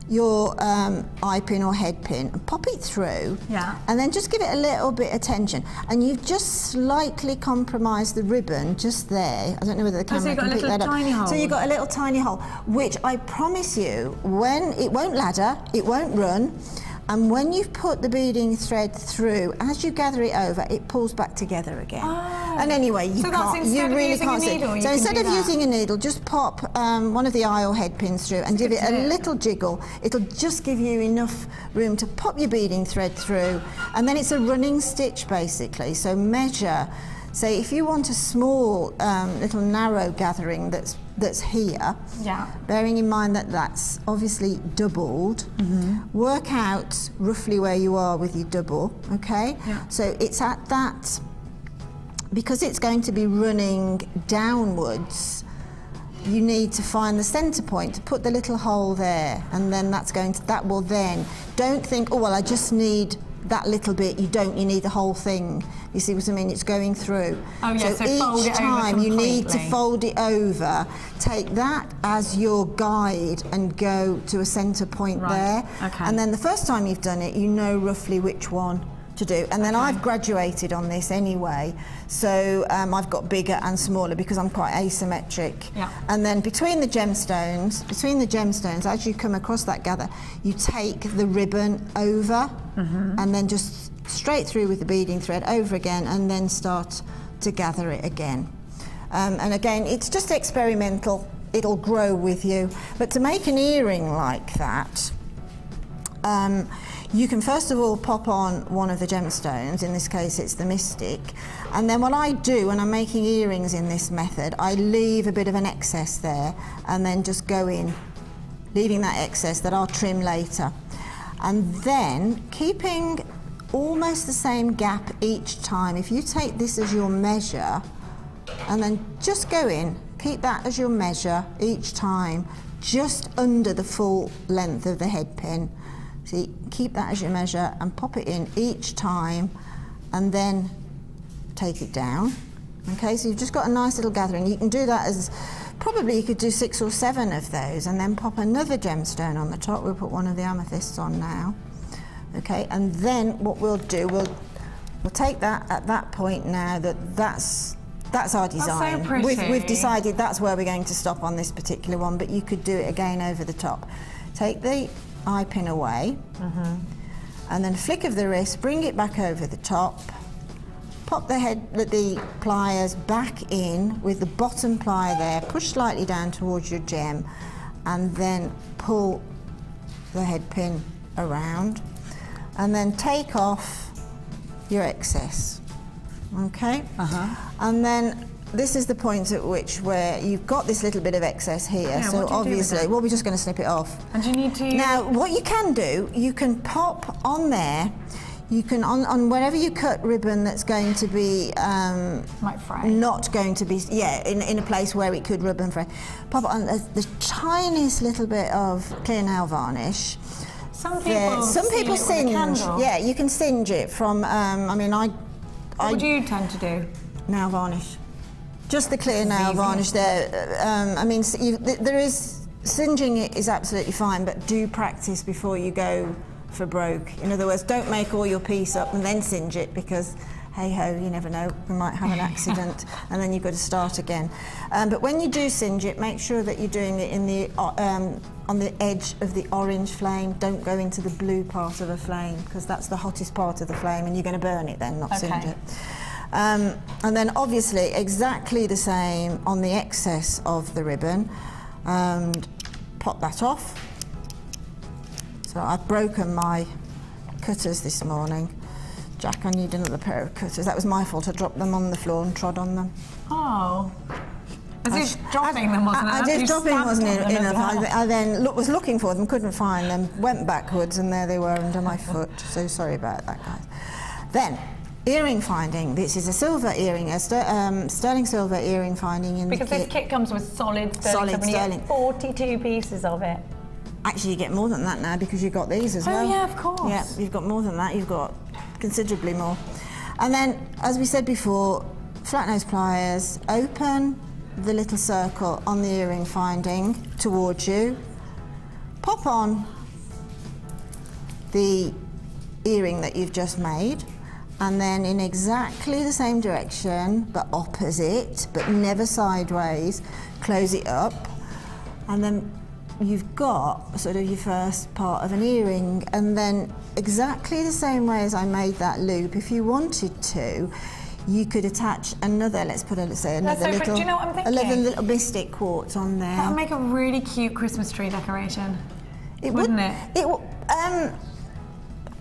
your eye pin or head pin and pop it through, yeah, and then just give it a little bit of tension, and you've just slightly compromised the ribbon just there. I don't know whether the camera can pick that up. So you've got a little tiny hole, which I promise you, when it won't ladder, it won't run, and when you've put the beading thread through, as you gather it over, it pulls back together again. Oh. And anyway, you really can't see. So instead of using a needle, just pop one of the eye or head pins through and give it a little jiggle. It'll just give you enough room to pop your beading thread through, and then it's a running stitch basically. So measure. Say if you want a small little narrow gathering that's here, yeah, bearing in mind that that's obviously doubled, work out roughly where you are with your double, okay? Yeah. So it's at that, because it's going to be running downwards, you need to find the centre point to put the little hole there, and then that will then, don't think, oh well, I just need that little bit. You don't, you need the whole thing. You see what I mean? It's going through. Oh yeah, so fold each it over time you need to completely. fold it over, take that as your guide and go to a centre point there. Okay. And then the first time you've done it, you know roughly which one to do. And then I've graduated on this anyway, so I've got bigger and smaller because I'm quite asymmetric. Yeah. And then between the gemstones, as you come across that gather, you take the ribbon over and then just straight through with the beading thread over again, and then start to gather it again. And again, it's just experimental. It'll grow with you. But to make an earring like that, you can first of all pop on one of the gemstones, in this case it's the Mystic, and then what I do when I'm making earrings in this method, I leave a bit of an excess there and then just go in, leaving that excess that I'll trim later. And then keeping almost the same gap each time. If you take this as your measure and then just go in, keep that as your measure each time, just under the full length of the head pin. See, keep that as your measure and pop it in each time, and then take it down. Okay, so you've just got a nice little gathering. You can do that as, probably you could do 6 or 7 of those, and then pop another gemstone on the top. We'll put one of the amethysts on now. Okay, and then what we'll do, we'll take that at that point now that's our design. so pretty. We've decided that's where we're going to stop on this particular one, but you could do it again over the top. Take the eye pin away, and then flick of the wrist, bring it back over the top, pop the pliers back in with the bottom plier there, push slightly down towards your gem, and then pull the head pin around, and then take off your excess. Okay? And then this is the point at which where you've got this little bit of excess here, Yeah, so what do you do with obviously, that? well, we're just going to snip it off. And do you need to... Now, what you can do, you can pop on there, you can, on wherever you cut ribbon that's going to be might fray. not going to be, yeah, in a place where it could rub and fray, pop it on the tiniest little bit of clear nail varnish. Some people singe. candle. Yeah, you can singe it from, What do you tend to do? Nail varnish. Just the clear nail varnish there. There is, singeing it is absolutely fine, but do practice before you go for broke. In other words, don't make all your piece up and then singe it, because hey ho, you never know, we might have an accident and then you've got to start again. But when you do singe it, make sure that you're doing it in the on the edge of the orange flame. Don't go into the blue part of a flame, because that's the hottest part of the flame and you're going to burn it then, not singe it. And then obviously exactly the same on the excess of the ribbon. and pop that off. So I've broken my cutters this morning. Jack, I need another pair of cutters. That was my fault. I dropped them on the floor and trod on them. Oh. As if dropping them wasn't enough. I did, You dropping stamped wasn't on them as enough. well. I then was looking for them, couldn't find them, went backwards, and there they were under my foot. So sorry about that, guys. Then, earring finding. This is a silver earring, a sterling silver earring finding in Because the this kit comes with solid sterling, Solid silver, and you sterling. get 42 pieces of it. Actually, you get more than that now because you've got these as well. Oh yeah, of course. Yeah, you've got more than that. You've got considerably more. And then, as we said before, flat nose pliers, open the little circle on the earring finding towards you, pop on the earring that you've just made, and then in exactly the same direction, but opposite, but never sideways, close it up, and then you've got sort of your first part of an earring. And then exactly the same way as I made that loop, if you wanted to, you could attach another, let's put a, say another so little, do you know what I'm thinking? 11 little mystic quartz on there. That would make a really cute Christmas tree decoration. It wouldn't would, it? It would.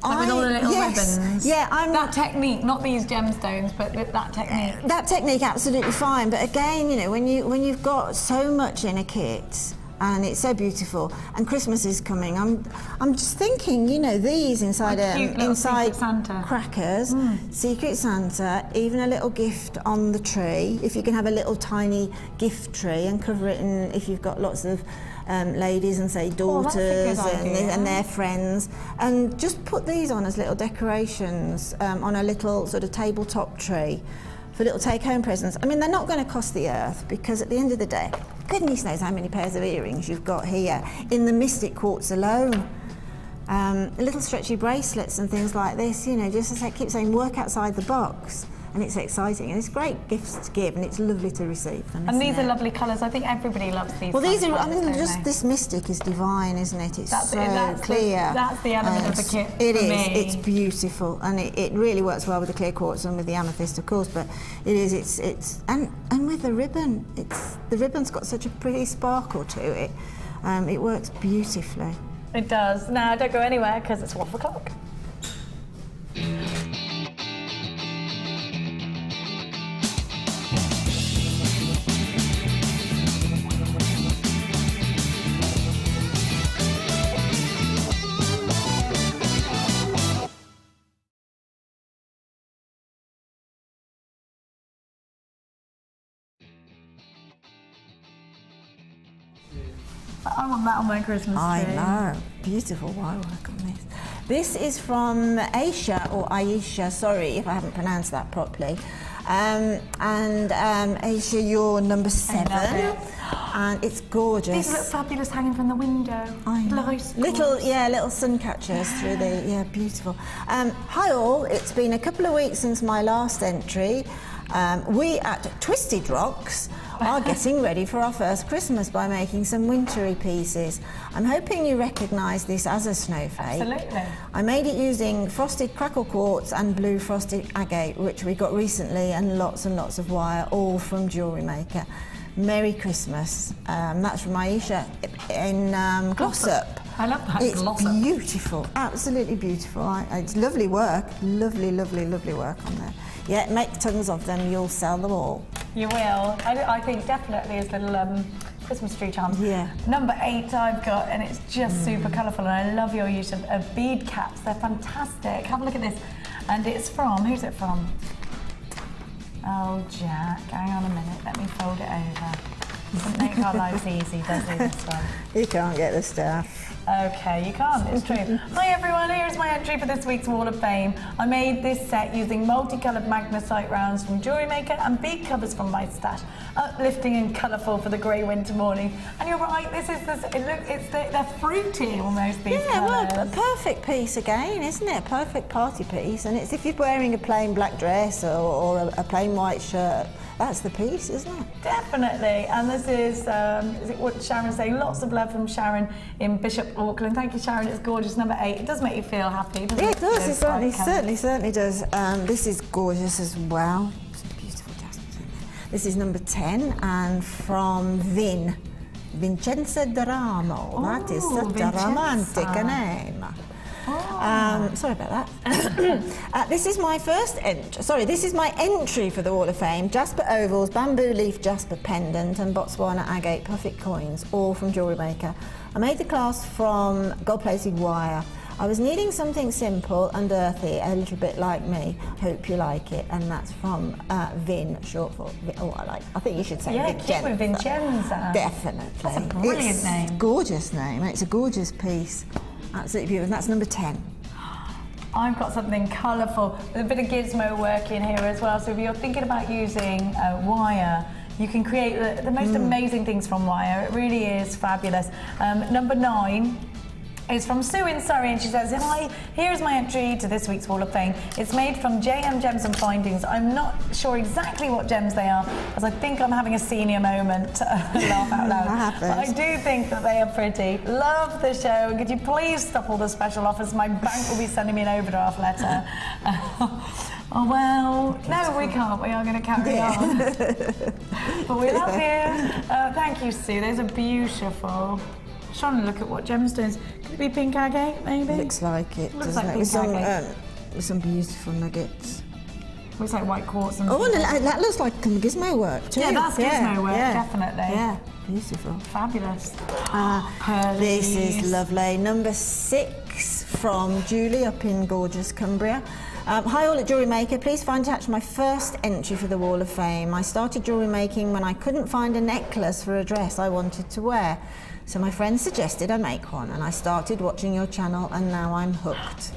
Like with all the little yes, ribbons. Yeah, that technique, not these gemstones, but that technique. That technique, absolutely fine. But again, you know, when you've got so much in a kit, and it's so beautiful, and Christmas is coming, I'm just thinking, you know, these inside Secret Santa. crackers, Secret Santa, even a little gift on the tree. If you can have a little tiny gift tree and cover it in, if you've got lots of ladies and say daughters that's a good idea. and their friends, and just put these on as little decorations on a little sort of tabletop tree for little take-home presents. I mean, they're not going to cost the earth, because at the end of the day, goodness knows how many pairs of earrings you've got here in the mystic quartz alone. Little stretchy bracelets and things like this, you know, just as I keep saying, work outside the box. And it's exciting, and it's great gifts to give, and it's lovely to receive them. And these isn't are it? lovely colours. I think everybody loves these. Well, these kind are, of I mean, colours, just don't they? this mystic is divine, isn't it? It's That's so it, that's clear. that's the element of the kit It for is, me. it's beautiful, and it really works well with the clear quartz and with the amethyst, of course, but it is, and with the ribbon, the ribbon's got such a pretty sparkle to it. It works beautifully. It does. Now, don't go anywhere, because it's 1 o'clock. I want that on my Christmas tree. I know, beautiful wire work on this. This is from Aisha, or Aisha, sorry if I haven't pronounced that properly. Aisha, you're number 7, and it's gorgeous. These look fabulous hanging from the window. I know. Little sun catchers through the, beautiful. Hi all, it's been a couple of weeks since my last entry. We at Twisted Rocks are getting ready for our first Christmas by making some wintry pieces. I'm hoping you recognise this as a snowflake. Absolutely. I made it using frosted crackle quartz and blue frosted agate, which we got recently, and lots of wire, all from Jewellery Maker. Merry Christmas. That's from Aisha in Glossop. I love that. It's Glossop. beautiful, absolutely beautiful. It's lovely work, lovely work on there. Yeah, make tons of them, you'll sell them all. You will. I think definitely as little Christmas tree charms. Yeah. Number 8 I've got, and it's just super colourful, and I love your use of bead caps. They're fantastic. Have a look at this. And it's from, who's it from? Oh, Jack, hang on a minute. Let me fold it over. Doesn't make our lives easy, does it, this one? You can't get the stuff. Okay, you can't, it's true. Hi everyone, here's my entry for this week's Wall of Fame. I made this set using multicoloured magnesite rounds from Jewellery Maker and bead covers from my stash. Uplifting and colourful for the grey winter morning. And you're right, they're fruity almost, these Yeah, colours. well, a perfect piece again, isn't it? A perfect party piece. And it's if you're wearing a plain black dress or a plain white shirt, that's the piece, isn't it? Definitely. And this is it what Sharon's saying? Lots of love from Sharon in Bishop Auckland. Thank you, Sharon. It's gorgeous. Number 8. It does make you feel happy, doesn't Yeah, it? it does. It Those certainly does. This is gorgeous as well. It's beautiful jasmine. This is number 10, and from Vin Vincenza D'Aramo. That is such Vincenza. a romantic name. Sorry about that. This is my this is my entry for the Wall of Fame. Jasper ovals, bamboo leaf jasper pendant and Botswana agate puffet coins, all from Jewellery Maker. I made the clasp from gold-plated wire. I was needing something simple and earthy, a little bit like me. Hope you like it. And that's from Vin, short for, I think you should say Vincenza. Vincenza. Definitely. That's a brilliant name. It's a gorgeous name. It's a gorgeous piece. Absolutely beautiful. And that's number 10. I've got something colourful with a bit of gizmo work in here as well. So if you're thinking about using wire, you can create the most amazing things from wire. It really is fabulous. Number 9 is from Sue in Surrey, and she says, "Hi, here's my entry to this week's Wall of Fame. It's made from JM Gems and Findings. I'm not sure exactly what gems they are, as I think I'm having a senior moment, laugh out loud. But I do think that they are pretty. Love the show, and could you please stop all the special offers? My bank will be sending me an overdraft letter." Oh well, no we can't, we are going to carry on. But we love you. Thank you, Sue, those are beautiful. Trying to look at what gemstones. Could it be pink agate, maybe? Looks like it, Looks doesn't like it? With pink agate. With some beautiful nuggets. Looks like white quartz and... Oh, and that looks like some gizmo work too. Yeah, that's gizmo work, definitely. Yeah, beautiful. Fabulous. This is lovely. Number 6 from Julie up in gorgeous Cumbria. Hi all at Jewellery Maker, please find attached my first entry for the Wall of Fame. I started jewellery making when I couldn't find a necklace for a dress I wanted to wear. So my friend suggested I make one, and I started watching your channel, and now I'm hooked.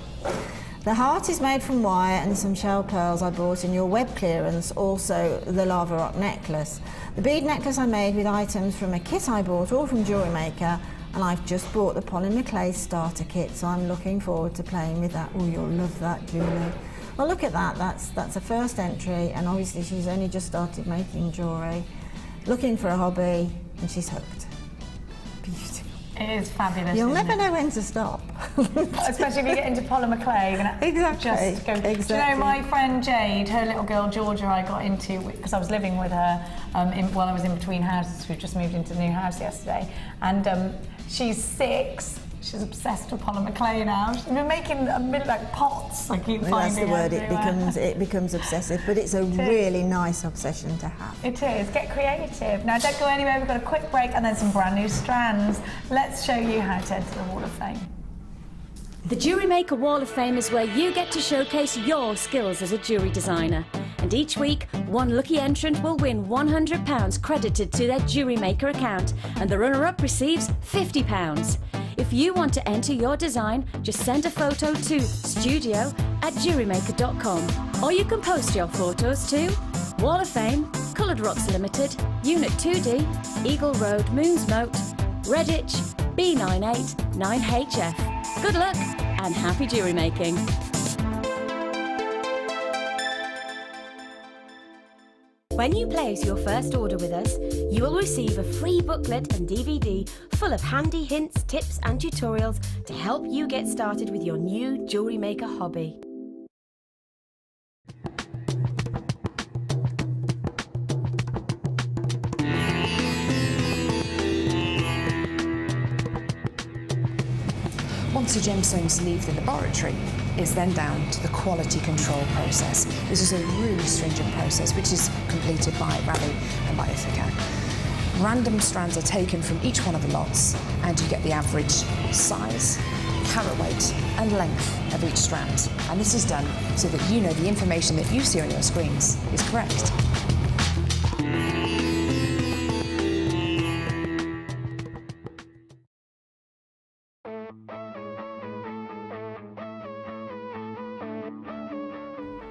The heart is made from wire and some shell pearls I bought in your web clearance, also the lava rock necklace. The bead necklace I made with items from a kit I bought, all from Jewellery Maker, and I've just bought the polymer clay starter kit, so I'm looking forward to playing with that. Oh, you'll love that, Julie. Well, look at that, that's a first entry, and obviously she's only just started making jewellery, looking for a hobby, and she's hooked. Beautiful. It is fabulous. You'll never know when to stop. Especially if you get into polymer clay, you're gonna just go. Do you know, my friend Jade, her little girl Georgia, I got into because I was living with her while I was in between houses. We've just moved into the new house yesterday, and she's 6. She's obsessed with polymer clay now. She's been making a bit like pots. I keep finding. That's the word. It becomes obsessive, but it's a really nice obsession to have. It is. Get creative. Now, don't go anywhere. We've got a quick break and then some brand new strands. Let's show you how to enter the Wall of Fame. The Jewellery Maker Wall of Fame is where you get to showcase your skills as a jewellery designer. And each week, one lucky entrant will win £100 credited to their Jewellery Maker account, and the runner-up receives £50. If you want to enter your design, just send a photo to studio@jewellerymaker.com, or you can post your photos to Wall of Fame, Coloured Rocks Limited, Unit 2D, Eagle Road, Moonsmote, Redditch, B98 9HF. Good luck and happy jewellery making. When you place your first order with us, you will receive a free booklet and DVD full of handy hints, tips and tutorials to help you get started with your new jewellery maker hobby. Once the gemstones leave the laboratory, it's then down to the quality control process. This is a really stringent process which is completed by Ravi and by Ithaca. Random strands are taken from each one of the lots, and you get the average size, carat weight and length of each strand. And this is done so that you know the information that you see on your screens is correct.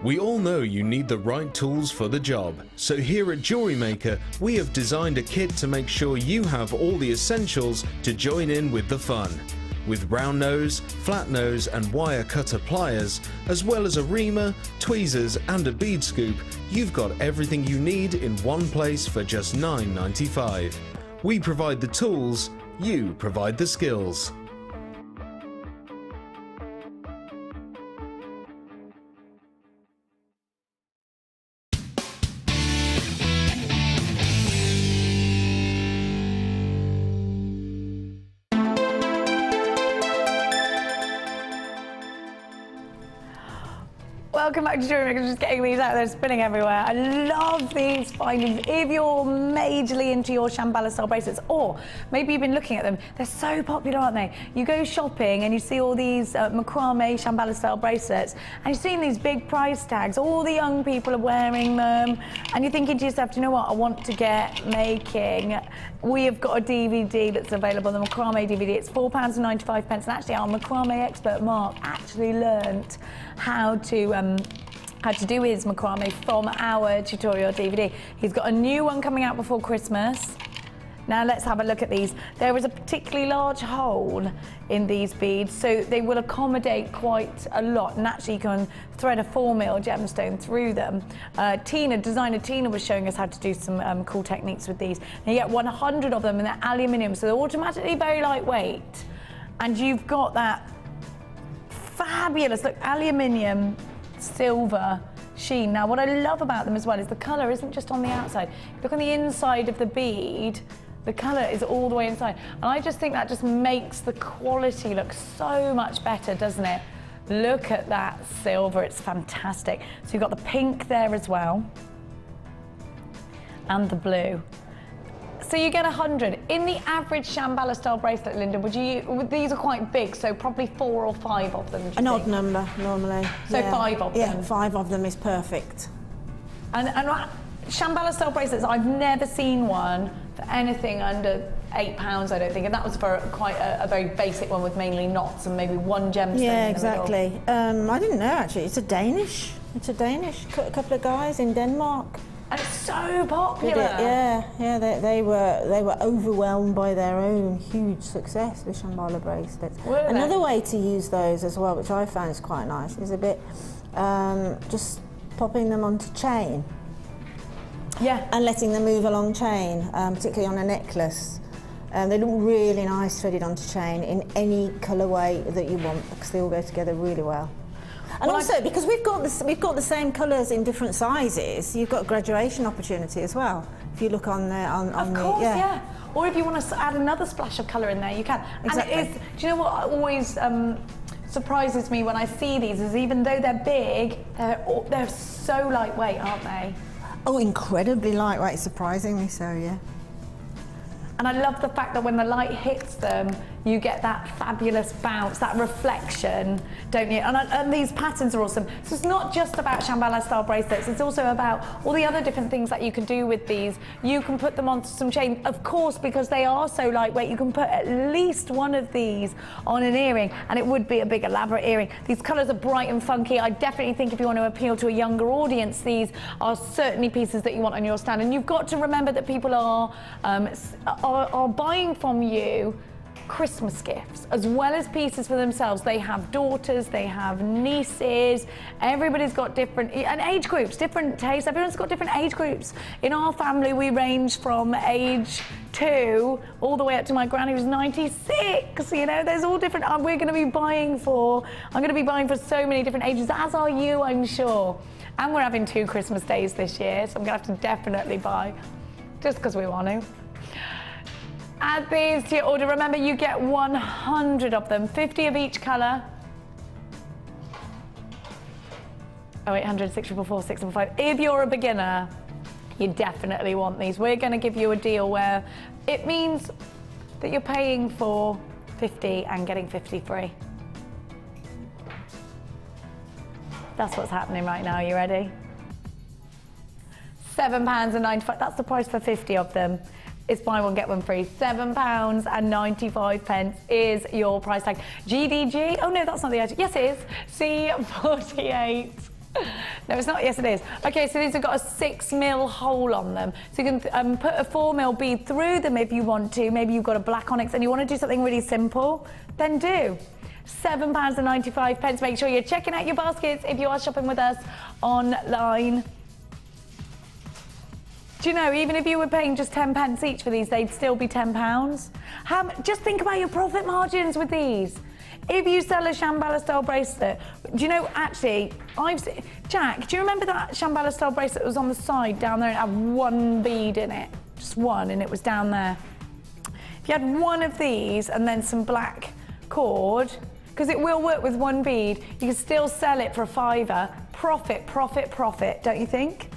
We all know you need the right tools for the job, so here at Jewellery Maker we have designed a kit to make sure you have all the essentials to join in with the fun. With round nose, flat nose and wire cutter pliers, as well as a reamer, tweezers and a bead scoop, you've got everything you need in one place for just $9.95. We provide the tools, you provide the skills. welcome back to Jewellery Maker. Just getting these out, they're spinning everywhere. I love these findings. If you're majorly into your Shambala style bracelets, or maybe you've been looking at them, they're so popular, aren't they? You go shopping and you see all these macrame Shambala style bracelets, and you're seeing these big price tags. All the young people are wearing them, and you're thinking to yourself, do you know what, I want to get making. We have got a DVD that's available, the macrame DVD. It's £4.95, and actually our macrame expert Mark actually learnt how to do his macrame from our tutorial DVD. He's got a new one coming out before Christmas. Now let's have a look at these. There is a particularly large hole in these beads, so they will accommodate quite a lot, and actually you can thread a 4mm gemstone through them. Designer Tina was showing us how to do some cool techniques with these. And you get 100 of them, and they're aluminium, so they're automatically very lightweight. And you've got that fabulous, look, aluminium, silver sheen. Now what I love about them as well is the colour isn't just on the outside. Look on the inside of the bead, the colour is all the way inside. And I just think that just makes the quality look so much better, doesn't it? Look at that silver, it's fantastic. So you've got the pink there as well, and the blue. So you get 100. In the average Shambala style bracelet, Linda, these are quite big, so probably 4 or 5 of them. An odd number, normally. So yeah. 5 of them? Yeah, 5 of them is perfect. And Shambala style bracelets, I've never seen one for anything under £8, I don't think, and that was for quite a very basic one with mainly knots and maybe one gemstone. Yeah, in the exactly. middle. I didn't know actually. It's a Danish. A couple of guys in Denmark. And it's so popular. Yeah. They were overwhelmed by their own huge success with Shambala bracelets. Another way to use those as well, which I found is quite nice, is a bit just popping them onto chain. Yeah. And letting them move along chain, particularly on a necklace. They look really nice threaded onto chain in any colourway that you want, because they all go together really well. And also, because we've got the same colours in different sizes, you've got graduation opportunity as well. If you look on there, of course, yeah. Or if you want to add another splash of colour in there, you can. Exactly. And it is. Do you know what always surprises me when I see these? Is even though they're big, they're so lightweight, aren't they? Oh, incredibly lightweight, surprisingly so, yeah. And I love the fact that when the light hits them, you get that fabulous bounce, that reflection, don't you? And these patterns are awesome. So it's not just about Shambala style bracelets, it's also about all the other different things that you can do with these. You can put them onto some chain. Of course, because they are so lightweight, you can put at least one of these on an earring, and it would be a big elaborate earring. These colours are bright and funky. I definitely think if you want to appeal to a younger audience, these are certainly pieces that you want on your stand. And you've got to remember that people are buying from you Christmas gifts as well as pieces for themselves. They have daughters, they have nieces, everybody's got different and age groups, different tastes. Everyone's got different age groups. In our family we range from age 2 all the way up to my granny who's 96, you know, there's all different. I'm going to be buying for so many different ages, as are you, I'm sure. And we're having 2 Christmas days this year, so I'm going to have to definitely buy just because we want to. Add these to your order. Remember, you get 100 of them, 50 of each colour. 0800 644 645. If you're a beginner, you definitely want these. We're going to give you a deal where it means that you're paying for 50 and getting 50 free. That's what's happening right now. You ready? £7.95. That's the price for 50 of them. It's buy one, get one free. £7.95 is your price tag. GDG, oh no, that's not the item. Yes, it is. C48. No, it's not. Yes, it is. Okay, so these have got a 6mm hole on them. So you can put a 4mm bead through them if you want to. Maybe you've got a black onyx and you want to do something really simple, then do. £7.95. Make sure you're checking out your baskets if you are shopping with us online. Do you know, even if you were paying just 10p each for these, they'd still be £10. Just think about your profit margins with these. If you sell a Shambala style bracelet, do you know, actually, Jack, do you remember that Shambala style bracelet that was on the side down there and it had 1 bead in it? Just 1, and it was down there. If you had 1 of these and then some black cord, because it will work with 1 bead, you can still sell it for a £5, Profit, profit, profit, don't you think?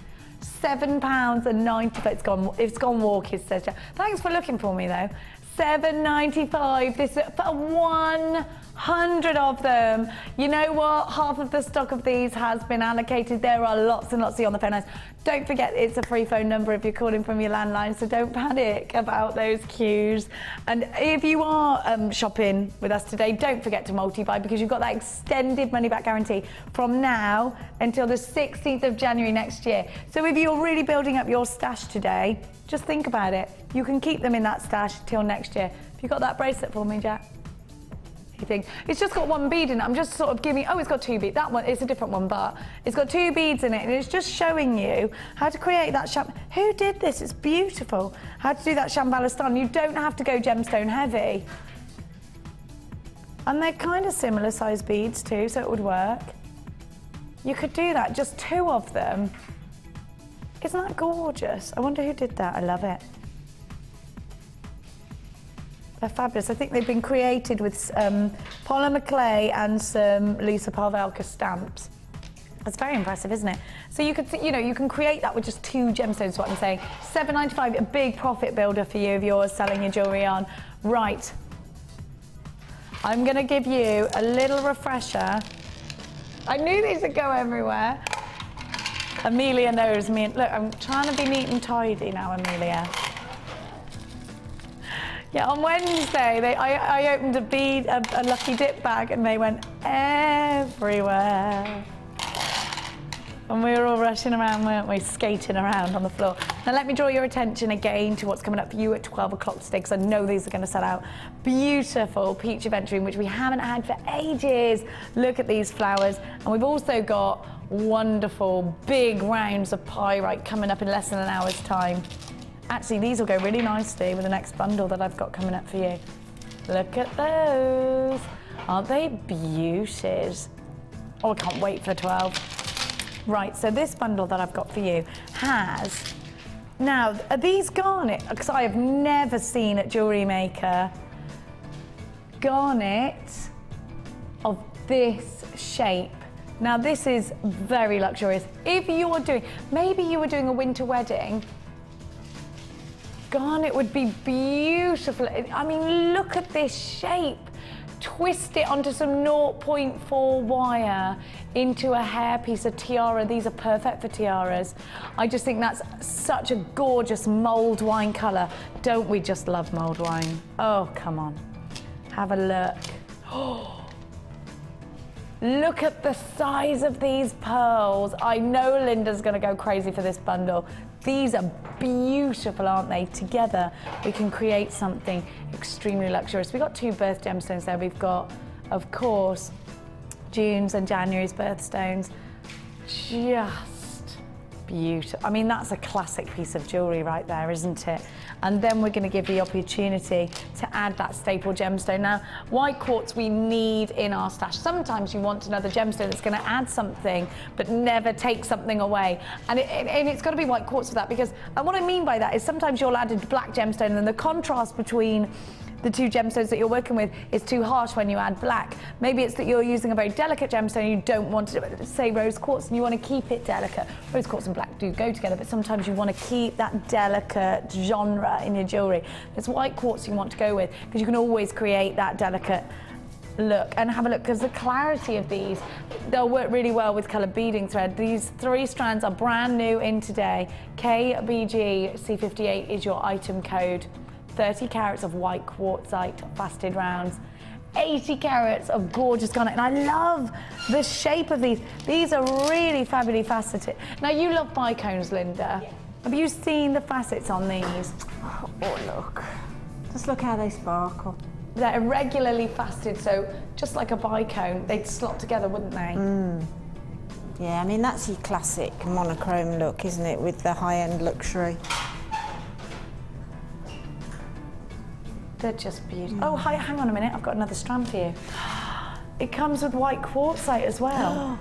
£7.95. It's gone walkies, says Jack. Thanks for looking for me though. £7.95. This for 100 of them. You know what? Half of the stock of these has been allocated. There are lots and lots of you on the phone lines. Don't forget it's a free phone number if you're calling from your landline, so don't panic about those queues. And if you are shopping with us today, don't forget to multi-buy because you've got that extended money back guarantee from now until the 16th of January next year. So if you're really building up your stash today, just think about it. You can keep them in that stash till next year. Have you got that bracelet for me, Jack? You think it's just got one bead in it. I'm just sort of giving, oh, it's got two beads. That one, it's a different one, but it's got two beads in it, and it's just showing you how to create that Who did this? It's beautiful. How to do that Shambala style. You don't have to go gemstone heavy. And they're kind of similar size beads too, so it would work. You could do that, just two of them. Isn't that gorgeous? I wonder who did that. I love it. They're fabulous. I think they've been created with polymer clay and some Lisa Parvelka stamps. That's very impressive, isn't it? So you could, you know, you can create that with just two gemstones, what I'm saying. £7.95, a big profit builder for you if you're selling your jewellery on. Right. I'm going to give you a little refresher. I knew these would go everywhere. Amelia knows me. Look, I'm trying to be neat and tidy now, Amelia. Yeah, on Wednesday, I opened a lucky dip bag and they went everywhere. And we were all rushing around, weren't we, skating around on the floor. Now let me draw your attention again to what's coming up for you at 12 o'clock today, because I know these are going to sell out. Beautiful peach aventurine, which we haven't had for ages. Look at these flowers. And we've also got wonderful big rounds of pyrite coming up in less than an hour's time. Actually, these will go really nicely with the next bundle that I've got coming up for you. Look at those. Aren't they beauties? Oh, I can't wait for 12. Right, so this bundle that I've got for you has... Now, are these garnet? Because I have never seen at Jewellery Maker garnet of this shape. Now, this is very luxurious. If you're doing... Maybe you were doing a winter wedding, garnet would be beautiful. I mean, look at this shape. Twist it onto some 0.4 wire into a hairpiece, a tiara. These are perfect for tiaras. I just think that's such a gorgeous mulled wine colour. Don't we just love mulled wine? Oh, come on. Have a look. Oh. Look at the size of these pearls. I know Linda's going to go crazy for this bundle. These are beautiful, aren't they? Together, we can create something extremely luxurious. We've got two birth gemstones there. We've got, of course, June's and January's birthstones. Just beautiful. I mean, that's a classic piece of jewellery right there, isn't it? And then we're going to give you the opportunity to add that staple gemstone. Now, white quartz we need in our stash. Sometimes you want another gemstone that's going to add something, but never take something away. And it's got to be white quartz for that, because and what I mean by that is sometimes you'll add a black gemstone and the contrast between the two gemstones that you're working with is too harsh when you add black. Maybe it's that you're using a very delicate gemstone and you don't want to, say rose quartz, and you want to keep it delicate. Rose quartz and black do go together, but sometimes you want to keep that delicate genre in your jewellery. There's white quartz you want to go with, because you can always create that delicate look. And have a look, because the clarity of these, they'll work really well with coloured beading thread. These 3 strands are brand new in today. KBG C58 is your item code. 30 carats of white quartzite faceted rounds, 80 carats of gorgeous garnet. And I love the shape of these. These are really fabulously faceted. Now, you love bicones, Linda. Yeah. Have you seen the facets on these? Oh, look. Just look how they sparkle. They're irregularly faceted, so just like a bicone, they'd slot together, wouldn't they? Mm. Yeah, I mean, that's your classic monochrome look, isn't it, with the high-end luxury. They're just beautiful. Oh, hi, hang on a minute. I've got another strand for you. It comes with white quartzite as well.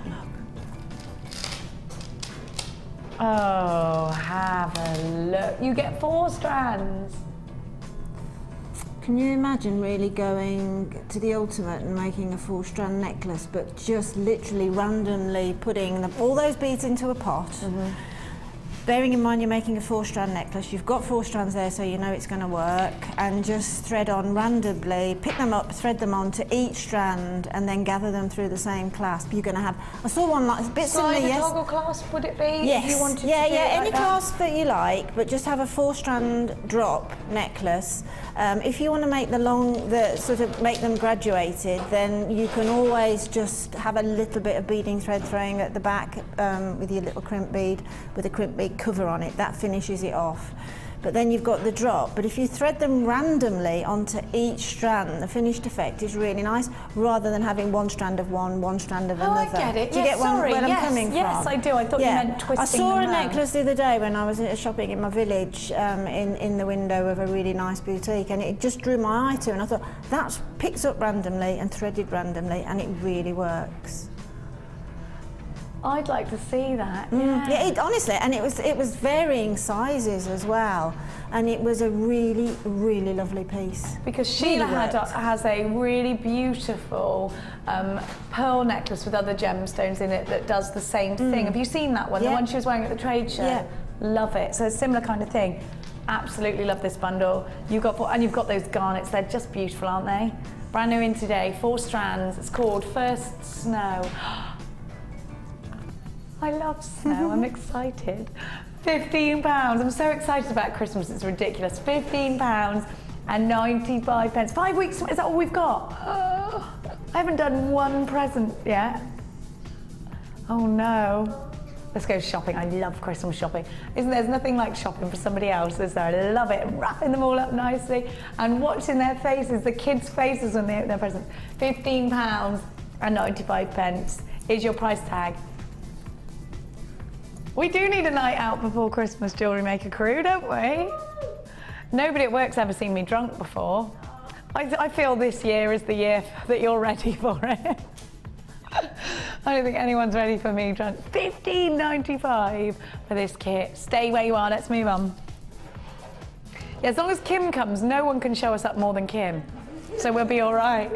Oh, have a look. You get 4 strands. Can you imagine really going to the ultimate and making a 4-strand necklace, but just literally randomly putting all those beads into a pot? Bearing in mind you're making a 4-strand necklace, you've got 4 strands there so you know it's going to work, and just thread on randomly, pick them up, thread them onto each strand, and then gather them through the same clasp. You're going to have, I saw one like a bit similar, Slide yes. toggle clasp, would it be? Yes, If you wanted to do any it like that? clasp that you like, but just have a 4-strand drop necklace. If you want to make make them graduated, then you can always just have a little bit of beading thread throwing at the back with your little crimp bead, with a crimp bead cover on it. That finishes it off. But then you've got the drop. But if you thread them randomly onto each strand, the finished effect is really nice, rather than having one strand of one strand of another. I get it. Do you get where I'm coming from? Yes, I do. I thought you meant twisting I saw a them round. necklace the other day when I was shopping in my village in the window of a really nice boutique, and it just drew my eye to, and I thought, that's picked up randomly and threaded randomly, and it really works. I'd like to see that. Yeah, honestly, and it was varying sizes as well, and it was a really, really lovely piece. Because Sheila has a really beautiful pearl necklace with other gemstones in it that does the same thing. Have you seen that one? The one she was wearing at the trade show? Yeah. Love it. So a similar kind of thing. Absolutely love this bundle. You've got those garnets. They're just beautiful, aren't they? Brand new in today, 4 strands. It's called First Snow. I love snow, I'm excited. £15, I'm so excited about Christmas, it's ridiculous. £15 and 95 pence. 5 weeks, is that all we've got? I haven't done one present yet. Oh no. Let's go shopping, I love Christmas shopping. There's nothing like shopping for somebody else, is there? I love it, wrapping them all up nicely and watching their faces, the kids' faces when they open their presents. £15 and 95 pence is your price tag. We do need a night out before Christmas, Jewellery Maker crew, don't we? Nobody at work's ever seen me drunk before. I feel this year is the year that you're ready for it. I don't think anyone's ready for me drunk. $15.95 for this kit. Stay where you are, let's move on. Yeah, as long as Kim comes, no one can show us up more than Kim. So we'll be all right.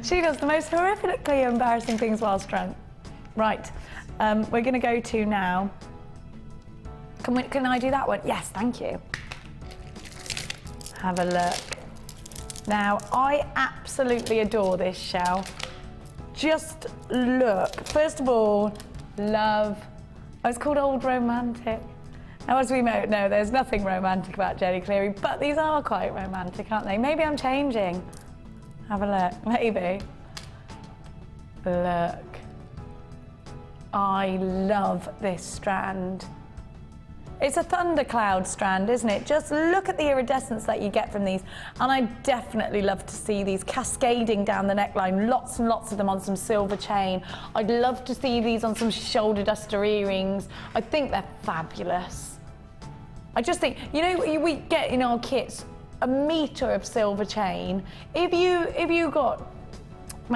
She does the most horrifically embarrassing things whilst drunk. Right. We're going to go to now. Can I do that one? Yes, thank you. Have a look. Now, I absolutely adore this shell. Just look. First of all, love. Oh, it's called Old Romantic. Now, as we know, there's nothing romantic about jelly clearing, but these are quite romantic, aren't they? Maybe I'm changing. Have a look. Maybe. Look. I love this strand. It's a thundercloud strand, isn't it? Just look at the iridescence that you get from these. And I definitely love to see these cascading down the neckline, lots and lots of them on some silver chain. I'd love to see these on some shoulder duster earrings. I think they're fabulous. I just think, you know, we get in our kits a metre of silver chain. If you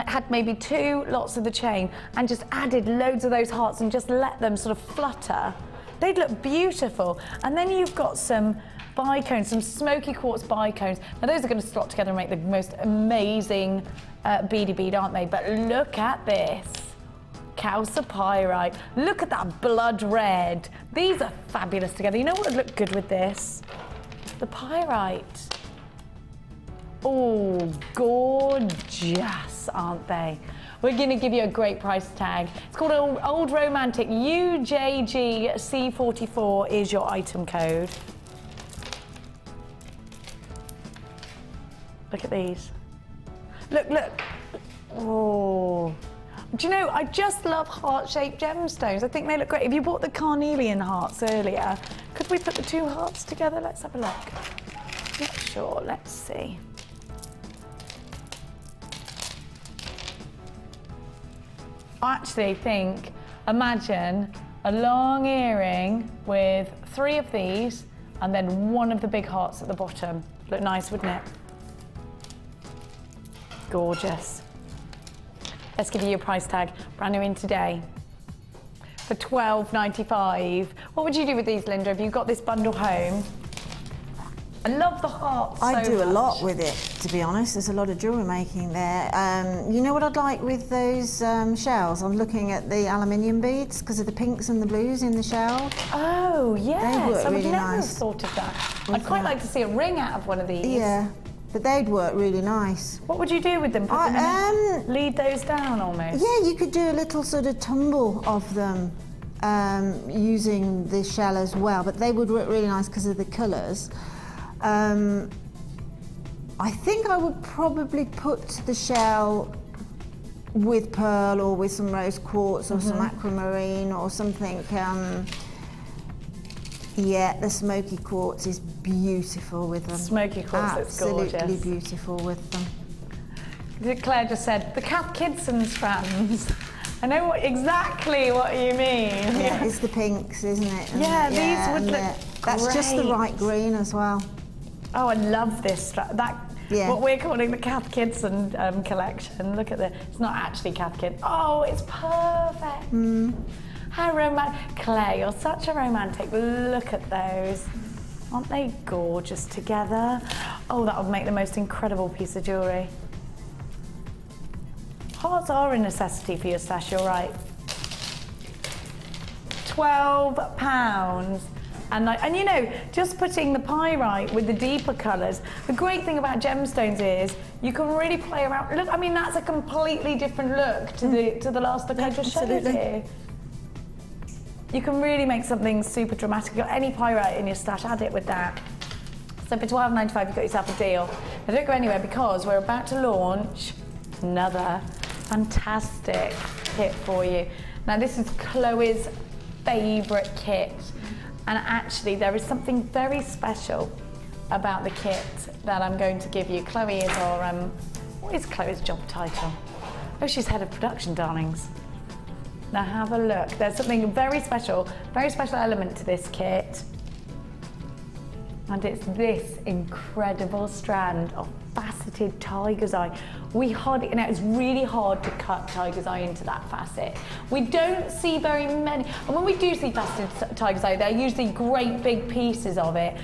had maybe 2 lots of the chain and just added loads of those hearts and just let them sort of flutter, they'd look beautiful. And then you've got some bicones, some smoky quartz bicones. Now those are going to slot together and make the most amazing beady bead, aren't they? But look at this. Calcipyrite. Look at that blood red. These are fabulous together. You know what would look good with this? The pyrite. Oh, gorgeous, aren't they? We're going to give you a great price tag. It's called Old Romantic. UJGC44 is your item code. Look at these. Look, look. Oh. Do you know, I just love heart-shaped gemstones. I think they look great. If you bought the carnelian hearts earlier, could we put the 2 hearts together? Let's have a look. Not sure, let's see. I actually think, imagine a long earring with 3 of these and then 1 of the big hearts at the bottom. Look nice, wouldn't it? Gorgeous. Let's give you your price tag, brand new in today. For $12.95. What would you do with these, Linda, if you got this bundle home? I love the heart I so do a much. lot with it, to be honest. There's a lot of jewellery making there. You know what I'd like with those shells? I'm looking at the aluminium beads because of the pinks and the blues in the shell. Oh, yes. work I would really never have nice thought of that. I'd quite like to see a ring out of one of these. Yeah, but they'd work really nice. What would you do with them? Put them in, lead those down almost? Yeah, you could do a little sort of tumble of them using the shell as well, but they would work really nice because of the colours. I think I would probably put the shell with pearl or with some rose quartz or some aquamarine or something. Yeah, the smoky quartz is beautiful with them. Smoky quartz, it's gorgeous. Absolutely beautiful with them. Claire just said, the Kath Kidston strands. I know exactly what you mean. Yeah, it's the pinks, isn't it? And Yeah, these would look that's just the great. right green as well. Oh, I love this Yeah. what we're calling the Kath Kidston collection. Look at it's not actually Kath Kidston. Oh, it's perfect. How romantic. Claire, you're such a romantic. Look at those. Aren't they gorgeous together? Oh, that would make the most incredible piece of jewellery. Hearts are a necessity for your stash, you're right. £12. And you know, just putting the pyrite with the deeper colours, the great thing about gemstones is you can really play around. Look, I mean, that's a completely different look to the last look I just showed you. You can really make something super dramatic. You've got any pyrite in your stash, add it with that. So for £12.95, you've got yourself a deal. Now don't go anywhere because we're about to launch another fantastic kit for you. Now this is Chloe's favourite kit. And actually there is something very special about the kit that I'm going to give you. Chloe is our, what is Chloe's job title? Oh, she's head of production, darlings. Now have a look. There's something very special element to this kit. And it's this incredible strand of faceted tiger's eye. It's really hard to cut tiger's eye into that facet. We don't see very many, and when we do see faceted tiger's eye, they're usually great big pieces of it.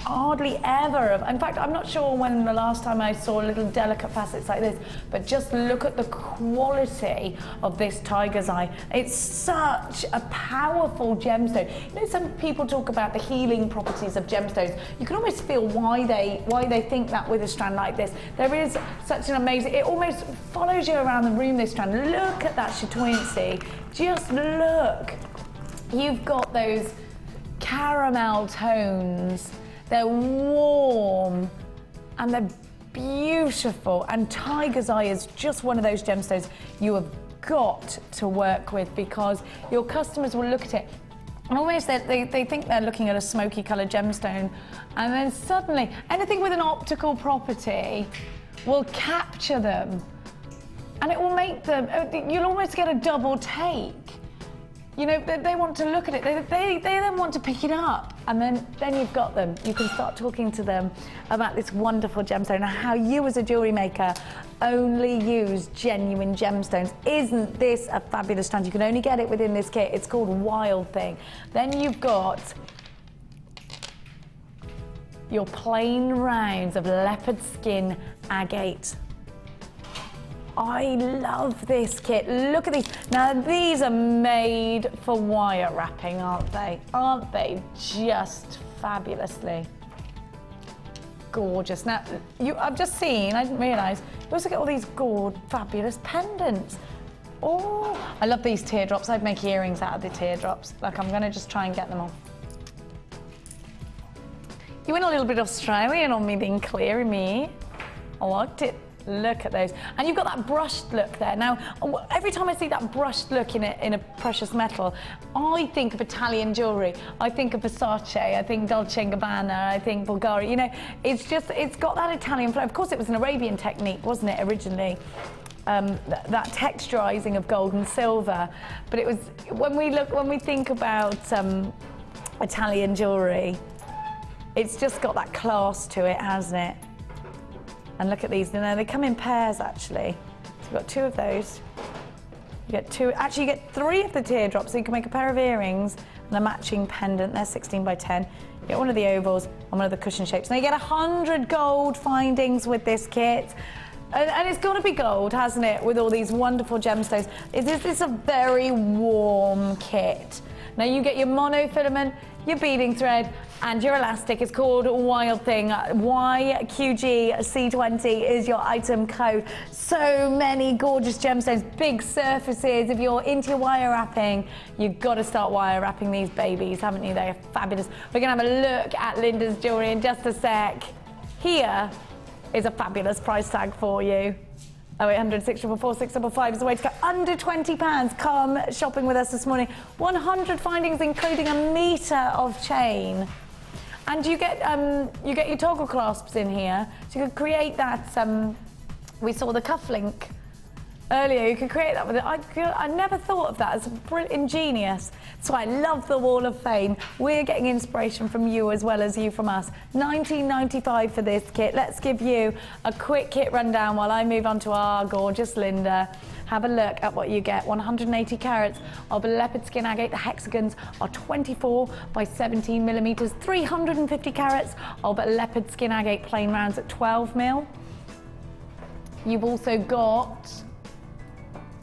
Hardly ever. In fact, I'm not sure when the last time I saw little delicate facets like this, but just look at the quality of this tiger's eye. It's such a powerful gemstone. You know, some people talk about the healing properties of gemstones. You can almost feel why they think that with a strand like this. There is such an amazing, it almost follows you around the room, this strand. Look at that chatoyancy. Just look. You've got those caramel tones. They're warm and they're beautiful, and tiger's eye is just one of those gemstones you have got to work with, because your customers will look at it and almost they think they're looking at a smoky coloured gemstone, and then suddenly anything with an optical property will capture them, and it will make them, you'll almost get a double take. You know, they want to look at it, they then want to pick it up, and then you've got them. You can start talking to them about this wonderful gemstone and how you as a jewellery maker only use genuine gemstones. Isn't this a fabulous strand? You can only get it within this kit. It's called Wild Thing. Then you've got your plain rounds of leopard skin agate. I love this kit. Look at these. Now these are made for wire wrapping, aren't they? Aren't they just fabulously gorgeous? Now, I've just seen, I didn't realise, you also get all these fabulous pendants. Oh, I love these teardrops. I'd make earrings out of the teardrops. Like, I'm gonna just try and get them all. You went a little bit Australian on me being clear, me. I liked it. Look at those. And you've got that brushed look there. Now, every time I see that brushed look in a precious metal, I think of Italian jewellery. I think of Versace, I think Dolce & Gabbana, I think Bulgari. You know, it's got that Italian flavour. Of course, it was an Arabian technique, wasn't it, originally? That texturizing of gold and silver. But it was, when we think about Italian jewellery, it's just got that class to it, hasn't it? And look at these, you know, they come in pairs actually. So you've got two of those. You get two, actually you get three of the teardrops, so you can make a pair of earrings and a matching pendant. They're 16 by 10. You get one of the ovals and one of the cushion shapes. Now you get 100 gold findings with this kit. And it's got to be gold, hasn't it, with all these wonderful gemstones. It's a very warm kit. Now you get your monofilament, your beading thread, and your elastic. It's called Wild Thing. YQGC20 is your item code. So many gorgeous gemstones, big surfaces. If you're into your wire wrapping, you've got to start wire wrapping these babies, haven't you? They're fabulous. We're going to have a look at Linda's jewellery in just a sec. Here is a fabulous price tag for you. 0800 644 655 is the way to go. Under £20. Come shopping with us this morning. 100 findings, including a metre of chain. And you get your toggle clasps in here. So you could create that, we saw the cufflink earlier, you could create that with it. I never thought of that. It's ingenious. So I love the Wall of Fame. We're getting inspiration from you as well as you from us. $19.95 for this kit. Let's give you a quick kit rundown while I move on to our gorgeous Linda. Have a look at what you get. 180 carats of leopard skin agate. The hexagons are 24 by 17 millimeters. 350 carats of leopard skin agate plain rounds at 12 mil. You've also got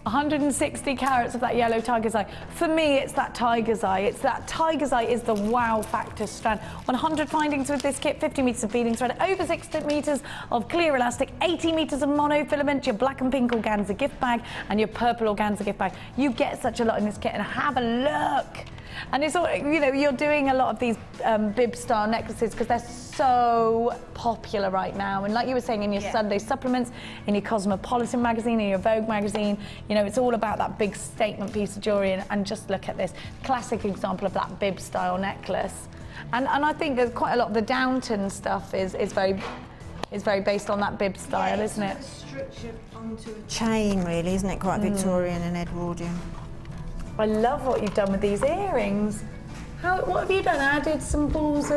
160 carats of that yellow tiger's eye. For me, it's that tiger's eye. It's that tiger's eye is the wow factor strand. 100 findings with this kit, 50 metres of beading thread, over 60 metres of clear elastic, 80 metres of monofilament, your black and pink organza gift bag, and your purple organza gift bag. You get such a lot in this kit, and have a look. And it's all, you know, you're doing a lot of these bib style necklaces because they're so popular right now. And like you were saying, in your Sunday supplements, in your Cosmopolitan magazine, in your Vogue magazine, you know, it's all about that big statement piece of jewellery. And just look at this classic example of that bib style necklace. And I think there's quite a lot of the Downton stuff is very based on that bib style, isn't it? Structured onto a chain, really, isn't it? Quite Victorian and Edwardian. I love what you've done with these earrings. What have you done? Added some gold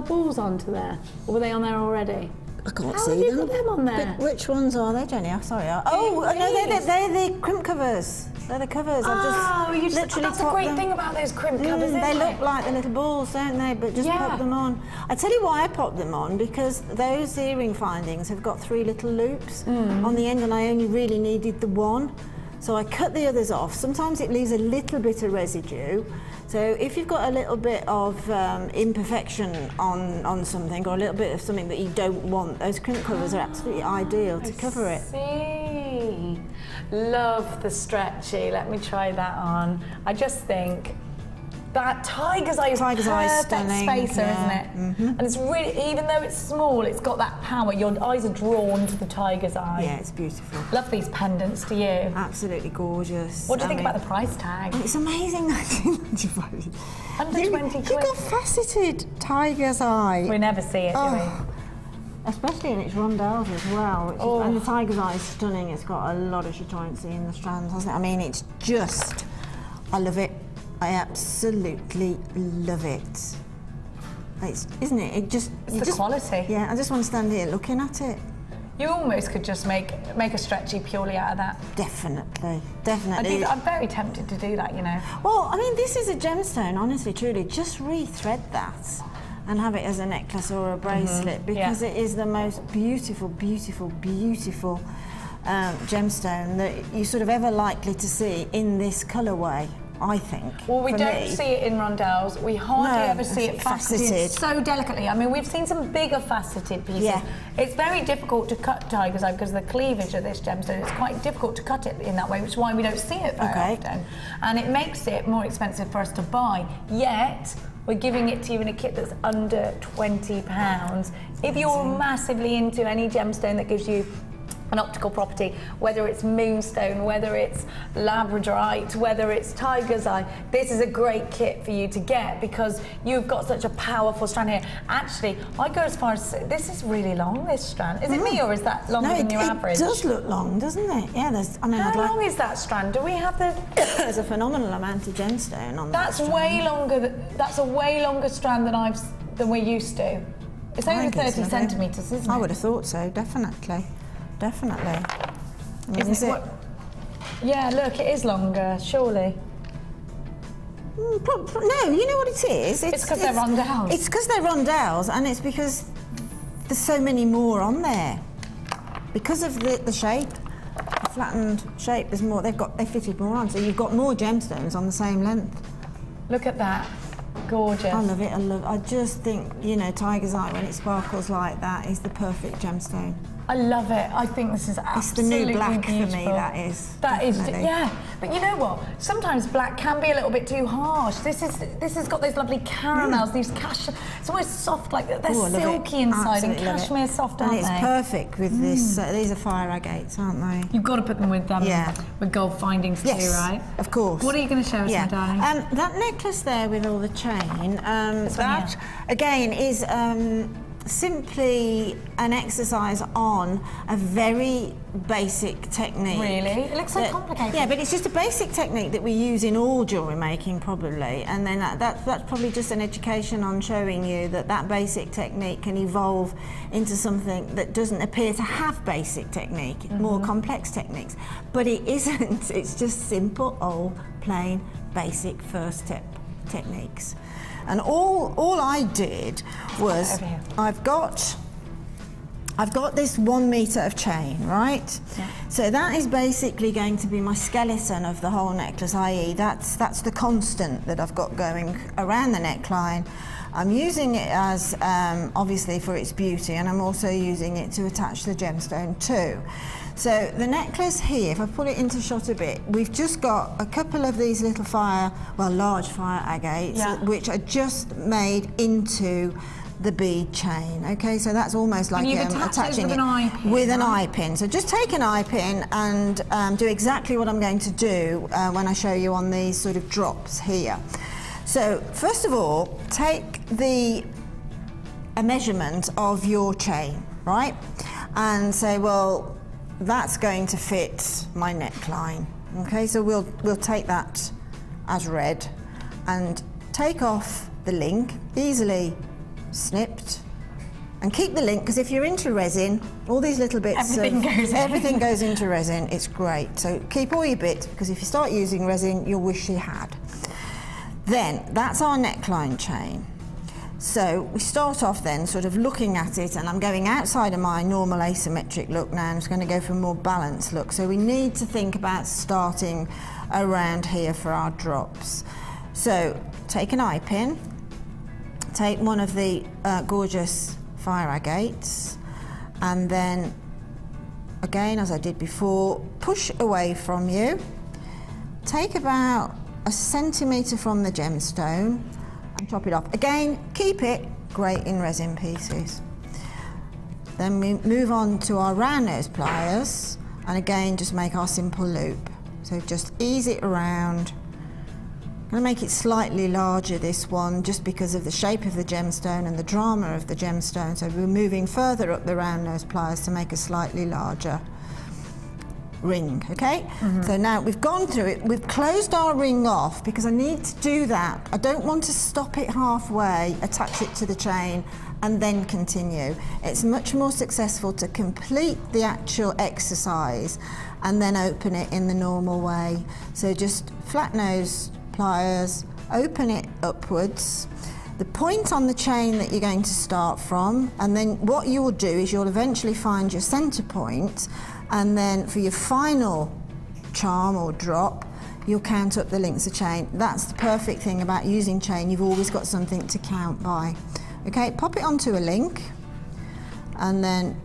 balls onto there? Or were they on there already? I can't How see have you them. put them on there? Which ones are they, Jenny? Sorry. Oh, no, they're the crimp covers. They're the covers. That's a great thing about those crimp covers, isn't They it? look like the little balls, don't they? But just pop them on. I tell you why I popped them on, because those earring findings have got 3 little loops on the end, and I only really needed the one. So I cut the others off. Sometimes it leaves a little bit of residue. So if you've got a little bit of imperfection on something, or a little bit of something that you don't want, those crimp covers are absolutely ideal to cover it. See, love the stretchy. Let me try that on. I just think that tiger's eye is perfect spacer, isn't it? And it's really, even though it's small, it's got that power. Your eyes are drawn to the tiger's eye. Yeah, it's beautiful. Love these pendants, do you? Absolutely gorgeous. What do you think about the price tag? It's amazing. Under 20 quid. You've got faceted tiger's eye. We never see it, do we? Especially in its rondelles as well. And the tiger's eye is stunning. It's got a lot of chatoyancy in the strands, hasn't it? I mean, it's just, I love it. I absolutely love it. Isn't it? It's the quality. Yeah, I just want to stand here looking at it. You almost could just make a stretchy purely out of that. Definitely, definitely. I'm very tempted to do that, you know. Well, I mean, this is a gemstone, honestly, truly. Just rethread that and have it as a necklace or a bracelet, because it is the most beautiful, beautiful, beautiful gemstone that you're sort of ever likely to see in this colourway, I think. Well, we don't see it in rondelles. We hardly ever see it faceted so delicately. I mean, we've seen some bigger faceted pieces. Yeah. It's very difficult to cut tiger's eye because of the cleavage of this gemstone. It's quite difficult to cut it in that way, which is why we don't see it very often. And it makes it more expensive for us to buy. Yet, we're giving it to you in a kit that's under £20. If you're massively into any gemstone that gives you an optical property, whether it's moonstone, whether it's labradorite, whether it's tiger's eye, this is a great kit for you to get because you've got such a powerful strand here. Actually, I go as far as, this is really long, this strand. Is it me, or is that longer than your average? It does look long, doesn't it? Yeah, how long is that strand? Do we have the... There's a phenomenal amount of gemstone on that strand. Way longer, that's a way longer strand than we're used to. It's over 30 centimetres, isn't it? I would have thought so, definitely. Definitely. I mean, is it? Yeah, look, it is longer, surely. No, you know what it is? It's because they're rondelles. It's because they're rondelles, and it's because there's so many more on there. Because of the shape, the flattened shape, there's more. They fitted more on, so you've got more gemstones on the same length. Look at that. Gorgeous. I love it. I just think, you know, tiger's eye when it sparkles like that is the perfect gemstone. I love it. I think this is absolutely It's the new black beautiful. for me, that is. That is, definitely. yeah. But you know what? Sometimes black can be a little bit too harsh. This has got those lovely caramels, these cashmere. It's almost soft, like they're silky inside, Absolutely and cashmere soft, aren't and it's they? perfect with this. These are fire agates, aren't they? You've got to put them with with gold findings Yes, too, right? of course. What are you going to show us, my darling? That necklace there with all the chain, that again is simply an exercise on a very basic technique. Really? It looks so complicated. Yeah, but it's just a basic technique that we use in all jewellery making probably, and then that's probably just an education on showing you that basic technique can evolve into something that doesn't appear to have basic technique, more complex techniques. But it isn't, it's just simple, old, plain, basic first step techniques. And all I did was I've got this 1 metre of chain, right? Yeah. So that is basically going to be my skeleton of the whole necklace, i.e. that's the constant that I've got going around the neckline. I'm using it as obviously for its beauty, and I'm also using it to attach the gemstone too. So the necklace here, if I pull it into shot a bit, we've just got a couple of these little large fire agates, which are just made into the bead chain. Okay, so that's almost like attaching it with an eye pin. So just take an eye pin and do exactly what I'm going to do when I show you on these sort of drops here. So first of all, take a measurement of your chain, right? And say, well, that's going to fit my neckline. Okay, so we'll take that as read and take off the link, easily snipped, and keep the link, because if you're into resin, all these little bits everything goes into resin. It's great. So keep all your bits, because if you start using resin, you'll wish you had. Then that's our neckline chain. So we start off then sort of looking at it, and I'm going outside of my normal asymmetric look now. I'm just going to go for a more balanced look. So we need to think about starting around here for our drops. So take an eye pin, take one of the gorgeous fire agates, and then again, as I did before, push away from you. Take about 1 centimetre from the gemstone and chop it off. Again, keep it great in resin pieces. Then we move on to our round nose pliers, and again just make our simple loop. So just ease it around. I'm going to make it slightly larger, this one, just because of the shape of the gemstone and the drama of the gemstone. So we're moving further up the round nose pliers to make a slightly larger ring, okay? So now we've gone through it, we've closed our ring off, because I need to do that. I don't want to stop it halfway, attach it to the chain, and then continue. It's much more successful to complete the actual exercise and then open it in the normal way. So just flat nose pliers, open it upwards. The point on the chain that you're going to start from, and then what you will do is you'll eventually find your center point, and then for your final charm or drop, you'll count up the links of chain. That's the perfect thing about using chain. You've always got something to count by. Okay, pop it onto a link, and then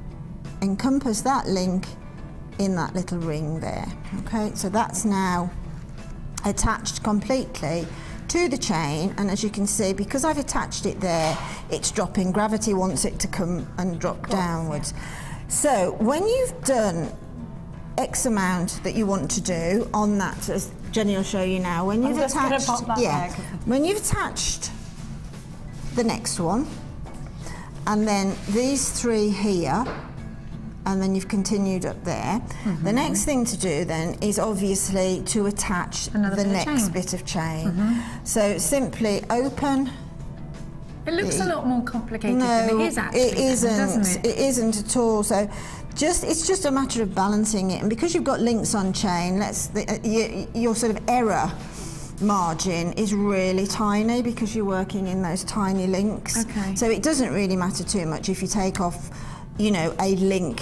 encompass that link in that little ring there. Okay, so that's now attached completely to the chain, and as you can see, because I've attached it there, it's dropping. Gravity wants it to come and drop downwards. So when you've done X amount that you want to do on that, as Jenny will show you now, when you've attached, when you've attached the next one, and then these 3 here, and then you've continued up there. The next thing to do then is obviously to attach the next bit of chain. So simply open. It looks a lot more complicated than it is actually. It isn't. Doesn't it? It isn't at all. So it's just a matter of balancing it, and because you've got links on chain, your sort of error margin is really tiny because you're working in those tiny links. Okay. So it doesn't really matter too much if you take off, you know, a link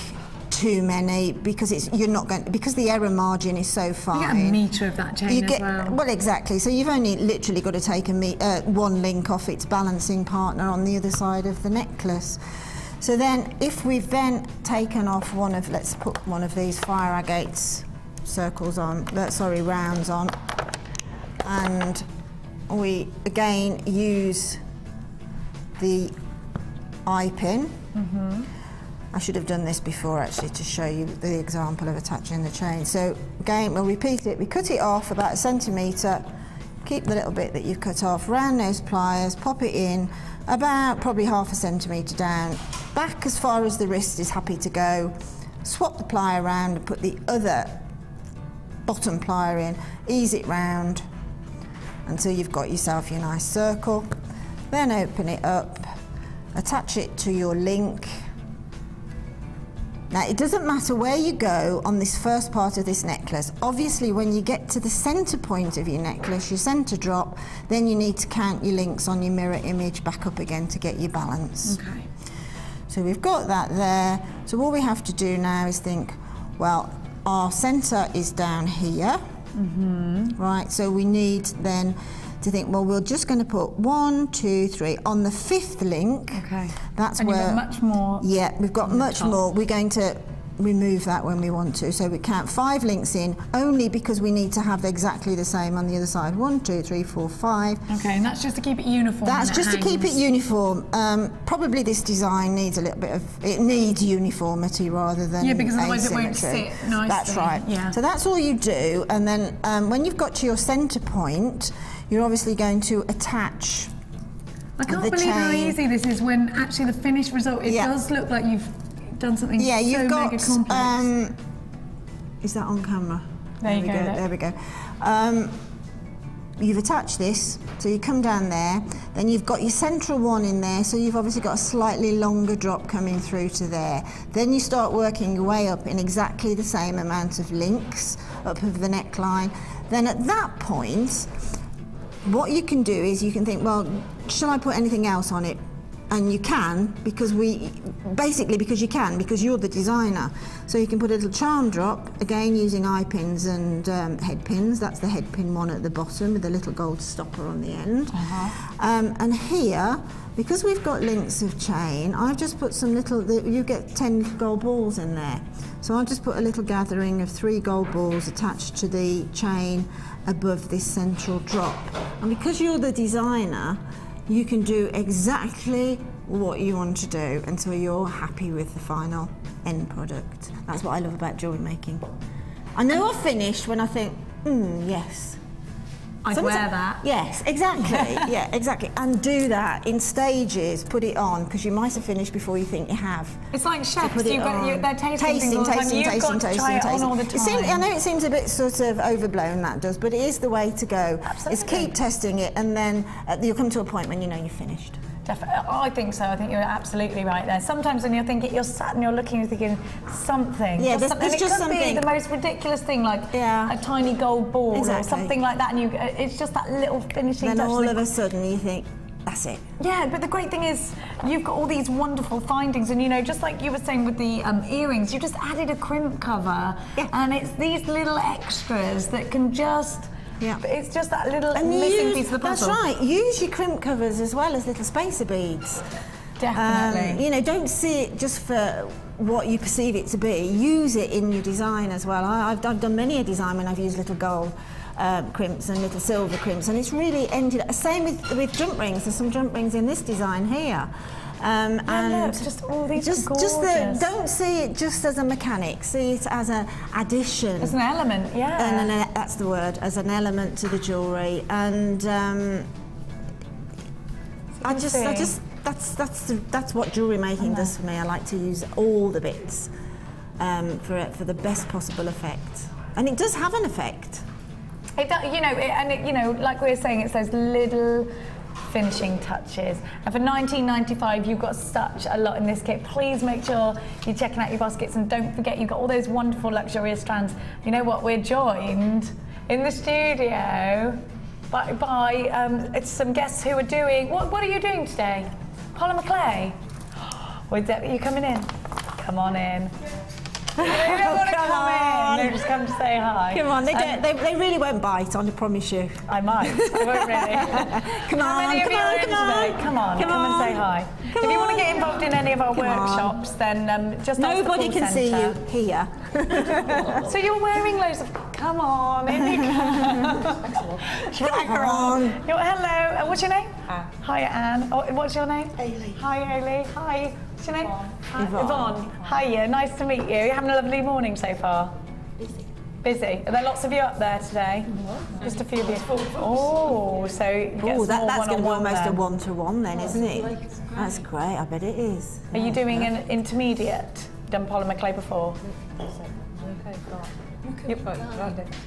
too many, because you're not going, because the error margin is so fine. You get a metre of that chain as well. Well, exactly. So you've only literally got to take one link off its balancing partner on the other side of the necklace. So then, if we've then taken off let's put one of these fire agates circles on, rounds on, and we again use the eye pin. I should have done this before actually to show you the example of attaching the chain. So again, we'll repeat it. We cut it off about 1 centimetre, keep the little bit that you've cut off, round nose pliers, pop it in about probably 1/2 centimetre down, back as far as the wrist is happy to go, swap the plier around and put the other bottom plier in, ease it round until you've got yourself your nice circle. Then open it up, attach it to your link. Now, it doesn't matter where you go on this first part of this necklace. Obviously, when you get to the centre point of your necklace, your centre drop, then you need to count your links on your mirror image back up again to get your balance. Okay. So we've got that there. So all we have to do now is think, well, our centre is down here, right? So we need then to think, well, we're just going to put 1, 2, 3 on the 5th link. Okay. That's and where you've got much more. Yeah, we've got much more. We're going to remove that when we want to. So we count 5 links in, only because we need to have exactly the same on the other side. 1, 2, 3, 4, 5. Okay, and that's just to keep it uniform. That's just to keep it uniform. Probably this design needs a little bit of, it needs uniformity rather than because otherwise it won't asymmetry. sit nicely. That's right. Yeah. So that's all you do, and then when you've got to your centre point, you're obviously going to attach I can't the believe how chain. easy this is when actually the finished result, it does look like you've done something Yeah, so you've got. mega complex. Is that on camera? There you go. There we go. You've attached this, so you come down there, then you've got your central one in there, so you've obviously got a slightly longer drop coming through to there. Then you start working your way up in exactly the same amount of links up of the neckline. Then at that point, what you can do is you can think, well, shall I put anything else on it? And you can, because you're the designer. So you can put a little charm drop, again using eye pins and head pins. That's the head pin one at the bottom with a little gold stopper on the end. And here, because we've got links of chain, I've just put some little, you get 10 little gold balls in there. So I've just put a little gathering of 3 gold balls attached to the chain above this central drop. And because you're the designer, you can do exactly what you want to do until you're happy with the final end product. That's what I love about jewellery making. I know I've finished when I think, yes. I'd wear that. Yes, exactly. Yeah, exactly. And do that in stages, put it on, because you might have finished before you think you have. It's like chefs, they're tasting things all the time. You've got to try it on all the time. I know it seems a bit sort of overblown, that does, but it is the way to go. Absolutely. Is keep testing it, and then you'll come to a point when you know you've finished. Definitely. I think so. I think you're absolutely right there. Sometimes when you're thinking, you're sat and you're looking, you're thinking something. Yeah, there's just it could something. be the most ridiculous thing, like a tiny gold ball or something like that, and it's just that little finishing touch. Then all of a sudden you think, that's it. Yeah, but the great thing is you've got all these wonderful findings, and just like you were saying with the earrings, you just added a crimp cover, and it's these little extras that can just. Yeah. But it's just that little missing piece of the puzzle. That's right. Use your crimp covers as well as little spacer beads. Definitely. Don't see it just for what you perceive it to be. Use it in your design as well. I've done many a design when I've used little gold crimps and little silver crimps, and it's really ended up. Same with jump rings. There's some jump rings in this design here. And look, just all these gorgeous. Don't see it just as a mechanic. See it as an addition. As an element, yeah. And that's the word, as an element to the jewellery. And that's what jewellery making does for me. I like to use all the bits for the best possible effect, and it does have an effect. It does, like we were saying, it's those little finishing touches. And for $19.95, you've got such a lot in this kit. Please make sure you're checking out your baskets, and don't forget you've got all those wonderful luxurious strands. You know what? We're joined in the studio it's some guests who are doing, what are you doing today? Polymer clay? Are you coming in? Come on in. They don't want to come in. They just come to say hi. Come on, they really won't bite, I promise you. I might. I won't really. Come on, come and say hi. If you want to get involved in any of our workshops, then just ask Nobody the call can see you centre. here. So you're wearing loads of. Come on, in you come. Drag her on. Hello. What's your name? Anne. Hi, Anne. Oh, what's your name? Ailey. Hi, Ailey. Hi. What's your name? Yvonne. Yvonne. Hiya. Nice to meet you. You having a lovely morning so far? Busy. Are there lots of you up there today? Just a few of you. Oh, so you get some more That's going to be one-on-one almost then. a one-to-one then, isn't it? That's great, I bet it is. Are you doing an intermediate? Done polymer clay before?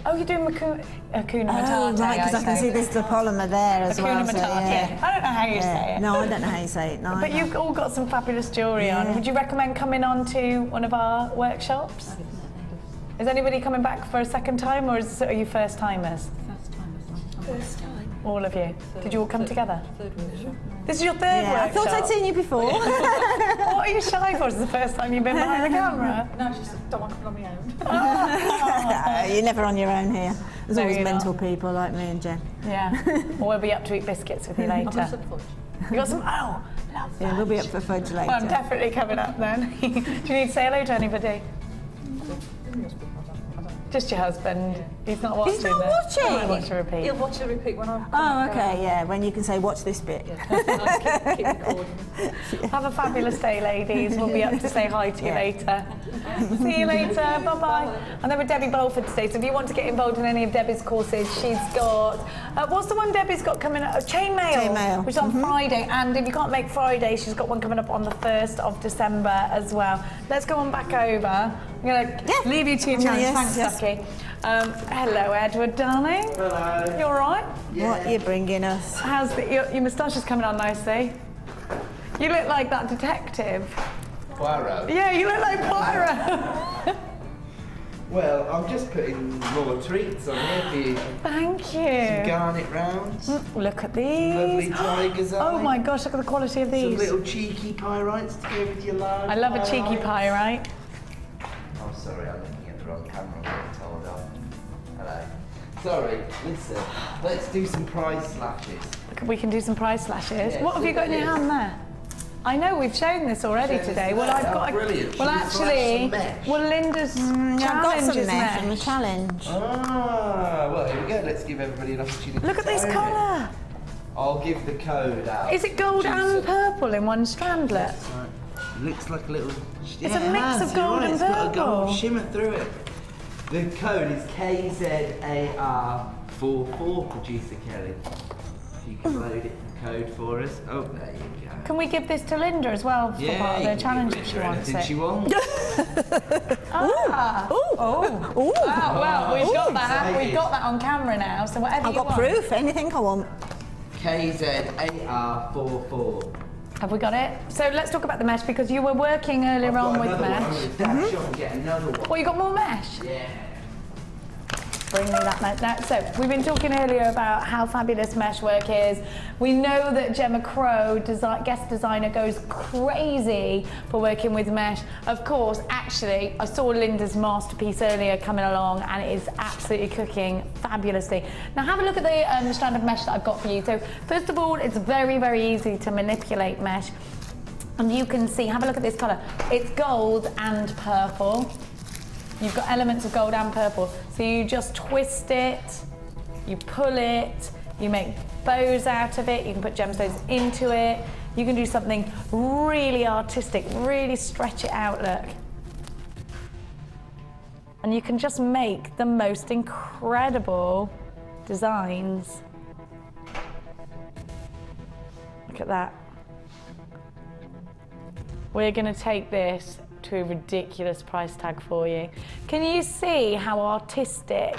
Oh, you're doing Hakuna Matata. Right, because I can see there's the polymer there as well. Hakuna So, Matata. yeah. I don't know how you say it. No, I don't know how you say it. No, But you've all got some fabulous jewellery on. Would you recommend coming on to one of our workshops? Is anybody coming back for a second time, or are you first timers? First time. All of you. Did you all come together? Third workshop. This is your third I workshop. thought I'd seen you before. What are you shy for? Is this the first time you've been behind the camera? No, just don't want to come on my own. You're never on your own here. There's No, always you're mental not. people like me and Jen. Yeah. Or we'll be up to eat biscuits with you later. You got some? Oh, love Yeah, that. we'll be up for fudge later. Well, I'm definitely coming up then. Do you need to say hello to anybody? Just your husband. He's not watching. He's not then. watching? I'll watch a repeat. He'll watch the repeat when I'm. Oh, okay, yeah, when you can say, watch this bit. Keep recording. Have a fabulous day, ladies. We'll be up to say hi to you later. See you later. Bye-bye. And then with Debbie Bolford today, so if you want to get involved in any of Debbie's courses, she's got... what's the one Debbie's got coming up? Chainmail. Chainmail. Which is on Friday. And if you can't make Friday, she's got one coming up on the 1st of December as well. Let's go on back over. I'm going to leave you to your chance. Yes, Thanks, yes. Ducky. Hello, Edward, darling. Hello. You all right? What are you bringing us? How's your moustache is coming on nicely? You look like that detective. Poirot. Yeah, you look like Poirot. Well, I'm just putting more treats on here for you. Thank Some you. garnet rounds. Look at these. Lovely tiger's eye. Oh my gosh, look at the quality of Some these. little cheeky pyrites to go with your large I love a cheeky pyrites. pyrite. Oh, sorry, I'm looking at the wrong camera. I'm getting told off. Hello. Sorry, listen. Let's do some price slashes. We can do some price slashes. Yeah, What have you got in your look at hand there? I know we've shown this already Shown this today. today? Well, I've Oh, got. brilliant. Well, Should we flash actually, some mesh? well, Linda's I've got challenge some is mesh from the mesh. challenge. Ah, well, here we go. Let's give everybody an opportunity. Look at to this own it. colour. I'll give the code out. Is it gold and purple in one strandlet? Right. Looks like a little... It's a mix of gold and It's got a purple. gold shimmer through it. The code is KZAR44, producer Kelly. If you can load it, the code for us. Oh, there you go. Can we give this to Linda as well for part of you the can challenge give if she Linda wants anything it? she wants. Well, we've got that. We've got that on camera now. So whatever I've you got want. proof, anything I want. KZAR44. Have we got it? So let's talk about the mesh because you were working earlier on with mesh. Dash off and get another one. Well, you got more mesh. Yeah. Bring me that mesh now. So we've been talking earlier about how fabulous mesh work is. We know that Gemma Crow, guest designer, goes crazy for working with mesh. Of course, actually, I saw Linda's masterpiece earlier coming along and it is absolutely cooking fabulously. Now have a look at the strand of mesh that I've got for you. So first of all, it's very, very easy to manipulate mesh. And you can see, have a look at this colour. It's gold and purple. You've got elements of gold and purple. So you just twist it, you pull it, you make bows out of it, you can put gemstones into it, you can do something really artistic, really stretch it out, look. And you can just make the most incredible designs. Look at that. We're gonna take this to a ridiculous price tag for you. Can you see how artistic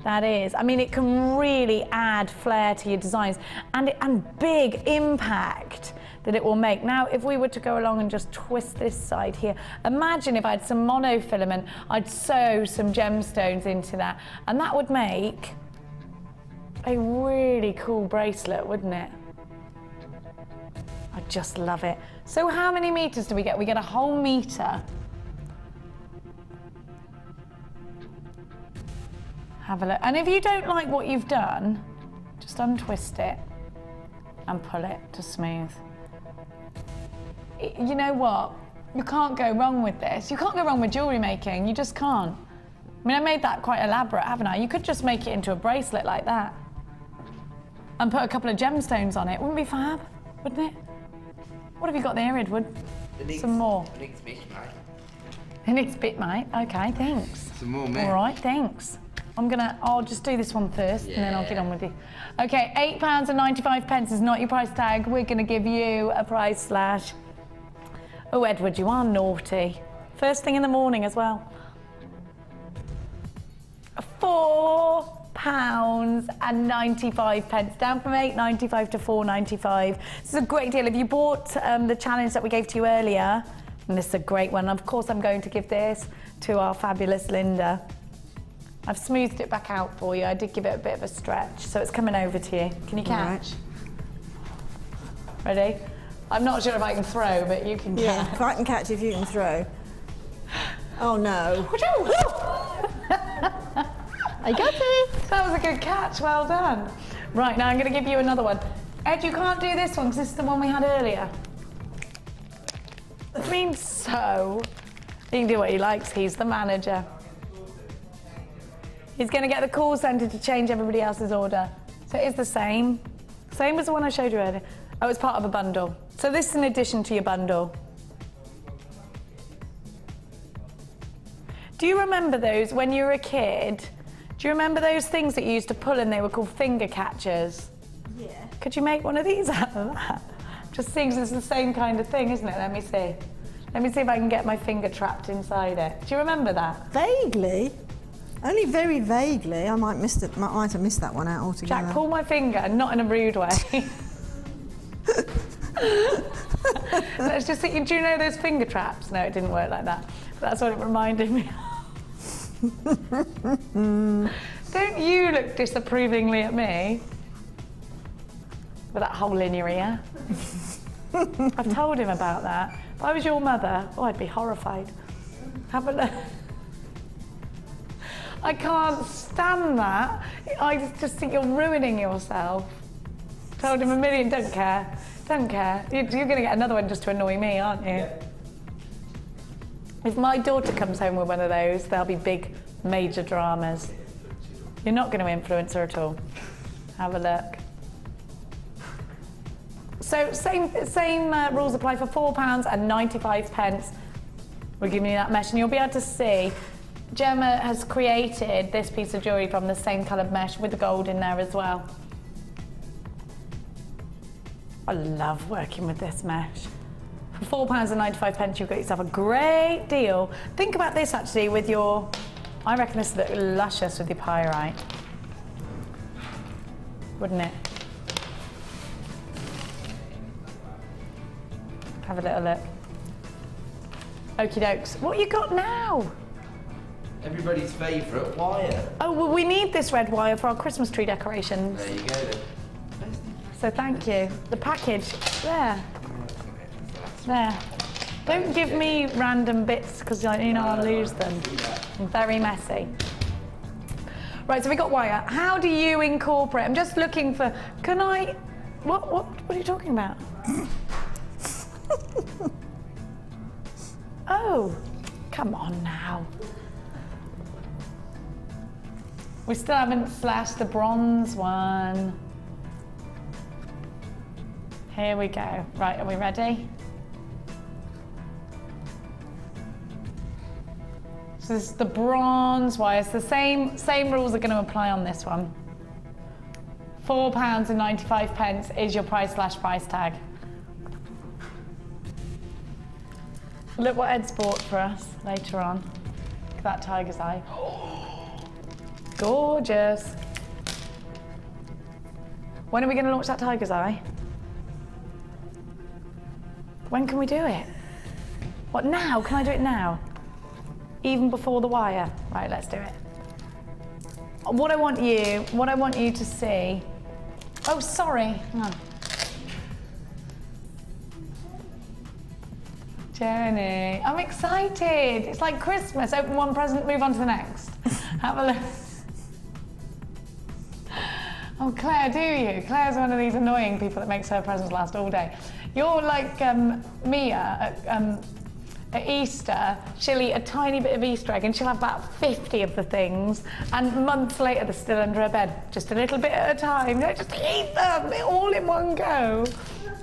that is? I mean, it can really add flair to your designs and big impact that it will make. Now, if we were to go along and just twist this side here, imagine if I had some monofilament, I'd sew some gemstones into that, and that would make a really cool bracelet, wouldn't it? I just love it. So how many meters do we get? We get a whole meter. Have a look. And if you don't like what you've done, just untwist it and pull it to smooth. You know what? You can't go wrong with this. You can't go wrong with jewellery making. You just can't. I mean, I made that quite elaborate, haven't I? You could just make it into a bracelet like that and put a couple of gemstones on it. Wouldn't it be fab? Wouldn't it? What have you got there, Edward? Some more. It needs bit, mate. It needs a bit, mate. Okay, thanks. Some more, mate. All right, thanks. I'll just do this one first and then I'll get on with you. Okay, £8.95 is not your price tag. We're gonna give you a price slash. Oh, Edward, you are naughty. First thing in the morning as well. £4.95, down from £8.95 to £4.95. This is a great deal. If you bought the challenge that we gave to you earlier, and this is a great one, of course I'm going to give this to our fabulous Linda. I've smoothed it back out for you. I did give it a bit of a stretch, so it's coming over to you. Can you catch? Right. Ready? I'm not sure if I can throw, but you can catch. Yeah, if I can catch, if you can throw. Oh no. I got it. That was a good catch, well done. Right, now I'm going to give you another one. Ed, you can't do this one because this is the one we had earlier. I mean, so. He can do what he likes, he's the manager. He's going to get the call centre to change everybody else's order. So it is the same. Same as the one I showed you earlier. Oh, it's part of a bundle. So this is in addition to your bundle. Do you remember those when you were a kid? Do you remember those things that you used to pull and they were called finger catchers? Yeah. Could you make one of these out of that? Just seems it's the same kind of thing, isn't it? Let me see. Let me see if I can get my finger trapped inside it. Do you remember that? Vaguely. Only very vaguely. I might have missed that one out altogether. Jack, pull my finger, not in a rude way. Let's just see. Do you know those finger traps? No, it didn't work like that. That's what it reminded me of. Don't you look disapprovingly at me with that hole in your ear? I've told him about that. If I was your mother, oh, I'd be horrified. Have a look. I can't stand that. I just think you're ruining yourself. Told him a million, don't care. Don't care. You're going to get another one just to annoy me, aren't you? Yeah. If my daughter comes home with one of those, there'll be big, major dramas. You're not going to influence her at all. Have a look. So same rules apply for £4.95. We're giving you that mesh, and you'll be able to see Gemma has created this piece of jewellery from the same coloured mesh with the gold in there as well. I love working with this mesh. For £4.95, you've got yourself a great deal. Think about this actually with your, I reckon this would look luscious with your pyrite. Wouldn't it? Have a little look. Okie dokes. What you got now? Everybody's favourite wire. Oh, well, we need this red wire for our Christmas tree decorations. There you go then. So thank you. The package, there. There. Don't give me random bits because you know I'll lose them. I'm very messy. Right, so we got wire. How do you incorporate? I'm just looking for, can I, what are you talking about? Oh, come on now. We still haven't slashed the bronze one. Here we go. Right, are we ready? So this is the bronze wire. It's the same rules are going to apply on this one. £4.95 is your price slash price tag. Look what Ed's bought for us later on. Look at that tiger's eye. Gorgeous. When are we going to launch that tiger's eye? When can we do it? What, now? Can I do it now? Even before the wire? Right, let's do it. what I want you to see. Oh, sorry. Hang on. Jenny, I'm excited. It's like Christmas. Open one present, move on to the next. Have a look. Oh, Claire, do you? Claire's one of these annoying people that makes her presents last all day. You're like Mia at Easter. She'll eat a tiny bit of Easter egg and she'll have about 50 of the things, and months later they're still under her bed, just a little bit at a time. No, just eat them all in one go.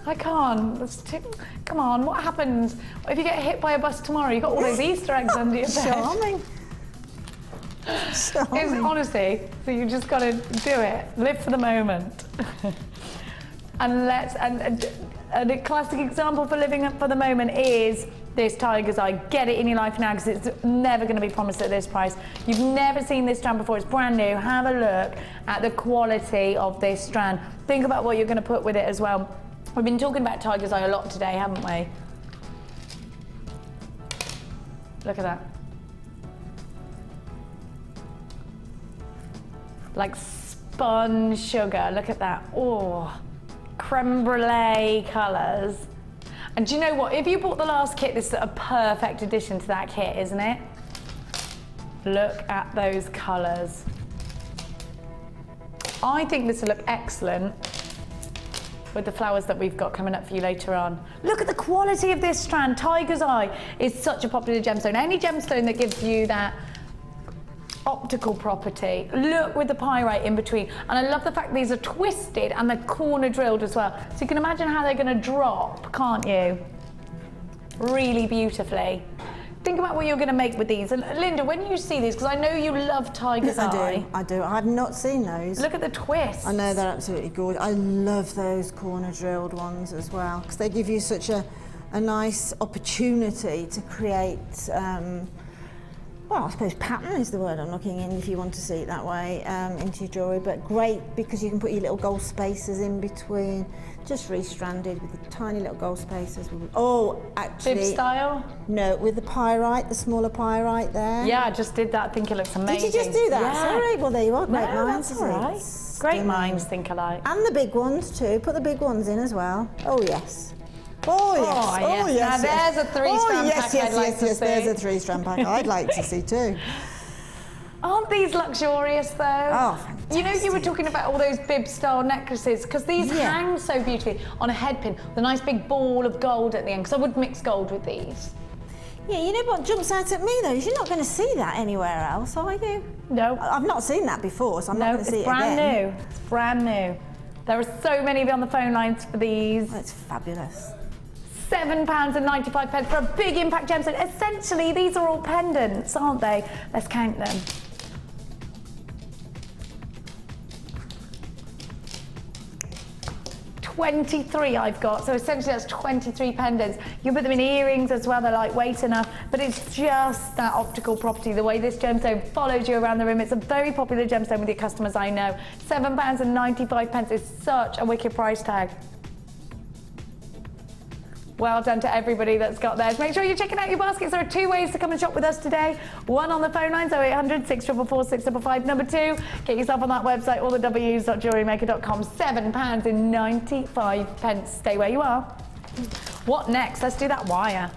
I can't. Come on, what happens if you get hit by a bus tomorrow? You've got all those Easter eggs under your bed. Charming. It's honestly, so you just got to do it. Live for the moment. And a classic example for living for the moment is this tiger's eye. Get it in your life now, because it's never going to be promised at this price. You've never seen this strand before. It's brand new. Have a look at the quality of this strand. Think about what you're going to put with it as well. We've been talking about tiger's eye a lot today, haven't we? Look at that. Like spun sugar. Look at that. Oh, creme brulee colours. And do you know what? If you bought the last kit, this is a perfect addition to that kit, isn't it? Look at those colours. I think this will look excellent with the flowers that we've got coming up for you later on. Look at the quality of this strand. Tiger's eye is such a popular gemstone. Any gemstone that gives you that optical property. Look with the pyrite in between. And I love the fact these are twisted and they're corner drilled as well. So you can imagine how they're going to drop, can't you? Really beautifully. Think about what you're going to make with these. And Linda, when you see these, because I know you love tiger's eye. I do. I've not seen those. Look at the twist. I know, they're absolutely gorgeous. I love those corner drilled ones as well, because they give you such a nice opportunity to create, well, I suppose pattern is the word I'm looking in, if you want to see it that way, into your jewellery. But great, because you can put your little gold spacers in between, just restranded with the tiny little gold spacers. Oh, actually. Bib style? No, with the pyrite, the smaller pyrite there. Yeah, I just did that. I think it looks amazing. Did you just do that? Yeah. Sorry. Well, there you are. Great minds. That's all right. Great minds think alike. And the big ones too. Put the big ones in as well. Oh, yes. Oh, yes. Oh, yes. Now there's a three-strand pack I'd like to see. There's a three-strand pack I'd like to see too. Aren't these luxurious though? Oh, fantastic. You know, you were talking about all those bib style necklaces, because these hang so beautifully on a head pin with a nice big ball of gold at the end, because I would mix gold with these. Yeah, you know what jumps out at me though is you're not going to see that anywhere else, are you? No. I've not seen that before, so I'm not going to see it again. No, it's brand new. It's brand new. There are so many of you on the phone lines for these. That's fabulous. £7.95 for a big impact gemstone. Essentially, these are all pendants, aren't they? Let's count them. 23 I've got, so essentially that's 23 pendants. You can put them in earrings as well, they're lightweight enough, but it's just that optical property, the way this gemstone follows you around the room. It's a very popular gemstone with your customers, I know. £7.95 is such a wicked price tag. Well done to everybody that's got theirs. Make sure you're checking out your baskets. There are two ways to come and shop with us today. One on the phone lines, 0800 644 655. Number two, get yourself on that website, all the w's.jewellerymaker.com. £7.95. Stay where you are. What next? Let's do that wire.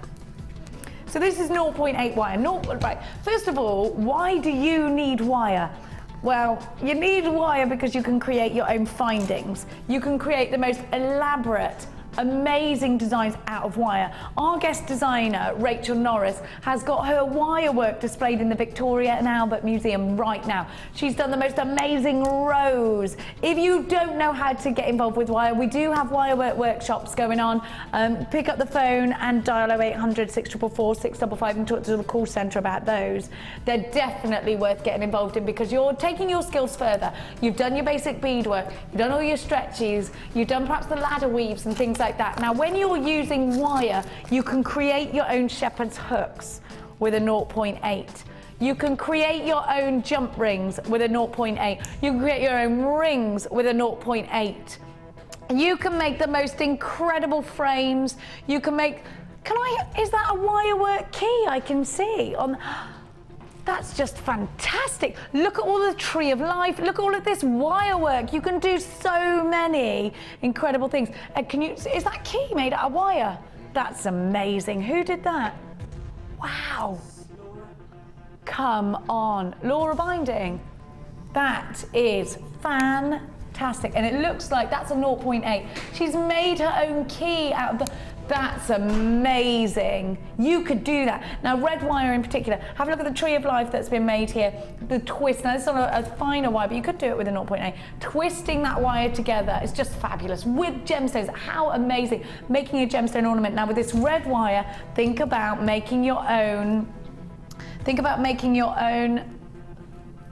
So this is 0.8 wire. Right. First of all, why do you need wire? Well, you need wire because you can create your own findings. You can create the most elaborate, amazing designs out of wire. Our guest designer, Rachel Norris, has got her wire work displayed in the Victoria and Albert Museum right now. She's done the most amazing rows. If you don't know how to get involved with wire, we do have wire work workshops going on. Pick up the phone and dial 0800 644 655 and talk to the call centre about those. They're definitely worth getting involved in because you're taking your skills further. You've done your basic beadwork, you've done all your stretchies, you've done perhaps the ladder weaves and things like that. Now, when you're using wire, you can create your own shepherd's hooks with a 0.8. You can create your own jump rings with a 0.8. You can create your own rings with a 0.8. You can make the most incredible frames. You can make, is that a wire work key I can see on? That's just fantastic. Look at all the tree of life. Look at all of this wire work. You can do so many incredible things. Is that key made out of wire? That's amazing. Who did that? Wow. Come on. Laura Binding. That is fantastic. And it looks like that's a 0.8. She's made her own key out of the... That's amazing. You could do that. Now, red wire in particular, have a look at the tree of life that's been made here. The twist, now this is on a finer wire, but you could do it with a 0.8. Twisting that wire together is just fabulous. With gemstones, how amazing. Making a gemstone ornament. Now, with this red wire, think about making your own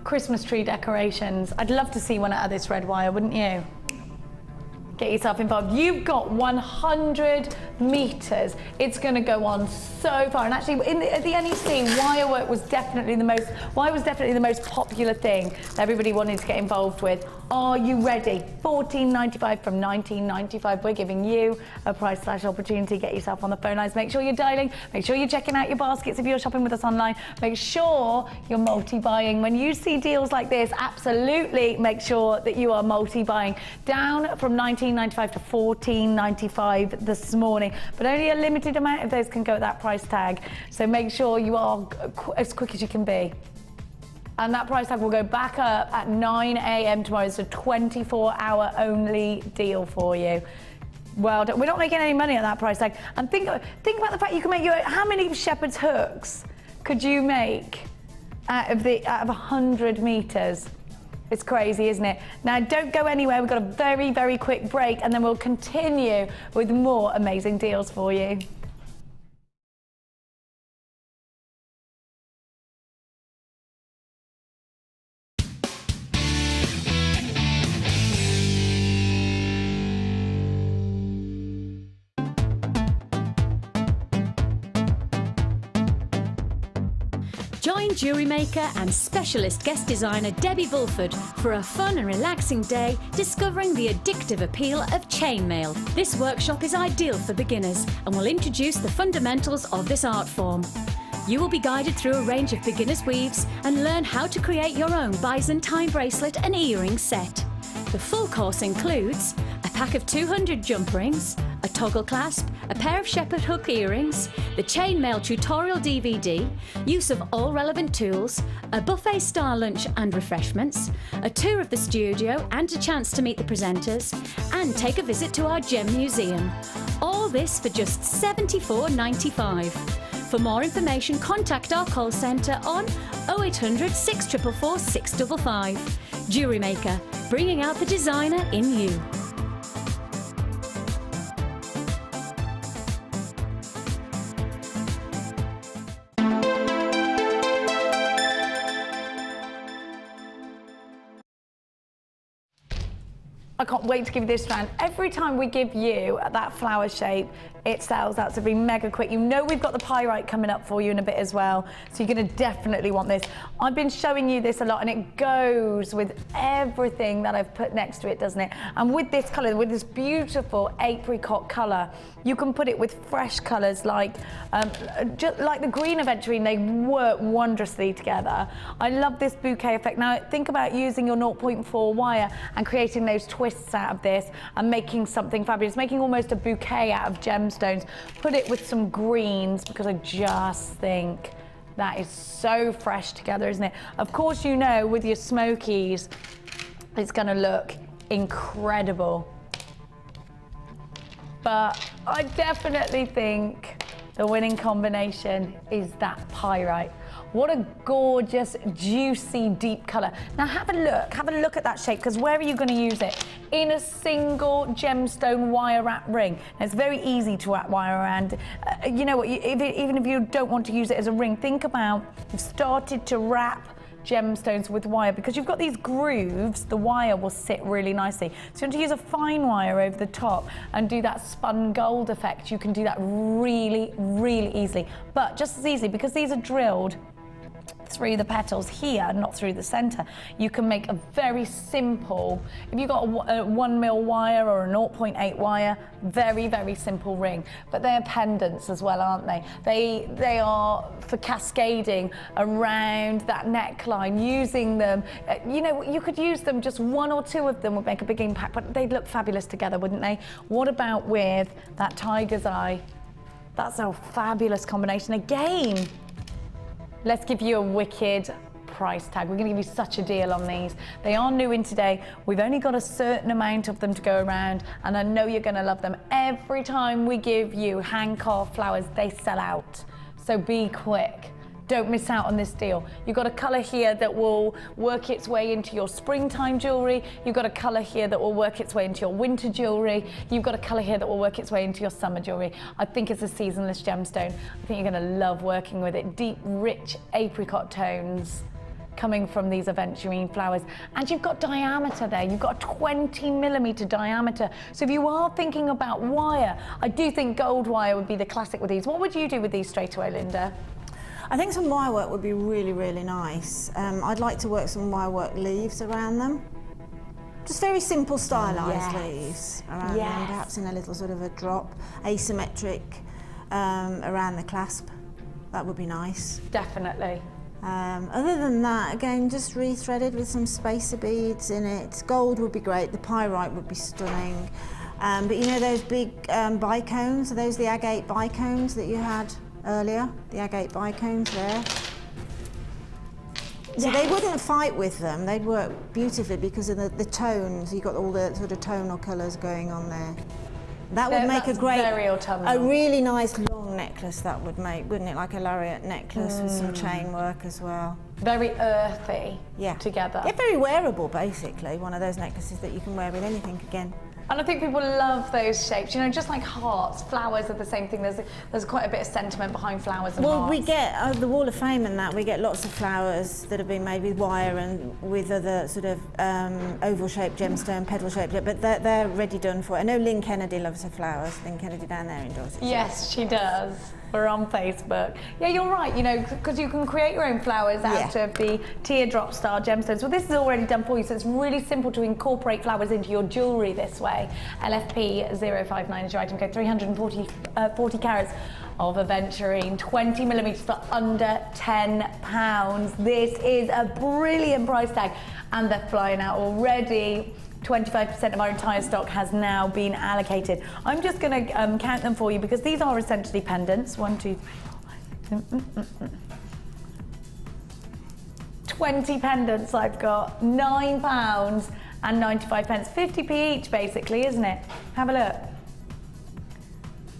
Christmas tree decorations. I'd love to see one out of this red wire, wouldn't you? Get yourself involved. You've got 100 meters. It's going to go on so far. And actually, at the NEC, wire was definitely the most popular thing that everybody wanted to get involved with. Are you ready? $14.95 from $19.95. We're giving you a price slash opportunity. Get yourself on the phone lines. Make sure you're dialing. Make sure you're checking out your baskets if you're shopping with us online. Make sure you're multi-buying. When you see deals like this, absolutely make sure that you are multi-buying. Down from $19.95 to $14.95 this morning, but only a limited amount of those can go at that price tag. So make sure you are as quick as you can be. And that price tag will go back up at 9 a.m. tomorrow. It's a 24-hour only deal for you. Well done. We're not making any money at that price tag. And think about the fact you can make how many shepherd's hooks could you make out of 100 meters? It's crazy, isn't it? Now, don't go anywhere. We've got a very, very quick break, and then we'll continue with more amazing deals for you. Join jewellery maker and specialist guest designer Debbie Bulford for a fun and relaxing day discovering the addictive appeal of chainmail. This workshop is ideal for beginners and will introduce the fundamentals of this art form. You will be guided through a range of beginners' weaves and learn how to create your own Byzantine bracelet and earring set. The full course includes a pack of 200 jump rings, a toggle clasp, a pair of shepherd hook earrings, the chainmail tutorial DVD, use of all relevant tools, a buffet-style lunch and refreshments, a tour of the studio and a chance to meet the presenters, and take a visit to our gem museum. All this for just $74.95. For more information, contact our call centre on 0800 644 655. Jewellery Maker, bringing out the designer in you. I can't wait to give you this strand. Every time we give you that flower shape, it sells out to be mega quick. You know we've got the pyrite coming up for you in a bit as well, so you're going to definitely want this. I've been showing you this a lot, and it goes with everything that I've put next to it, doesn't it? And with this colour, with this beautiful apricot colour, you can put it with fresh colours like just like the green aventurine. They work wondrously together. I love this bouquet effect. Now think about using your 0.4 wire and creating those twists out of this and making something fabulous, making almost a bouquet out of gemstones. Put it with some greens, because I just think that is so fresh together, isn't it? Of course, you know, with your smokies, it's going to look incredible. But I definitely think the winning combination is that pyrite. What a gorgeous, juicy, deep colour. Now have a look at that shape, because where are you going to use it? In a single gemstone wire wrap ring. Now, it's very easy to wrap wire around. You know what, even if you don't want to use it as a ring, think about, you've started to wrap gemstones with wire, because you've got these grooves, the wire will sit really nicely. So you want to use a fine wire over the top and do that spun gold effect. You can do that really, really easily, but just as easily, because these are drilled through the petals here, not through the center, you can make a very simple, if you've got a 1mm wire or a 0.8 wire, very, very simple ring. But they're pendants as well, aren't they? They are for cascading around that neckline, using them. You know, you could use them, just one or two of them would make a big impact, but they'd look fabulous together, wouldn't they? What about with that tiger's eye? That's a fabulous combination. Again, let's give you a wicked price tag. We're going to give you such a deal on these. They are new in today. We've only got a certain amount of them to go around, and I know you're going to love them. Every time we give you hand-carved flowers, they sell out. So be quick. Don't miss out on this deal. You've got a colour here that will work its way into your springtime jewellery. You've got a colour here that will work its way into your winter jewellery. You've got a colour here that will work its way into your summer jewellery. I think it's a seasonless gemstone. I think you're going to love working with it. Deep, rich apricot tones coming from these aventurine flowers. And you've got diameter there. You've got a 20mm diameter. So if you are thinking about wire, I do think gold wire would be the classic with these. What would you do with these straight away, Linda? I think some wire work would be really, really nice. I'd like to work some wire work leaves around them. Just very simple stylised leaves around them, perhaps in a little sort of a drop, asymmetric around the clasp. That would be nice. Definitely. Other than that, again, just rethreaded with some spacer beads in it. Gold would be great, the pyrite would be stunning. But you know those big bicones, are those the agate bicones that you had earlier? The agate bicones there. So they wouldn't fight with them, they'd work beautifully because of the tones. You've got all the sort of tonal colours going on there. That would make a great, a really nice long necklace that would make, wouldn't it? Like a lariat necklace with some chain work as well. Very earthy together. Yeah, very wearable basically. One of those necklaces that you can wear with anything again. And I think people love those shapes, you know, just like hearts, flowers are the same thing. There's quite a bit of sentiment behind flowers and hearts. Well, we get, the Wall of Fame and that, we get lots of flowers that have been made with wire and with other sort of oval-shaped gemstone, petal-shaped, but they're ready done for. I know Lynn Kennedy loves her flowers. Lynn Kennedy down there in Dorset. Yes, she does. We're on Facebook. Yeah, you're right, you know, because you can create your own flowers out of the teardrop style gemstones. Well, this is already done for you, so it's really simple to incorporate flowers into your jewellery this way. LFP 059 is your item code, 340 carats of aventurine, 20mm for under £10. This is a brilliant price tag, and they're flying out already. 25% of our entire stock has now been allocated. I'm just going to count them for you because these are essentially pendants. 1, 2, 3, 4, 5. 20 pendants I've got. £9 and 95 pence. 50p each basically, isn't it? Have a look.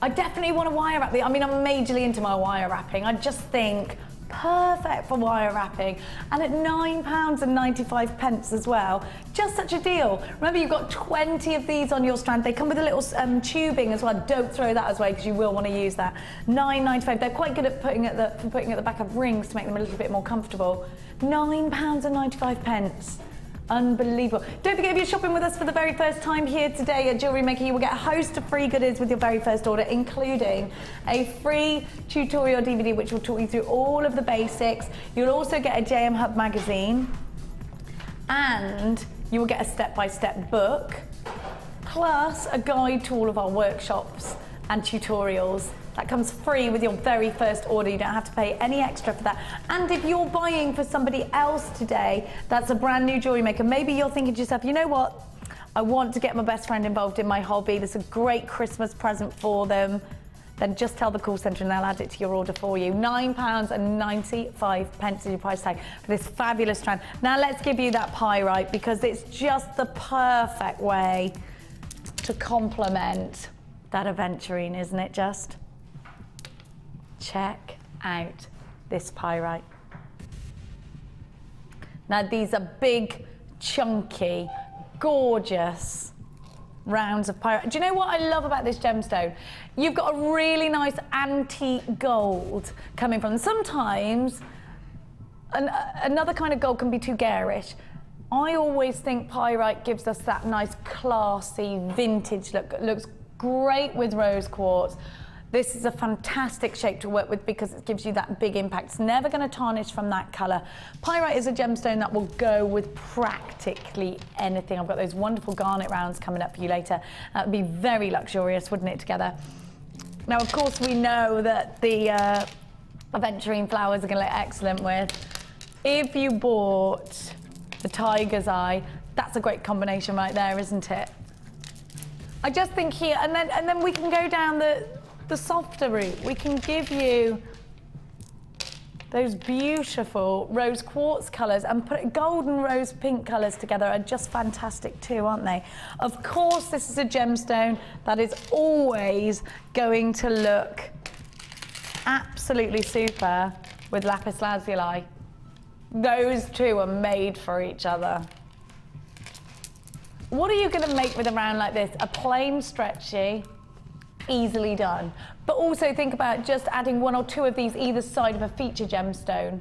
I definitely want to wire wrap. I mean, I'm majorly into my wire wrapping. I just think perfect for wire wrapping, and at £9 and 95 pence as well. Just such a deal. Remember, you've got 20 of these on your strand. They come with a little tubing as well. Don't throw that away because you will want to use that. £9.95. They're quite good at putting at the back of rings to make them a little bit more comfortable. £9 and 95 pence. Unbelievable. Don't forget, if you're shopping with us for the very first time here today at Jewellery Maker, you will get a host of free goodies with your very first order, including a free tutorial DVD which will talk you through all of the basics. You'll also get a JM Hub magazine, and you will get a step-by-step book, plus a guide to all of our workshops and tutorials. That comes free with your very first order. You don't have to pay any extra for that. And if you're buying for somebody else today, that's a brand new jewellery maker, maybe you're thinking to yourself, you know what? I want to get my best friend involved in my hobby. This is a great Christmas present for them. Then just tell the call centre and they'll add it to your order for you. £9 and 95 pence is your price tag for this fabulous strand. Now let's give you that pyrite because it's just the perfect way to complement that aventurine, isn't it just? Check out this pyrite. Now these are big, chunky, gorgeous rounds of pyrite. Do you know what I love about this gemstone? You've got a really nice antique gold coming from them. Sometimes another kind of gold can be too garish. I always think pyrite gives us that nice classy vintage look. It looks great with rose quartz. This is a fantastic shape to work with because it gives you that big impact. It's never going to tarnish from that colour. Pyrite is a gemstone that will go with practically anything. I've got those wonderful garnet rounds coming up for you later. That would be very luxurious, wouldn't it, together? Now, of course, we know that the aventurine flowers are going to look excellent with. If you bought the tiger's eye, that's a great combination right there, isn't it? I just think here, and then we can go down the softer route. We can give you those beautiful rose quartz colours and put golden rose pink colours together are just fantastic too, aren't they? Of course, this is a gemstone that is always going to look absolutely super with lapis lazuli. Those two are made for each other. What are you going to make with a round like this? A plain stretchy, easily done. But also think about just adding 1 or 2 of these either side of a feature gemstone.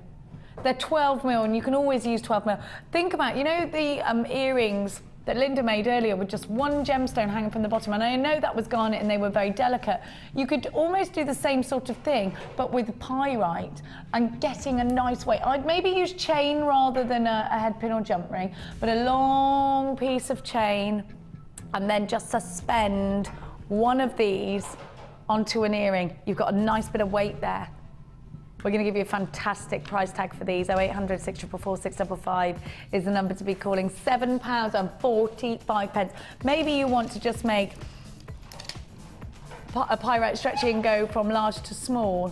They're 12 mil and you can always use 12 mil. Think about, you know, the earrings that Linda made earlier with just 1 gemstone hanging from the bottom. And I know that was garnet and they were very delicate. You could almost do the same sort of thing, but with pyrite and getting a nice weight. I'd maybe use chain rather than a head pin or jump ring, but a long piece of chain and then just suspend 1 of these onto an earring. You've got a nice bit of weight there. We're going to give you a fantastic price tag for these. 0800 644 655 is the number to be calling. £7.45. Maybe you want to just make a pyrite stretching and go from large to small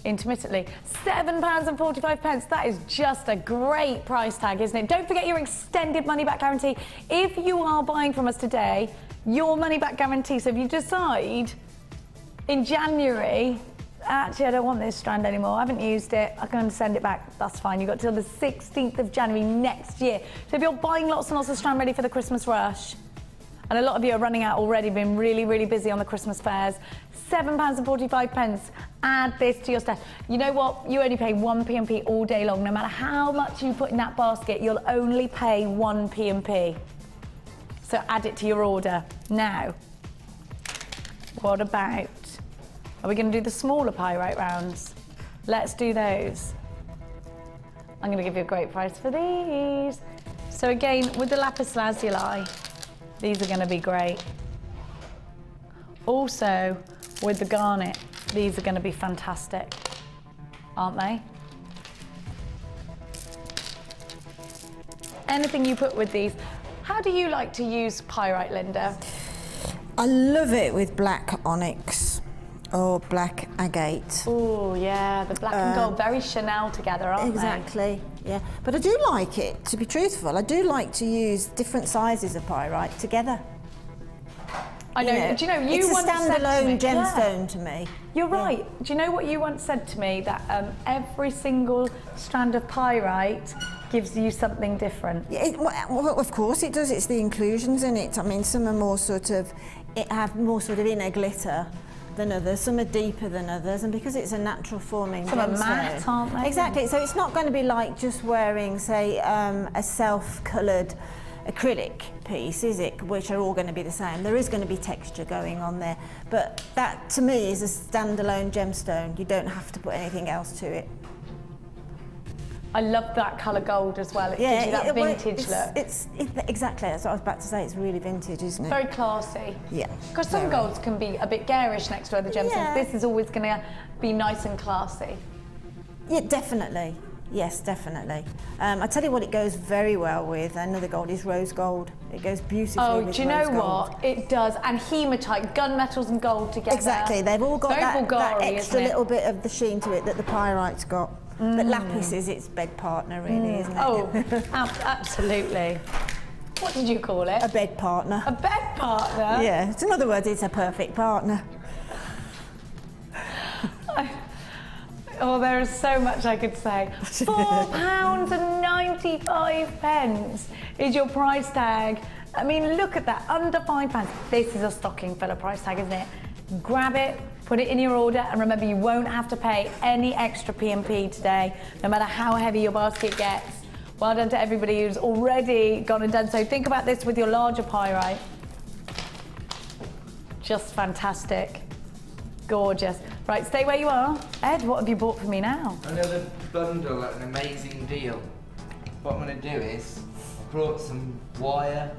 intermittently. £7.45. That is just a great price tag, isn't it? Don't forget your extended money back guarantee. If you are buying from us today, your money back guarantee. So if you decide in January, actually, I don't want this strand anymore, I haven't used it, I can send it back, that's fine. You've got till the 16th of January next year. So if you're buying lots and lots of strand ready for the Christmas rush, and a lot of you are running out already, been really, really busy on the Christmas fairs, £7.45, add this to your stash. You know what, you only pay 1 P&P all day long. No matter how much you put in that basket, you'll only pay 1 P&P. So add it to your order. Now, what about, are we going to do the smaller pyrite rounds? Let's do those. I'm going to give you a great price for these. So again, with the lapis lazuli, these are going to be great. Also, with the garnet, these are going to be fantastic, aren't they? Anything you put with these. How do you like to use pyrite, Linda? I love it with black onyx or black agate. Oh yeah, the black and gold, very Chanel together, aren't Exactly, yeah. But I do like it, to be truthful, I do like to use different sizes of pyrite together. I know, do you know, you it's once a standalone said to me, gemstone to me. You're right. Do you know what you once said to me? That every single strand of pyrite gives you something different. Yeah, well, of course it does. It's the inclusions in it. I mean, some are more sort of, have more sort of inner glitter than others. Some are deeper than others, and because it's a natural forming Some gemstone, are matte, aren't they? Exactly. So it's not going to be like just wearing, say, a self-coloured acrylic piece, is it? Which are all going to be the same. There is going to be texture going on there, but that to me is a standalone gemstone. You don't have to put anything else to it. I love that colour gold as well. It gives you that vintage look. Exactly, that's what I was about to say. It's really vintage, isn't it? Very classy. Yeah. Because some golds can be a bit garish next to other gemstones. Yeah. This is always going to be nice and classy. Yeah, definitely. Yes, definitely. I tell you what, it goes very well with another gold is rose gold. It goes beautifully with do you know rose gold. what? It does. And hematite, gunmetals and gold together. Exactly. They've all got Very that Bulgari, extra isn't it? little bit of the sheen to it that the pyrite's got. But lapis is its bed partner, really, isn't it? Oh, absolutely. What did you call it? A bed partner. A bed partner? Yeah. In other words, it's a perfect partner. Oh, there is so much I could say. £4.95 is your price tag. I mean, look at that, under £5. This is a stocking filler price tag, isn't it? Grab it, put it in your order, and remember, you won't have to pay any extra P&P today, no matter how heavy your basket gets. Well done to everybody who's already gone and done so. Think about this with your larger pyrite. Just fantastic. Gorgeous. Right, stay where you are. Ed, what have you bought for me now? Another bundle at an amazing deal. What I'm going to do is, I brought some wire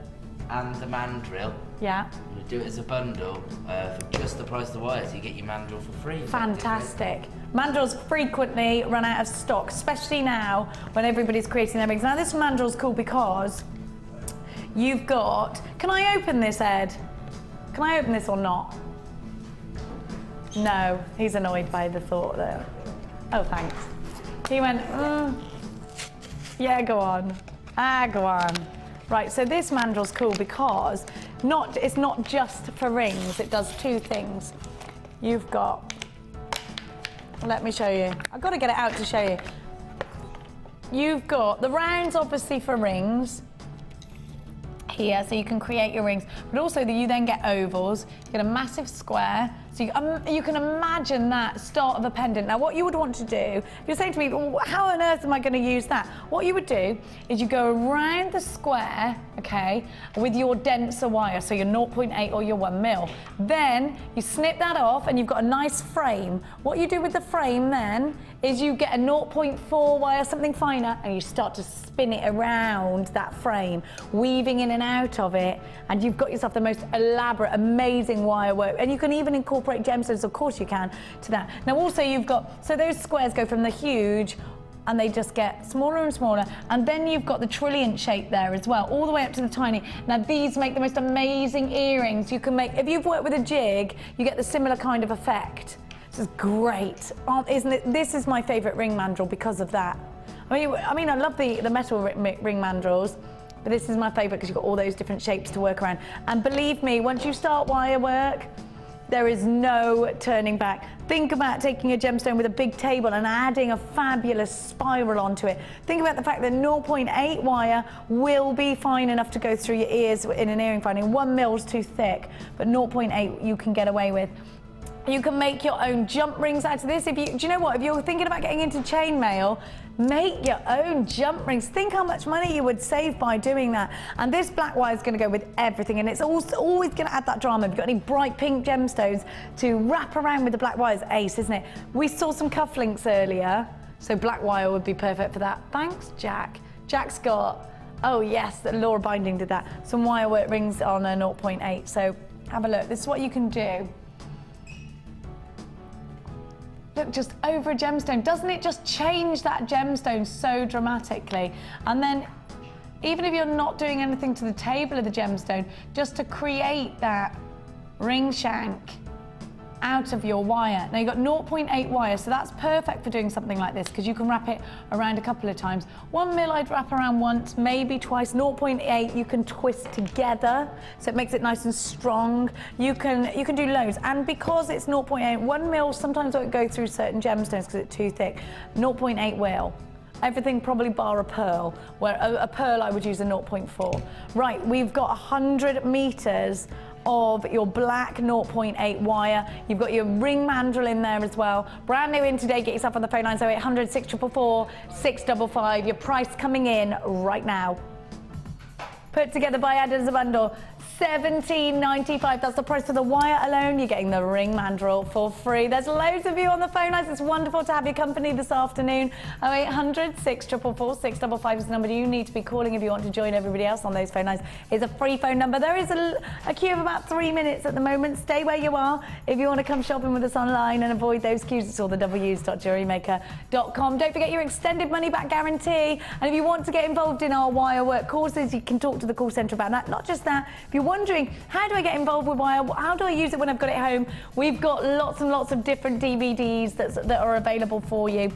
and the mandrel. Yeah. I'm going to do it as a bundle for just the price of the wire, so you get your mandrel for free. Fantastic. Mandrels frequently run out of stock, especially now when everybody's creating their rings. Now this mandrel's cool because you've got... Can I open this, Ed? Can I open this or not? No, he's annoyed by the thought that... Oh, thanks. He went, yeah, go on. Go on. Right, so this mandrel's cool because it's not just for rings, it does two things. You've got... Let me show you. I've got to get it out to show you. You've got the rounds, obviously, for rings here, so you can create your rings, but also you then get ovals, you get a massive square, so you can imagine that start of a pendant. Now what you would want to do, if you're saying to me, well, how on earth am I going to use that? What you would do is you go around the square, okay, with your denser wire, so your 0.8 or your 1 mil. Then you snip that off and you've got a nice frame. What you do with the frame then is you get a 0.4 wire, something finer, and you start to spin it around that frame, weaving in and out of it, and you've got yourself the most elaborate, amazing wire work. And you can even incorporate gemstones, of course you can, to that. Now also you've got, so those squares go from the huge, and they just get smaller and smaller, and then you've got the trilliant shape there as well, all the way up to the tiny. Now these make the most amazing earrings. You can make, if you've worked with a jig, you get the similar kind of effect. This is great, isn't it? This is my favourite ring mandrel because of that. I mean, I love the metal ring mandrels, but this is my favourite because you've got all those different shapes to work around. And believe me, once you start wire work, there is no turning back. Think about taking a gemstone with a big table and adding a fabulous spiral onto it. Think about the fact that 0.8 wire will be fine enough to go through your ears in an earring finding. 1 mil's too thick, but 0.8 you can get away with. You can make your own jump rings out of this. Do you know what? If you're thinking about getting into chainmail, make your own jump rings. Think how much money you would save by doing that. And this black wire is going to go with everything, and it's always going to add that drama. If you've got any bright pink gemstones to wrap around with the black wire, is ace, isn't it? We saw some cufflinks earlier, so black wire would be perfect for that. Thanks, Jack. Jack's got, oh yes, Laura Binding did that. Some wire work rings on a 0.8, so have a look. This is what you can do. Look, just over a gemstone. Doesn't it just change that gemstone so dramatically? And then, even if you're not doing anything to the table of the gemstone, just to create that ring shank out of your wire. Now you've got 0.8 wire, so that's perfect for doing something like this because you can wrap it around a couple of times. 1 mil I'd wrap around once, maybe twice. 0.8 you can twist together, so it makes it nice and strong. You can do loads, and because it's 0.8, 1 mil sometimes won't go through certain gemstones because it's too thick. 0.8 will. Everything probably bar a pearl, where a pearl I would use a 0.4. Right, we've got 100 meters of your black 0.8 wire. You've got your ring mandrel in there as well. Brand new in today. Get yourself on the phone line, so 800 644 655. Your price coming in right now. Put together by added as a bundle. $17.95. That's the price of the wire alone. You're getting the ring mandrel for free. There's loads of you on the phone lines. It's wonderful to have your company this afternoon. 0800 644 655 is the number you need to be calling if you want to join everybody else on those phone lines. It's a free phone number. There is a queue of about 3 minutes at the moment. Stay where you are. If you want to come shopping with us online and avoid those queues, it's all the w's.jewellerymaker.com. Don't forget your extended money back guarantee. And if you want to get involved in our wire work courses, you can talk to the call centre about that. Not just that. If you're wondering, how do I get involved with wire? How do I use it when I've got it home? We've got lots and lots of different DVDs that are available for you.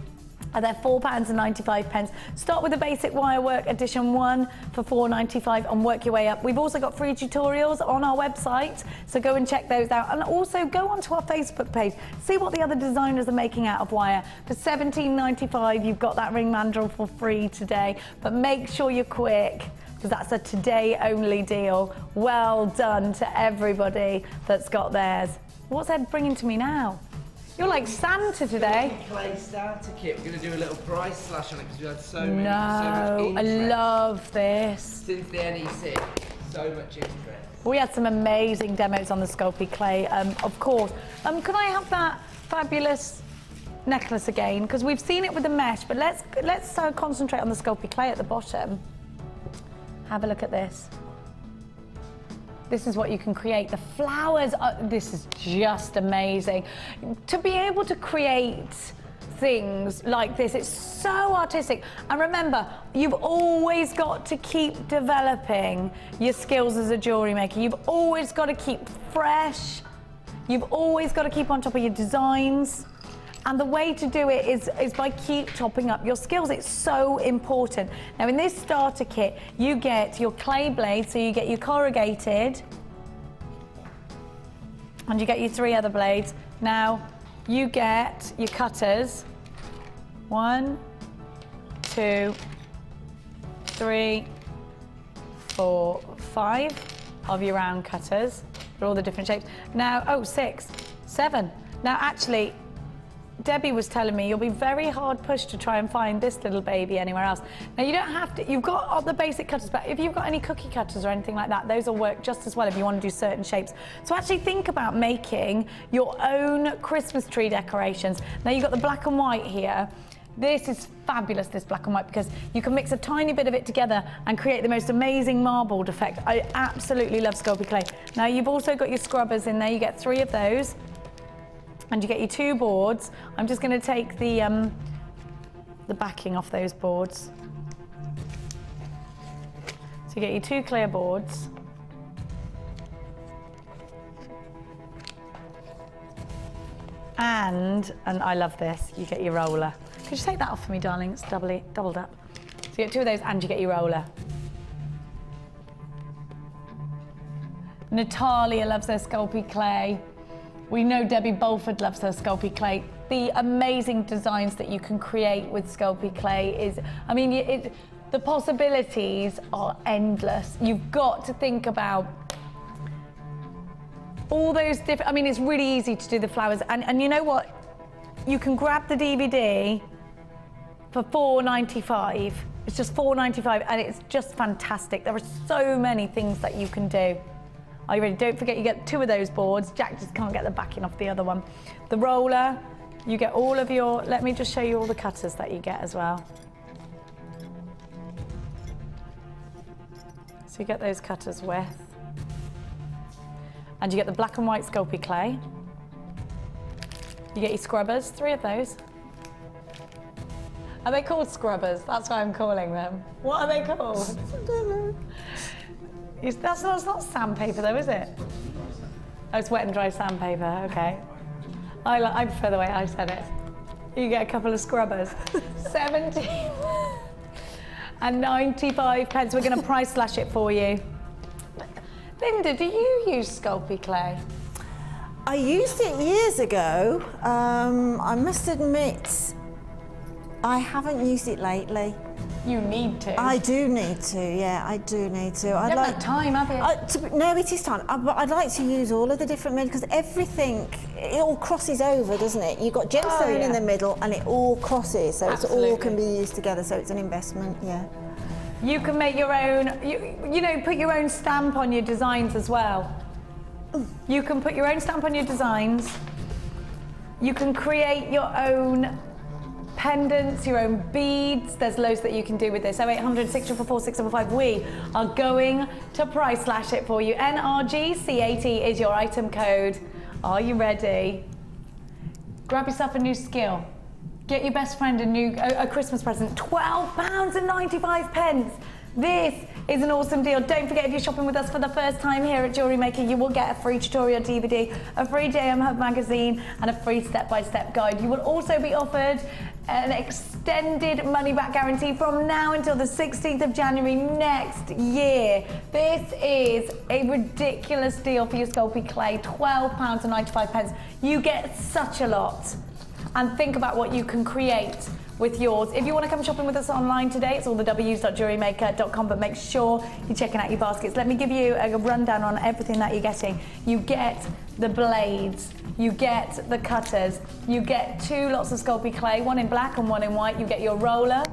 They're £4.95. Start with the basic wire work edition 1 for £4.95 and work your way up. We've also got free tutorials on our website, so go and check those out. And also go onto our Facebook page, see what the other designers are making out of wire. For £17.95, you've got that ring mandrel for free today, but make sure you're quick, because that's a today only deal. Well done to everybody that's got theirs. What's Ed bringing to me now? You're like Santa today. Clay starter kit. We're going to do a little price slash on it because we had so much I interest. love this. Since the NEC, so much interest. We had some amazing demos on the Sculpy clay, of course. Can I have that fabulous necklace again? Because we've seen it with the mesh, but let's concentrate on the Sculpy clay at the bottom. Have a look at this. This is what you can create. The flowers, this is just amazing. To be able to create things like this, it's so artistic. And remember, you've always got to keep developing your skills as a jewellery maker. You've always got to keep fresh. You've always got to keep on top of your designs. And the way to do it is by keep topping up your skills. It's so important. Now in this starter kit, you get your clay blades, so you get your corrugated, and you get your 3 other blades. Now you get your cutters. 1, 2, 3, 4, 5 of your round cutters for all the different shapes. Now, 6, 7. Now actually, Debbie was telling me you'll be very hard pushed to try and find this little baby anywhere else. Now you don't have to, you've got the basic cutters, but if you've got any cookie cutters or anything like that, those will work just as well if you want to do certain shapes. So actually think about making your own Christmas tree decorations. Now you've got the black and white here. This is fabulous, this black and white, because you can mix a tiny bit of it together and create the most amazing marbled effect. I absolutely love Sculpy clay. Now you've also got your scrubbers in there, you get 3 of those. And you get your 2 boards. I'm just going to take the backing off those boards. So you get your 2 clear boards. And I love this, you get your roller. Could you take that off for me, darling? It's doubled up. So you get 2 of those and you get your roller. Natalia loves her Sculpy clay. We know Debbie Bolford loves her Sculpy clay. The amazing designs that you can create with Sculpy clay is, I mean, the possibilities are endless. You've got to think about all those different, I mean, it's really easy to do the flowers. And you know what? You can grab the DVD for $4.95. It's just $4.95 and it's just fantastic. There are so many things that you can do. Are you ready? Don't forget you get 2 of those boards. Jack just can't get the backing off the other one. The roller, you get all of your, let me just show you all the cutters that you get as well. So you get those cutters with. And you get the black and white Sculpy clay. You get your scrubbers, 3 of those. Are they called scrubbers? That's what I'm calling them. What are they called? I don't know. That's not sandpaper though, is it? Oh, it's wet and dry sandpaper, okay. I prefer the way I said it. You get a couple of scrubbers. 17 and 95 pence. We're going to price slash it for you. Linda, do you use Sculpy clay? I used it years ago. I must admit, I haven't used it lately. You need to. I do need to, yeah, I do need to. You haven't had time, have you? No, it is time. But I'd like to use all of the different materials because everything, it all crosses over, doesn't it? You've got gemstone in the middle and it all crosses, so it all can be used together, so it's an investment, yeah. You can make your own, you know, put your own stamp on your designs as well. You can put your own stamp on your designs. You can create your own pendants, your own beads. There's loads that you can do with this. 0800 644 675. We are going to price slash it for you. NRGC80 is your item code. Are you ready? Grab yourself a new skill. Get your best friend a Christmas present. £12.95. This is an awesome deal. Don't forget, if you're shopping with us for the first time here at Jewellery Maker, you will get a free tutorial DVD, a free JM Hub magazine, and a free step-by-step guide. You will also be offered an extended money-back guarantee from now until the 16th of January next year. This is a ridiculous deal for your Sculpy clay, £12.95. You get such a lot. And think about what you can create with yours. If you want to come shopping with us online today, it's all the w's.jewellerymaker.com, but make sure you're checking out your baskets. Let me give you a rundown on everything that you're getting. You get the blades, you get the cutters, you get 2 lots of Sculpy clay, 1 in black and 1 in white. You get your roller,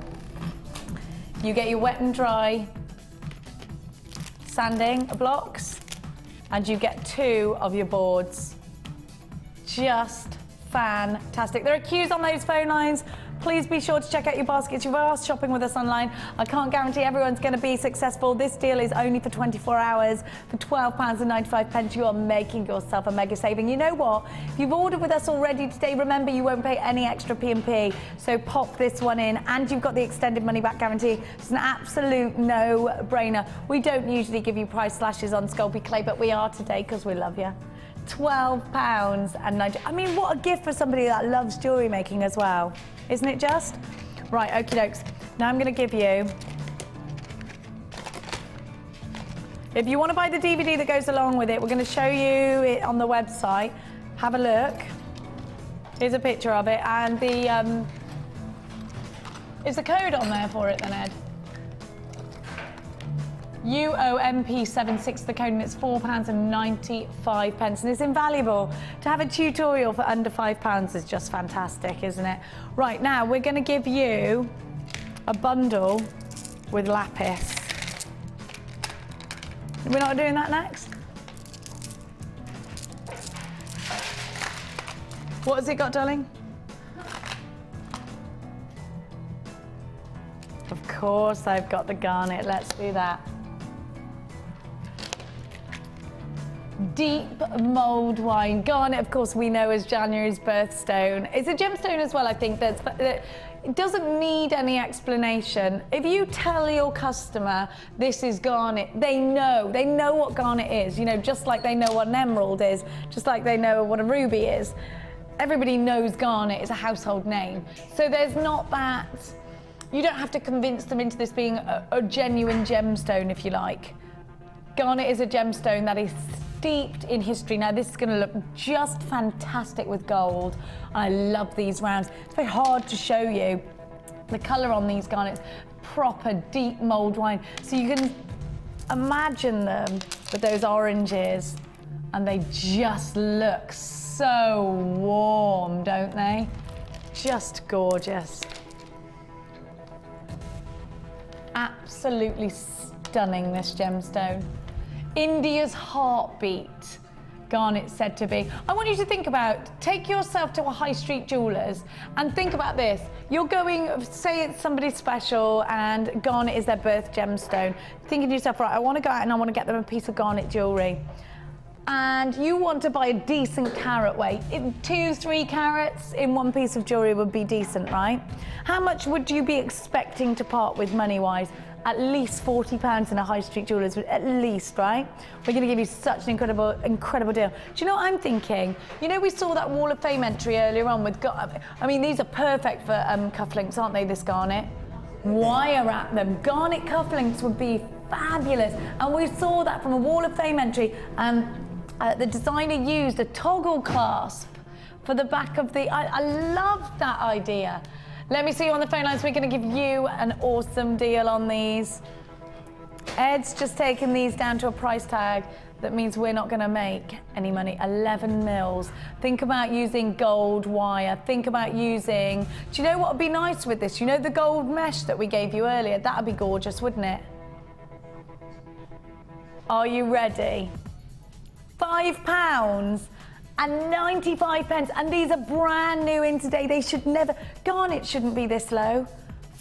you get your wet and dry sanding blocks, and you get 2 of your boards. Just fantastic. There are queues on those phone lines. Please be sure to check out your baskets. You are shopping with us online. I can't guarantee everyone's going to be successful. This deal is only for 24 hours. For £12.95, you are making yourself a mega saving. You know what? If you've ordered with us already today, remember you won't pay any extra P&P. So pop this one in, and you've got the extended money back guarantee. It's an absolute no-brainer. We don't usually give you price slashes on Sculpy clay, but we are today because we love you. £12.90. I mean, what a gift for somebody that loves jewellery making as well. Isn't it just? Right, okie dokes. Now I'm going to give you, if you want to buy the DVD that goes along with it, we're going to show you it on the website. Have a look. Here's a picture of it, and the is the code on there for it then, Ed? UOMP76, the code, and it's £4.95, and it's invaluable. To have a tutorial for under £5 is just fantastic, isn't it? Right, now we're going to give you a bundle with lapis. We're not doing that next? What has it got, darling? Of course I've got the garnet. Let's do that. Deep mulled wine. Garnet, of course, we know as January's birthstone. It's a gemstone as well, I think. It doesn't need any explanation. If you tell your customer this is garnet, they know what garnet is. You know, just like they know what an emerald is, just like they know what a ruby is. Everybody knows garnet is a household name. So there's not that, you don't have to convince them into this being a genuine gemstone, if you like. Garnet is a gemstone that is steeped in history. Now this is going to look just fantastic with gold. I love these rounds. It's very hard to show you the colour on these garnets. Proper deep mulled wine. So you can imagine them with those oranges, and they just look so warm, don't they? Just gorgeous. Absolutely stunning, this gemstone. India's heartbeat, Garnet's said to be. I want you to think about, take yourself to a high street jeweller's and think about this. You're going, say it's somebody special and Garnet is their birth gemstone. Thinking to yourself, right, I want to go out and I want to get them a piece of garnet jewellery. And you want to buy a decent carat weight. 2-3 carats in one piece of jewellery would be decent, right? How much would you be expecting to part with money-wise? At least £40 in a high street jeweller's, at least, right? We're going to give you such an incredible deal. Do you know what I'm thinking? You know, we saw that Wall of Fame entry earlier on with, I mean, these are perfect for cufflinks, aren't they, this garnet? Wire at them. Garnet cufflinks would be fabulous. And we saw that from a Wall of Fame entry, and the designer used a toggle clasp for the back of the, I love that idea. Let me see you on the phone lines. We're going to give you an awesome deal on these. Ed's just taken these down to a price tag that means we're not going to make any money. 11 mils. Think about using gold wire. Think about using, do you know what would be nice with this? You know the gold mesh that we gave you earlier? That would be gorgeous, wouldn't it? Are you ready? £5.95, and these are brand new in today. They should never, Garnet shouldn't be this low.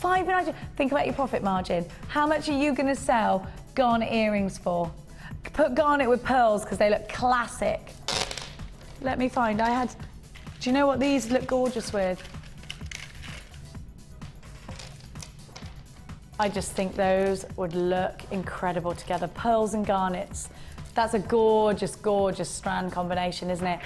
£5.90. Think about your profit margin. How much are you going to sell garnet earrings for? Put garnet with pearls because they look classic. Let me find, do you know what these look gorgeous with? I just think those would look incredible together. Pearls and garnets. That's a gorgeous, gorgeous strand combination, isn't it?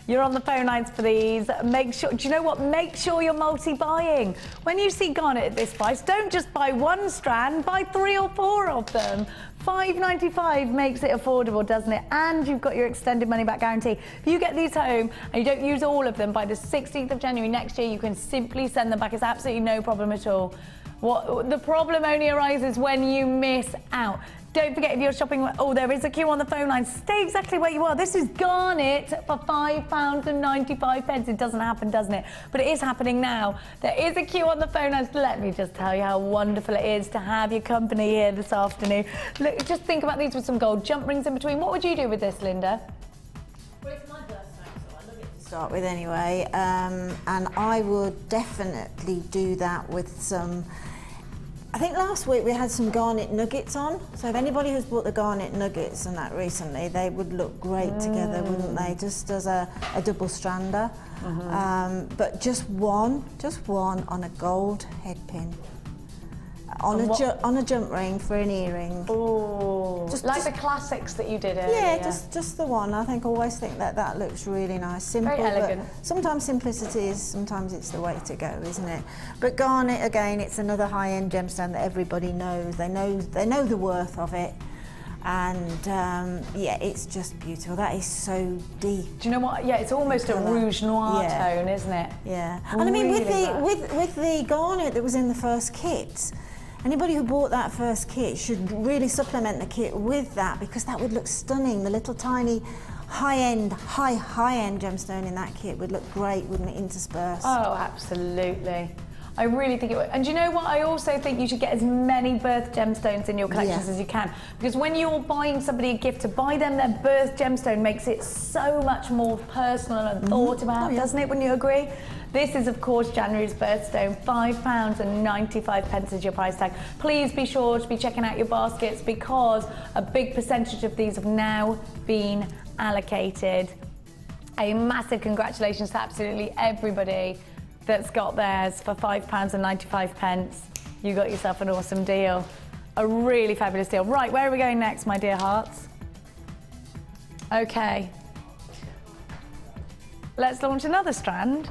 You're on the phone lines for these. Make sure, do you know what? Make sure you're multi-buying. When you see garnet at this price, don't just buy one strand, buy 3 or 4 of them. £5.95 makes it affordable, doesn't it? And you've got your extended money back guarantee. If you get these home and you don't use all of them by the 16th of January next year, you can simply send them back. It's absolutely no problem at all. The problem only arises when you miss out. Don't forget, if you're shopping, oh, there is a queue on the phone line. Stay exactly where you are. This is Garnet for £5.95. It doesn't happen, doesn't it? But it is happening now. There is a queue on the phone lines. Let me just tell you how wonderful it is to have your company here this afternoon. Look, just think about these with some gold jump rings in between. What would you do with this, Linda? Well, it's my birthstone, so I love it to start with anyway. And I would definitely do that with some. I think last week we had some garnet nuggets on, so if anybody who's bought the garnet nuggets and that recently, they would look great together, wouldn't they? Just as a double strander. But just one on a gold head pin. On a jump ring for an earring. Oh, like the classics that you did earlier. Yeah, just the one. I always think that looks really nice. Simple, very elegant. But sometimes simplicity is, sometimes it's the way to go, isn't it? But garnet, again, it's another high-end gemstone that everybody knows. They know the worth of it. And yeah, it's just beautiful. That is so deep. Do you know what? Yeah, it's almost a rouge noir tone, isn't it? Yeah. And I mean, with the garnet that was in the first kit, anybody who bought that first kit should really supplement the kit with that, because that would look stunning. The little tiny high-end gemstone in that kit would look great, wouldn't it, interspersed? Oh, absolutely. I really think it would. And do you know what? I also think you should get as many birth gemstones in your collections as you can, because when you're buying somebody a gift, to buy them their birth gemstone makes it so much more personal and thought about, doesn't it? Wouldn't you agree? This is, of course, January's birthstone. £5.95 is your price tag. Please be sure to be checking out your baskets, because a big percentage of these have now been allocated. A massive congratulations to absolutely everybody that's got theirs for £5.95. You got yourself an awesome deal. A really fabulous deal. Right, where are we going next, my dear hearts? Okay. Let's launch another strand.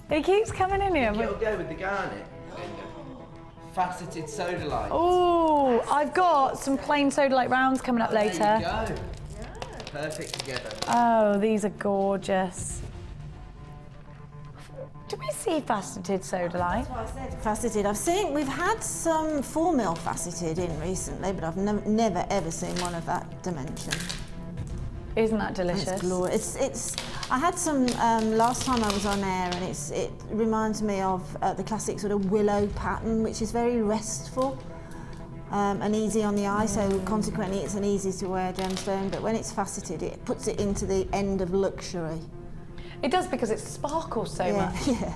It keeps coming in here. It'll go with the garnet. Faceted Sodalite. Oh, I've got some plain Sodalite rounds coming up later. There you go. Perfect together. Oh, these are gorgeous. Do we see faceted Sodalite? That's what I said, faceted. We've had some 4mm faceted in recently, but I've never ever seen one of that dimension. Isn't that delicious? It's glorious. I had some last time I was on air, and it reminds me of the classic sort of willow pattern, which is very restful and easy on the eye. So consequently, it's an easy to wear gemstone. But when it's faceted, it puts it into the end of luxury. It does, because it sparkles so much. Yeah.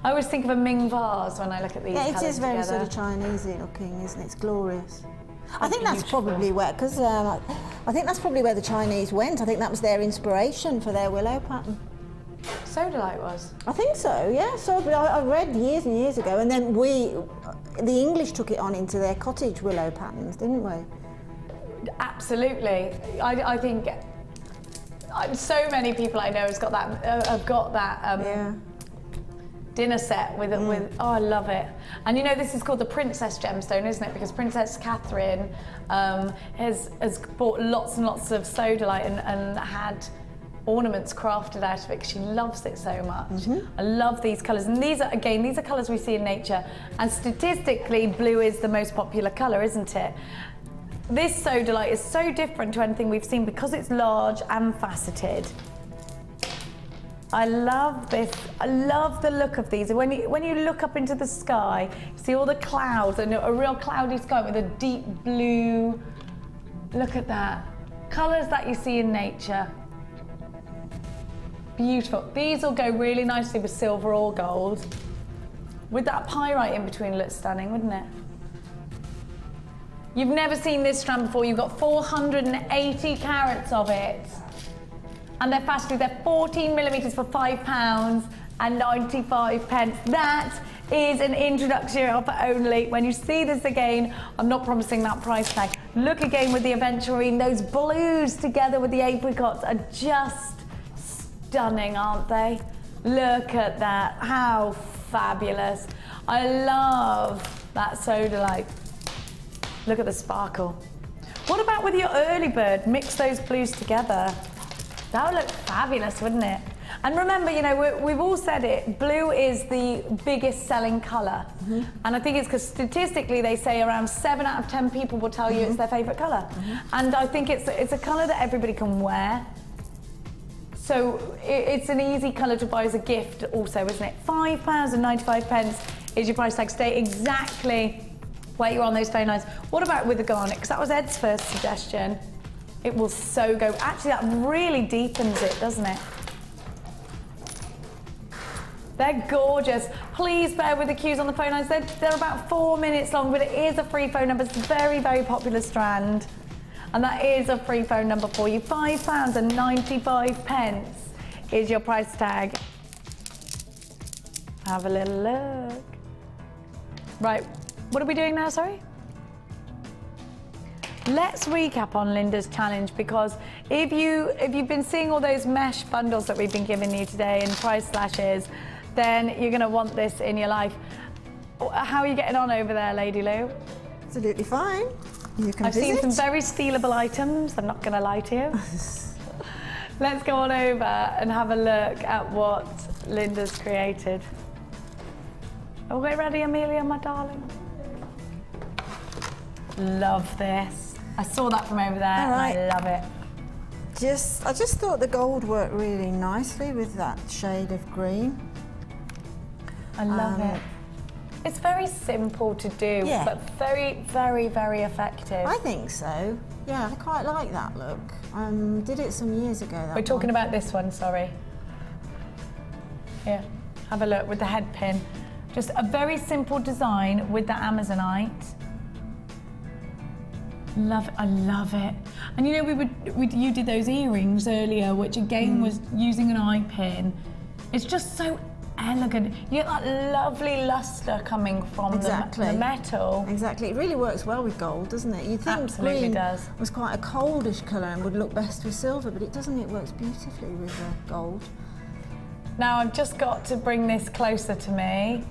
I always think of a Ming vase when I look at these colours together. It is very sort of Chinesey looking, isn't it? It's glorious. I think that's probably where, because I think that's probably where the Chinese went. I think that was their inspiration for their willow pattern. Sodalite was? I think so, yeah. So I read years and years ago, and then the English took it on into their cottage willow patterns, didn't we? Absolutely. I think so many people I know have got that dinner set with oh, I love it. And you know, this is called the Princess Gemstone, isn't it? Because Princess Catherine has bought lots and lots of Sodalite and had ornaments crafted out of it, because she loves it so much. I love these colours, and these are colours we see in nature, and statistically blue is the most popular colour, isn't it? This Sodalite is so different to anything we've seen because it's large and faceted. I love this. I love the look of these. When you look up into the sky, you see all the clouds, and a real cloudy sky with a deep blue. Look at that. Colours that you see in nature. Beautiful. These will go really nicely with silver or gold. With that pyrite in between, looks stunning, wouldn't it? You've never seen this strand before. You've got 480 carats of it. And they're faceted. They're 14mm for £5.95. That is an introductory offer only. When you see this again, I'm not promising that price tag. Look again with the aventurine. Those blues together with the apricots are just stunning, aren't they? Look at that. How fabulous. I love that Sodalite. Look at the sparkle. What about with your early bird? Mix those blues together. That would look fabulous, wouldn't it? And remember, you know, we've all said it, blue is the biggest selling colour. And I think it's because statistically they say around 7 out of 10 people will tell you it's their favourite colour. And I think it's a colour that everybody can wear. So it's an easy colour to buy as a gift also, isn't it? £5.95 is your price tag. Stay exactly where you're on those phone lines. What about with the garnet? Because that was Ed's first suggestion. It will so go. Actually, that really deepens it, doesn't it? They're gorgeous. Please bear with the queues on the phone lines. They're about 4 minutes long, but it is a free phone number. It's a very, very popular strand. And that is a free phone number for you. £5.95 is your price tag. Have a little look. Right, what are we doing now, sorry? Let's recap on Linda's challenge, because if you've been seeing all those mesh bundles that we've been giving you today and price slashes, then you're going to want this in your life. How are you getting on over there, Lady Lou? Absolutely fine. You can I've visit. seen some very stealable items, I'm not going to lie to you. Let's go on over and have a look at what Linda's created. Are we ready, Amelia, my darling? Love this. I saw that from over there, and I love it. I just thought the gold worked really nicely with that shade of green. I love it. It's very simple to do, but very, very, very effective. I think so. Yeah, I quite like that look. Did it some years ago. We're talking about this one, sorry. Here, have a look with the head pin. Just a very simple design with the Amazonite. Love it, I love it. And you know, you did those earrings earlier, which again was using an eye pin. It's just so elegant. You get that lovely luster coming from the metal. Exactly, it really works well with gold, doesn't it? You'd think Absolutely green does. was quite a coldish colour and would look best with silver, but it doesn't. It works beautifully with gold. Now I've just got to bring this closer to me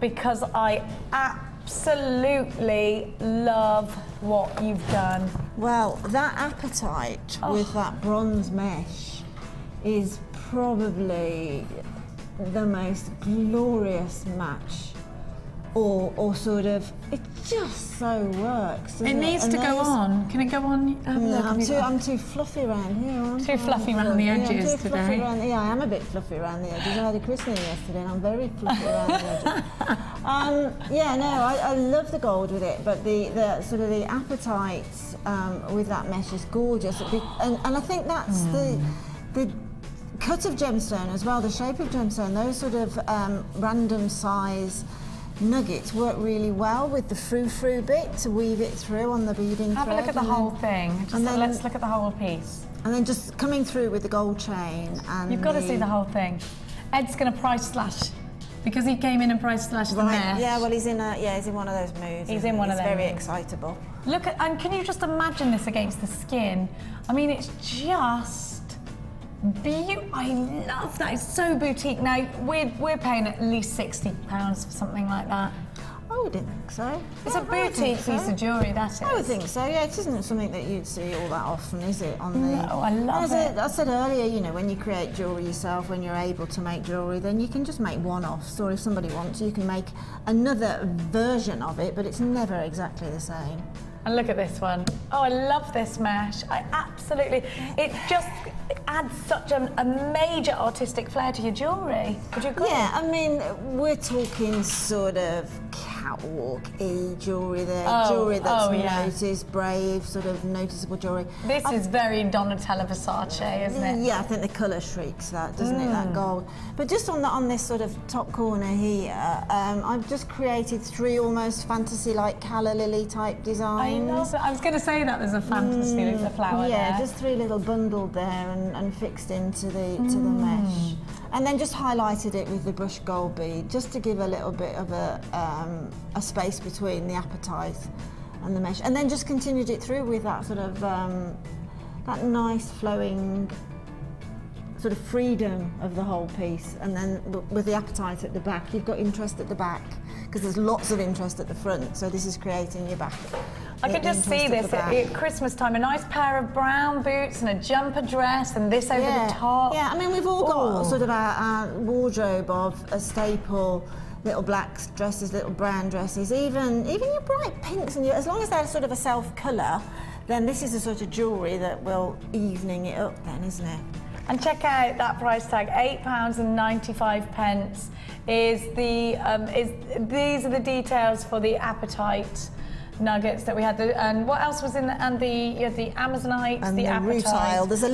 because I absolutely love what you've done. Well, that apatite with that bronze mesh is probably the most glorious match, or sort of, it just so works. It needs to go on. Can it go on? I'm too fluffy around here. Too fluffy around the edges today. I am a bit fluffy around the edges. I had a christening yesterday and I'm very fluffy around the edges. I love the gold with it, but the sort of the apatite with that mesh is gorgeous. And I think that's the cut of gemstone as well, the shape of gemstone, those sort of random size nuggets work really well with the frou-frou bit to weave it through on the beading thread. Have a look at the whole thing. Let's look at the whole piece. And then just coming through with the gold chain. And you've got to see the whole thing. Ed's going to price slash because he came in and price slashed the mesh. Yeah, well, he's in one of those moods. He's in one of those. He's very excitable. Look at, and can you just imagine this against the skin? I mean, it's just beautiful. I love that. It's so boutique. Now we're paying at least £60 for something like that. I would think so. It's a boutique piece of jewellery, that is. I would think so, yeah. It isn't something that you'd see all that often, is it? No, I love it. I said earlier, you know, when you create jewellery yourself, when you're able to make jewellery, then you can just make one-offs, or if somebody wants, you can make another version of it, but it's never exactly the same. And look at this one. Oh, I love this mesh. I absolutely, it just adds such a major artistic flair to your jewellery. Would you agree? Yeah, I mean, we're talking sort of catwalk-y jewellery there, jewellery that's noticed, brave, sort of noticeable jewellery. This is very Donatella Versace, isn't it? Yeah, I think the colour shrieks that, doesn't it, that gold. But just on this sort of top corner here, I've just created 3 almost fantasy-like calla lily type designs. I love it. I was going to say that there's a fantasy with the flower there. Yeah, just 3 little bundled there and fixed into the mesh. And then just highlighted it with the brushed gold bead, just to give a little bit of a space between the apatite and the mesh. And then just continued it through with that sort of, that nice flowing sort of freedom of the whole piece. And then with the apatite at the back, you've got interest at the back, because there's lots of interest at the front, so this is creating your back I can just see this at Christmas time, a nice pair of brown boots and a jumper dress and this over the top. Yeah, I mean, we've all got sort of our wardrobe of a staple, little black dresses, little brown dresses, even your bright pinks, and as long as they're sort of a self-colour, then this is the sort of jewellery that will evening it up then, isn't it? And check out that price tag, £8.95 is the these are the details for the apatite nuggets that we had. And what else was in the, and you had the Amazonite, and the apatite. rutile. There's a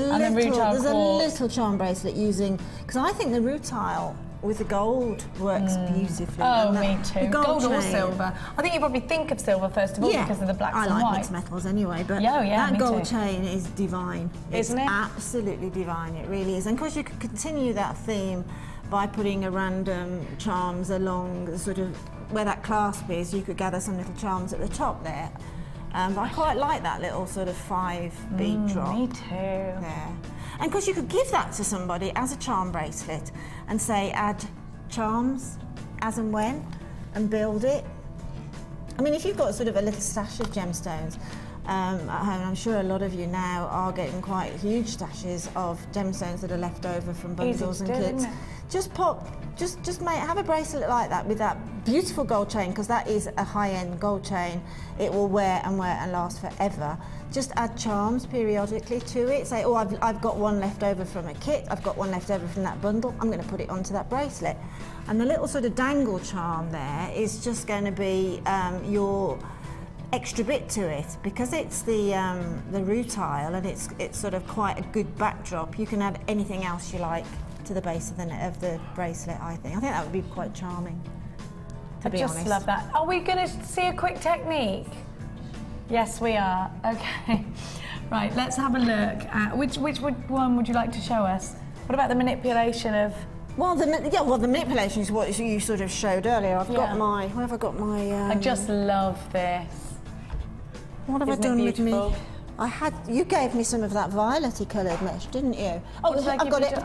little charm bracelet using, because I think the rutile with the gold works beautifully. Oh, me too. Gold or chain. silver. I think you probably think of silver first of all because of the blacks and I like whites. mixed metals anyway, but yeah, that gold too. chain is divine. Isn't it? It's absolutely divine, it really is. And of course you could continue that theme by putting a random charms along the sort of where that clasp is. You could gather some little charms at the top there. But I quite like that little sort of 5 bead drop. Me too. There. And of course you could give that to somebody as a charm bracelet and say add charms as and when and build it. I mean, if you've got sort of a little stash of gemstones at home, I'm sure a lot of you now are getting quite huge stashes of gemstones that are left over from bundles and kits. Just have a bracelet like that with that beautiful gold chain, because that is a high-end gold chain. It will wear and last forever. Just add charms periodically to it. Say, oh, I've got one left over from a kit, I've got one left over from that bundle, I'm going to put it onto that bracelet. And the little sort of dangle charm there is just going to be your extra bit to it, because it's the rutile and it's sort of quite a good backdrop. You can add anything else you like to the base of the bracelet. I think that would be quite charming. I just love that. Are we going to see a quick technique? Yes, we are. Okay. Right, let's have a look at which one would you like to show us? What about the manipulation of? Well, the manipulation is what you sort of showed earlier. Where have I got my? I just love this. What have I done with me? You gave me some of that violet-y coloured mesh, didn't you? Oh, I've got it. You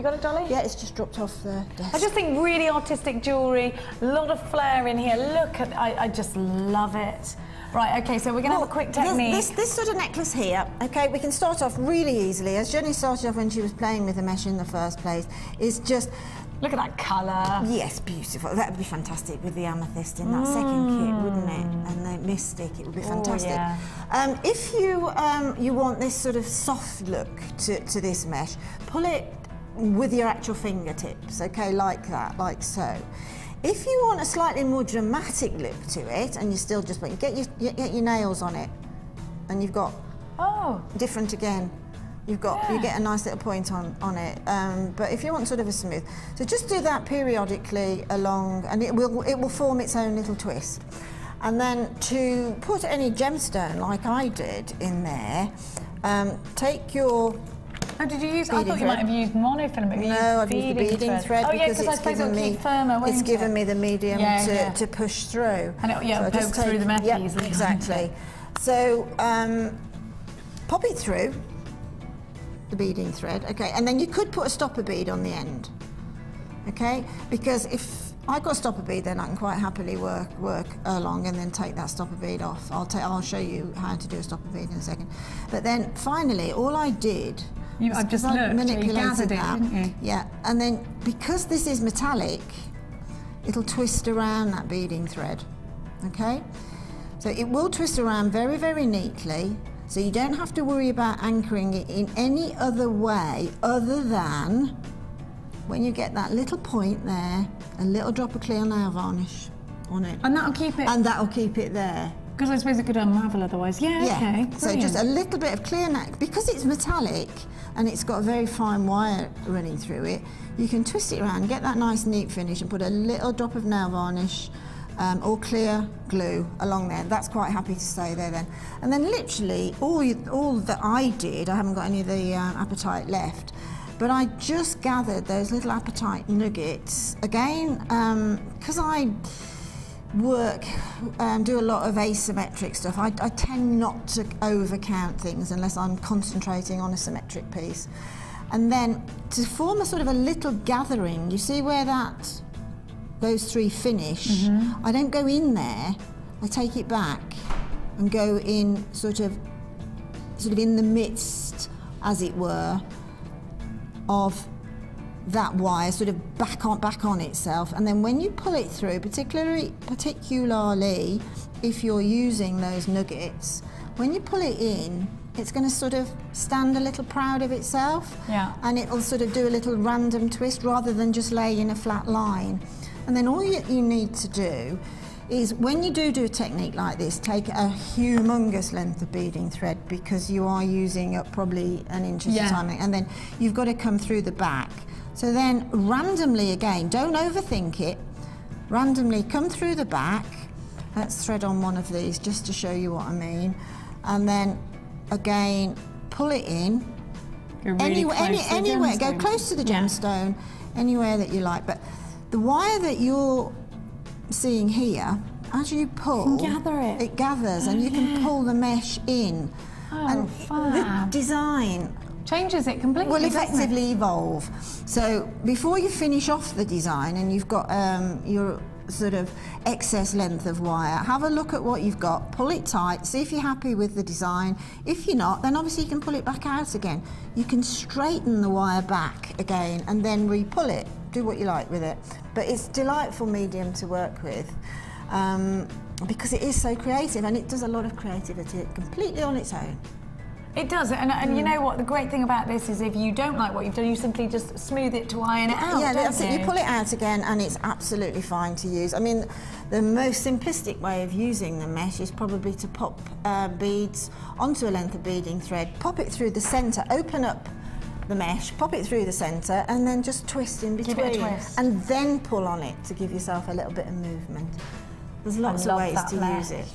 got it, Dolly? Yeah, it's just dropped off the desk. I just think really artistic jewellery, a lot of flair in here. Look at, I just love it. Right, okay, so we're going to have a quick technique. This sort of necklace here, okay, we can start off really easily, as Jenny started off when she was playing with the mesh in the first place, is just... Look at that colour. Yes, beautiful. That would be fantastic with the amethyst in that second kit, wouldn't it? And the mystic, it would be fantastic. Yeah. If you want this sort of soft look to this mesh, pull it with your actual fingertips, okay, like that, like so. If you want a slightly more dramatic look to it, and you still just get your nails on it, and you've got different again. You get a nice little point on it. But if you want sort of a smooth, so just do that periodically along, and it will form its own little twist. And then to put any gemstone like I did in there, take your. Oh, did you use? I thought you might have used monofilament. No, I've used the beading thread because it's given me firmer, it's given me the medium to push through. And it poke through the metal easily. Exactly. So pop it through the beading thread, okay, and then you could put a stopper bead on the end, okay, because if I got a stopper bead, then I can quite happily work along and then take that stopper bead off. I'll show you how to do a stopper bead in a second. But then finally, all I did. I've just looked. Manipulated you gathered that. It, didn't you? Yeah, and then because this is metallic, it'll twist around that beading thread. Okay, so it will twist around very, very neatly. So you don't have to worry about anchoring it in any other way other than when you get that little point there, a little drop of clear nail varnish on it. And that'll keep it. And that'll keep it there. Because I suppose it could unravel otherwise. Yeah. Okay. Brilliant. So just a little bit of clear nail, because it's metallic and it's got a very fine wire running through it. You can twist it around, get that nice neat finish, and put a little drop of nail varnish. Or clear glue along there. That's quite happy to stay there then. And then literally all that I did, I haven't got any of the apatite left, but I just gathered those little apatite nuggets. Again, because I do a lot of asymmetric stuff, I tend not to overcount things unless I'm concentrating on a symmetric piece. And then to form a sort of a little gathering, you see where those three finish, I don't go in there, I take it back and go in sort of in the midst, as it were, of that wire, sort of back on itself, and then when you pull it through, particularly if you're using those nuggets, when you pull it in, it's going to sort of stand a little proud of itself, and it'll sort of do a little random twist rather than just lay in a flat line. And then all you need to do is, when you do a technique like this, take a humongous length of beading thread, because you are using up probably an inch at a time, and then you've got to come through the back. So then randomly, again, don't overthink it, randomly come through the back. Let's thread on one of these just to show you what I mean. And then again, pull it in. Anywhere, go close to the gemstone, anywhere that you like. But the wire that you're seeing here, as you pull, it gathers, and you can pull the mesh in. And the design changes it completely. Will effectively evolve. So before you finish off the design and you've got your sort of excess length of wire, have a look at what you've got, pull it tight, see if you're happy with the design. If you're not, then obviously you can pull it back out again. You can straighten the wire back again and then re-pull it. Do what you like with it. But it's a delightful medium to work with, because it is so creative, and it does a lot of creativity completely on its own. It does, and you know what, the great thing about this is, if you don't like what you've done, you simply just smooth it to iron it out. Yeah, that's it. You pull it out again and it's absolutely fine to use. I mean, the most simplistic way of using the mesh is probably to pop beads onto a length of beading thread, pop it through the centre, open up the mesh, pop it through the centre, and then just twist in between. Give it a twist. And then pull on it to give yourself a little bit of movement. There's lots of ways to use it.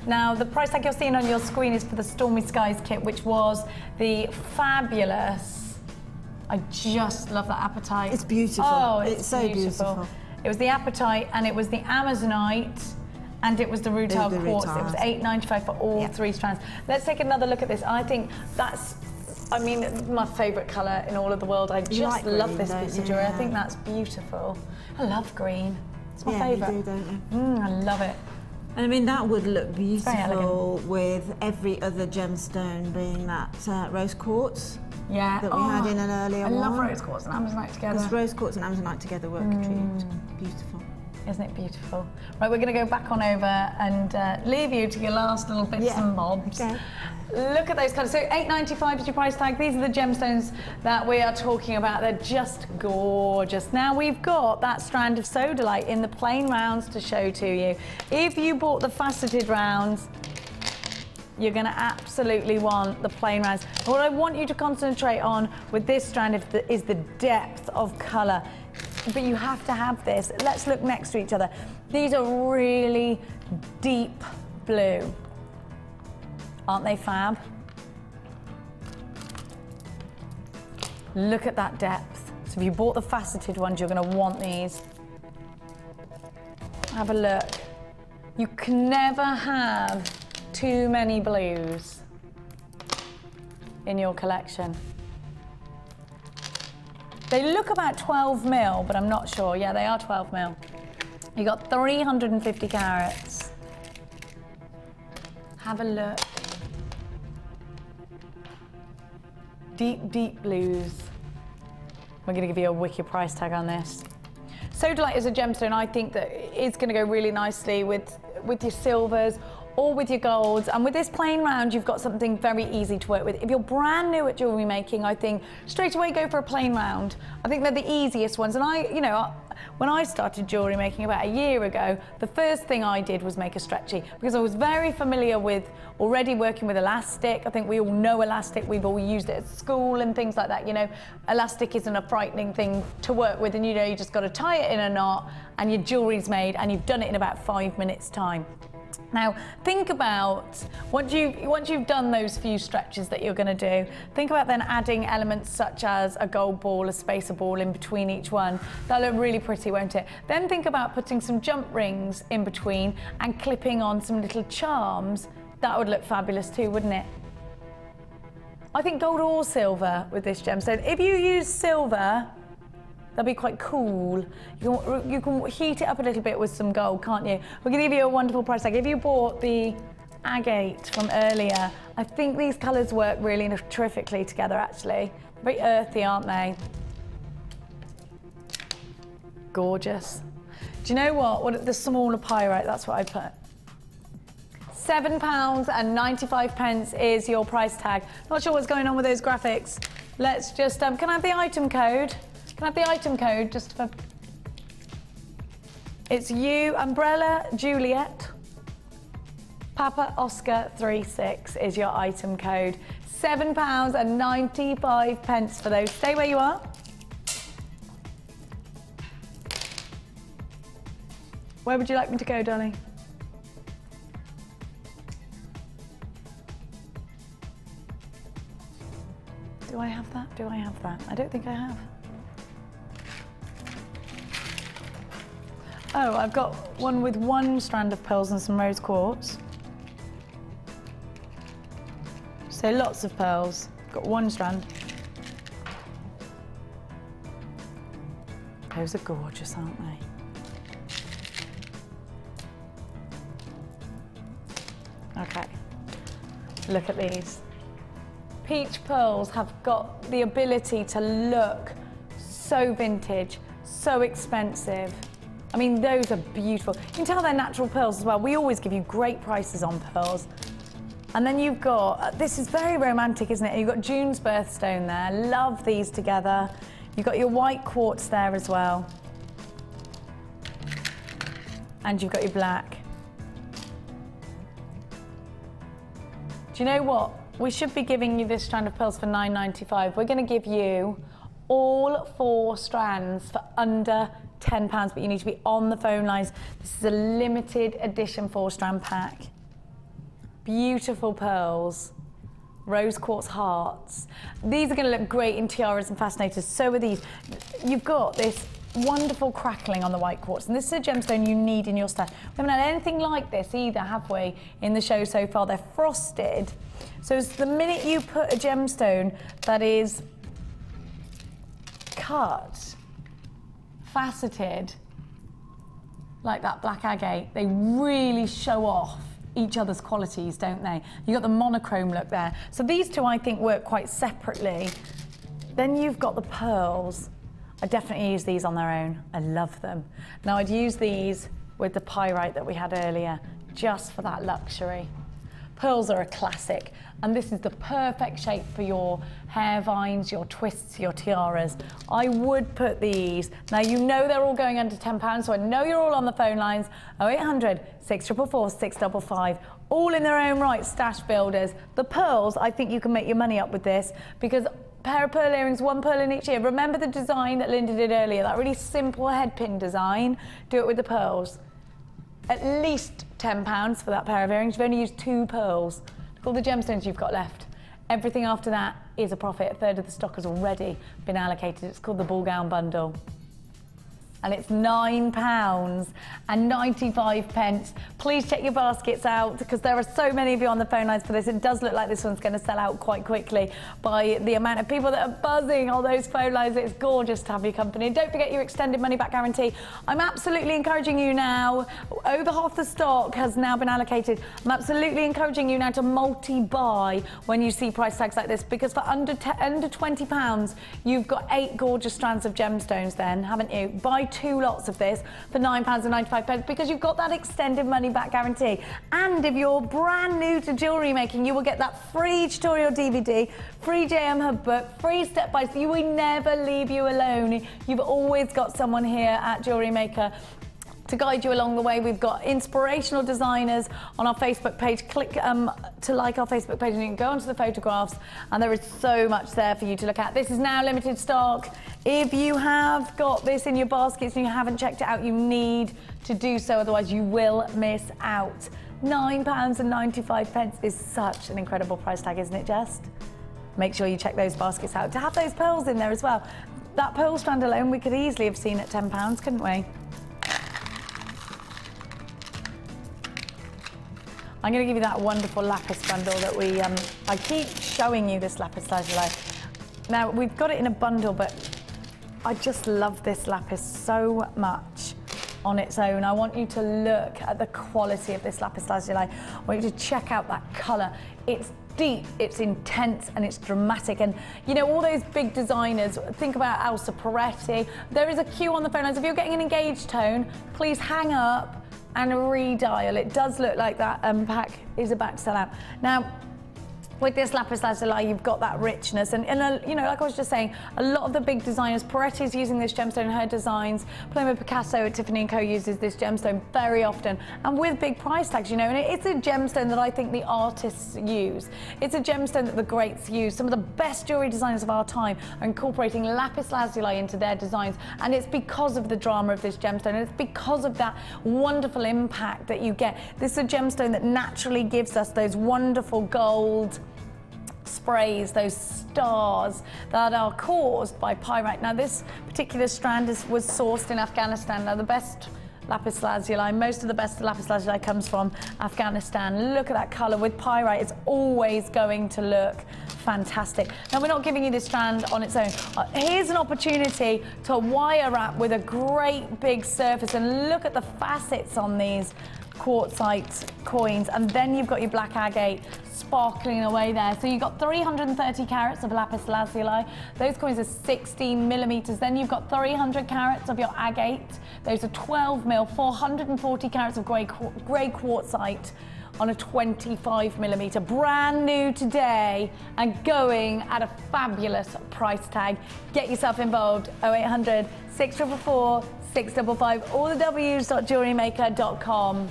Now, the price tag you're seeing on your screen is for the Stormy Skies kit, which was the fabulous, I just love that apatite. It's beautiful. Oh, it's so beautiful. It was the apatite, and it was the Amazonite, and it was the rutile quartz. It was $8.95 for all 3 strands. Let's take another look at this. I think that's, I mean, my favourite colour in all of the world. I just love this piece of jewellery. I think that's beautiful. I love green. It's my favourite. You do, don't you? I love it. And I mean, that would look beautiful with every other gemstone being that rose quartz that we had in an earlier one. I love rose quartz and Amazonite together. Because rose quartz and Amazonite together work a treat. Beautiful. Isn't it beautiful? Right, we're going to go back on over and leave you to your last little bits and bobs. Okay. Look at those colours. So $8.95 is your price tag. These are the gemstones that we are talking about. They're just gorgeous. Now we've got that strand of Sodalite in the plain rounds to show to you. If you bought the faceted rounds, you're going to absolutely want the plain rounds. What I want you to concentrate on with this strand is the depth of colour. But you have to have this. Let's look next to each other. These are really deep blue. Aren't they fab? Look at that depth. So if you bought the faceted ones, you're going to want these. Have a look. You can never have too many blues in your collection. They look about 12 mil, but I'm not sure. Yeah, they are 12 mil. You got 350 carats. Have a look. Deep, deep blues. We're going to give you a wicked price tag on this. Sodalite is a gemstone I think that is going to go really nicely with your silvers or with your golds. And with this plain round, you've got something very easy to work with. If you're brand new at jewellery making, I think straight away go for a plain round. I think they're the easiest ones. And when I started jewellery making about a year ago, the first thing I did was make a stretchy, because I was very familiar with already working with elastic. I think we all know elastic. We've all used it at school and things like that. You know, elastic isn't a frightening thing to work with, and you just got to tie it in a knot and your jewellery's made, and you've done it in about 5 minutes time. Now, think about, once you've done those few stretches that you're going to do, think about then adding elements such as a gold ball, a spacer ball in between each one. That'll look really pretty, won't it? Then think about putting some jump rings in between and clipping on some little charms. That would look fabulous too, wouldn't it? I think gold or silver with this gemstone. If you use silver, that'd be quite cool. You can heat it up a little bit with some gold, can't you? We're going to give you a wonderful price tag. If you bought the agate from earlier. I think these colours work really terrifically together, actually. Very earthy, aren't they? Gorgeous. Do you know what the smaller pyrite, that's what I put. £7.95 is your price tag. Not sure what's going on with those graphics. Let's just, can I have the item code? Can I have the item code just for... It's U, Umbrella, Juliet, Papa Oscar 36 is your item code. £7.95 for those. Stay where you are. Where would you like me to go, darling? Do I have that? Do I have that? I don't think I have. Oh, I've got one with one strand of pearls and some rose quartz. So lots of pearls. Got one strand. Those are gorgeous, aren't they? Okay, look at these. Peach pearls have got the ability to look so vintage, so expensive. I mean, those are beautiful. You can tell they're natural pearls as well. We always give you great prices on pearls. And then you've got, this is very romantic, isn't it? You've got June's birthstone there. Love these together. You've got your white quartz there as well. And you've got your black. Do you know what? We should be giving you this strand of pearls for £9.95. We're going to give you all 4 strands for under £10, but you need to be on the phone lines. This is a limited edition 4-strand pack. Beautiful pearls, rose quartz hearts. These are going to look great in tiaras and fascinators. So are these. You've got this wonderful crackling on the white quartz, and this is a gemstone you need in your stash. We haven't had anything like this either, have we, in the show so far? They're frosted. So it's the minute you put a gemstone that is cut, faceted, like that black agate, they really show off each other's qualities, don't they? You've got the monochrome look there. So these two, I think, work quite separately. Then you've got the pearls. I definitely use these on their own. I love them. Now, I'd use these with the pyrite that we had earlier, just for that luxury. Pearls are a classic, and this is the perfect shape for your hair vines, your twists, your tiaras. I would put these, now you know they're all going under £10, so I know you're all on the phone lines, 0800 644 655, all in their own right, stash builders. The pearls, I think you can make your money up with this, because pair of pearl earrings, 1 pearl in each ear. Remember the design that Linda did earlier, that really simple head pin design? Do it with the pearls. At least £10 for that pair of earrings. You've only used 2 pearls. Look at all the gemstones you've got left. Everything after that is a profit. A third of the stock has already been allocated. It's called the ball gown bundle. And it's £9.95. Please check your baskets out, because there are so many of you on the phone lines for this. It does look like this one's going to sell out quite quickly by the amount of people that are buzzing on those phone lines. It's gorgeous to have your company. And don't forget your extended money back guarantee. I'm absolutely encouraging you now. Over half the stock has now been allocated. I'm absolutely encouraging you now to multi-buy when you see price tags like this, because for under £20, you've got 8 gorgeous strands of gemstones then, haven't you? Buy 2 lots of this for £9.95, because you've got that extended money back guarantee. And if you're brand new to jewellery making, you will get that free tutorial DVD, free JM Hub book, free step-by-step. You will never leave you alone. You've always got someone here at Jewellery Maker to guide you along the way. We've got inspirational designers on our Facebook page. Click to like our Facebook page and you can go onto the photographs, and there is so much there for you to look at. This is now limited stock. If you have got this in your baskets and you haven't checked it out, you need to do so, otherwise you will miss out. £9.95 is such an incredible price tag, isn't it, Jess? Make sure you check those baskets out. To have those pearls in there as well. That pearl strand alone we could easily have seen at £10, couldn't we? I'm going to give you that wonderful lapis bundle that we, I keep showing you this lapis lazuli. Now, we've got it in a bundle, but I just love this lapis so much. on its own. I want you to look at the quality of this lapis lazuli. I want you to check out that colour. It's deep, it's intense, and it's dramatic. And you know, all those big designers, think about Elsa Peretti. There is a queue on the phone lines. If you're getting an engaged tone, please hang up and redial. It does look like that pack is about to sell out. Now, with this lapis lazuli, you've got that richness, and you know, like I was just saying, a lot of the big designers, Peretti's using this gemstone in her designs, Paloma Picasso at Tiffany & Co uses this gemstone very often, and with big price tags, you know, and it's a gemstone that I think the artists use. It's a gemstone that the greats use. Some of the best jewellery designers of our time are incorporating lapis lazuli into their designs, and it's because of the drama of this gemstone, and it's because of that wonderful impact that you get. This is a gemstone that naturally gives us those wonderful gold sprays, those stars that are caused by pyrite. Now, this particular strand was sourced in Afghanistan. Now, the best lapis lazuli, most of the best lapis lazuli comes from Afghanistan. Look at that colour. With pyrite, it's always going to look fantastic. Now, we're not giving you this strand on its own. Here's an opportunity to wire wrap with a great big surface, and look at the facets on these quartzite coins, and then you've got your black agate sparkling away there. So you've got 330 carats of lapis lazuli. Those coins are 16 millimeters. Then you've got 300 carats of your agate. Those are 12 mil, 440 carats of grey quartzite on a 25 millimeter. Brand new today and going at a fabulous price tag. Get yourself involved. 0800 644 655, or the w's.jewellerymaker.com.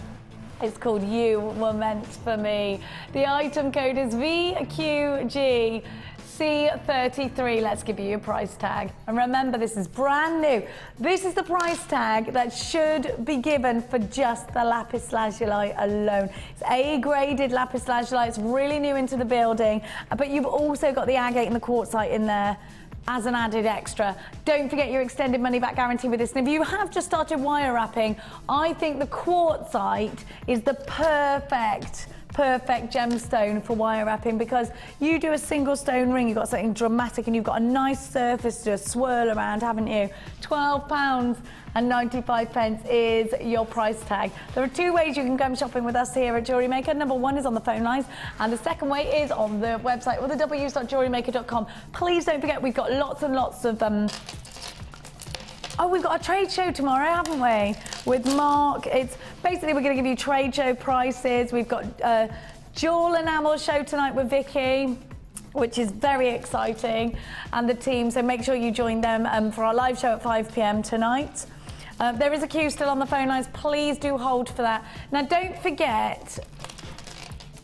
It's called You Were Meant For Me. The item code is VQGC33. Let's give you your price tag. And remember, this is brand new. This is the price tag that should be given for just the lapis lazuli alone. It's A-graded lapis lazuli. It's really new into the building, but you've also got the agate and the quartzite in there as an added extra. Don't forget your extended money back guarantee with this. And if you have just started wire wrapping, I think the quartzite is the perfect gemstone for wire wrapping, because you do a single stone ring, you've got something dramatic, and you've got a nice surface to swirl around, haven't you? £12.95 is your price tag. There are two ways you can come shopping with us here at Jewellery Maker. Number one is on the phone lines, and the second way is on the website, or the w's.jewellerymaker.com. Please don't forget, we've got lots and lots of we've got a trade show tomorrow, haven't we? With Mark. It's basically, we're going to give you trade show prices. We've got a jewel enamel show tonight with Vicky, which is very exciting, and the team. So make sure you join them for our live show at 5 p.m. tonight. There is a queue still on the phone lines. Please do hold for that. Now, don't forget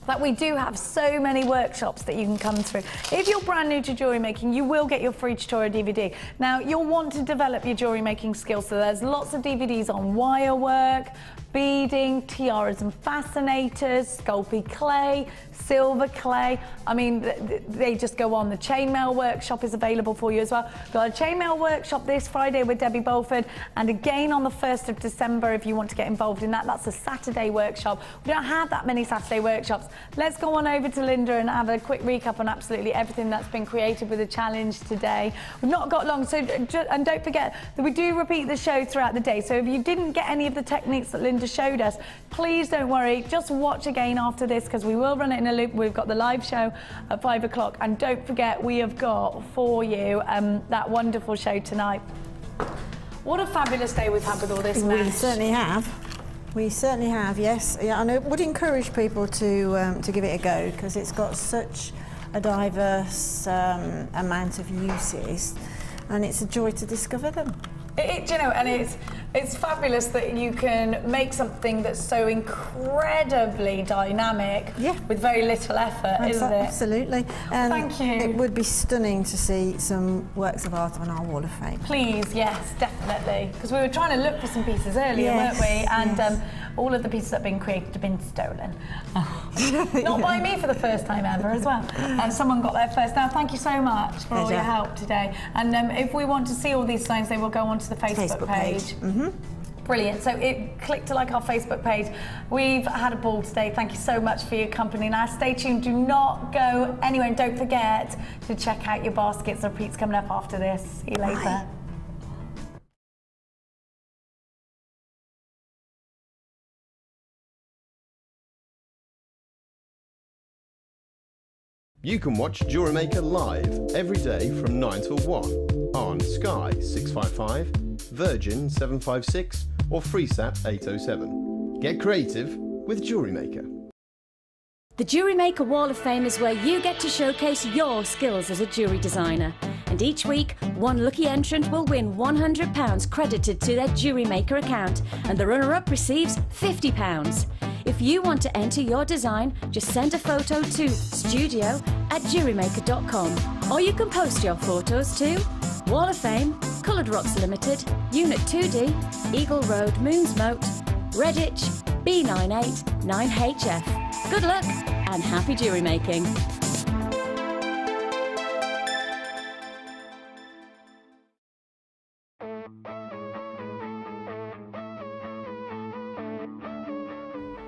that we do have so many workshops that you can come through. If you're brand new to jewellery making, you will get your free tutorial DVD. Now, you'll want to develop your jewellery making skills, so there's lots of DVDs on wire work, beading, tiaras and fascinators, Sculpy clay, silver clay. I mean, they just go on. The chainmail workshop is available for you as well. We've got a chainmail workshop this Friday with Debbie Bolford, and again on the 1st of December if you want to get involved in that. That's a Saturday workshop. We don't have that many Saturday workshops. Let's go on over to Linda and have a quick recap on absolutely everything that's been created with the challenge today. We've not got long, so and don't forget that we do repeat the show throughout the day. So if you didn't get any of the techniques that Linda showed us, please don't worry. Just watch again after this, because we will run it in a loop. We've got the live show at 5 o'clock, and don't forget, we have got for you that wonderful show tonight. What a fabulous day we've had with all this mesh. We certainly have. We certainly have, yes. Yeah, and I would encourage people to give it a go, because it's got such a diverse amount of uses, and it's a joy to discover them. You know, and it's fabulous that you can make something that's so incredibly dynamic with very little effort, isn't it? Absolutely. And thank you. It would be stunning to see some works of art on our wall of fame. Please, yes, definitely. Because we were trying to look for some pieces earlier, weren't we? And all of the pieces that have been created have been stolen. Not by me for the first time ever as well. And someone got there first. Now, thank you so much for all your help today. And if we want to see all these signs, they will go onto the Facebook page. Brilliant. So click to like our Facebook page. We've had a ball today. Thank you so much for your company. Now stay tuned. Do not go anywhere. And don't forget to check out your baskets. The repeat's coming up after this. See you later. Bye. You can watch Jewellery Maker live every day from 9 till 1 on Sky 655, Virgin 756 or Freesat 807. Get creative with Jewellery Maker. The Jewellery Maker Wall of Fame is where you get to showcase your skills as a jewellery designer. And each week, one lucky entrant will win £100 credited to their Jewellery Maker account, and the runner-up receives £50. If you want to enter your design, just send a photo to studio@jewellerymaker.com, or you can post your photos to Wall of Fame, Coloured Rocks Limited, Unit 2D, Eagle Road, Moonsmote, Redditch, B98 9HF. Good luck and happy jewellery making.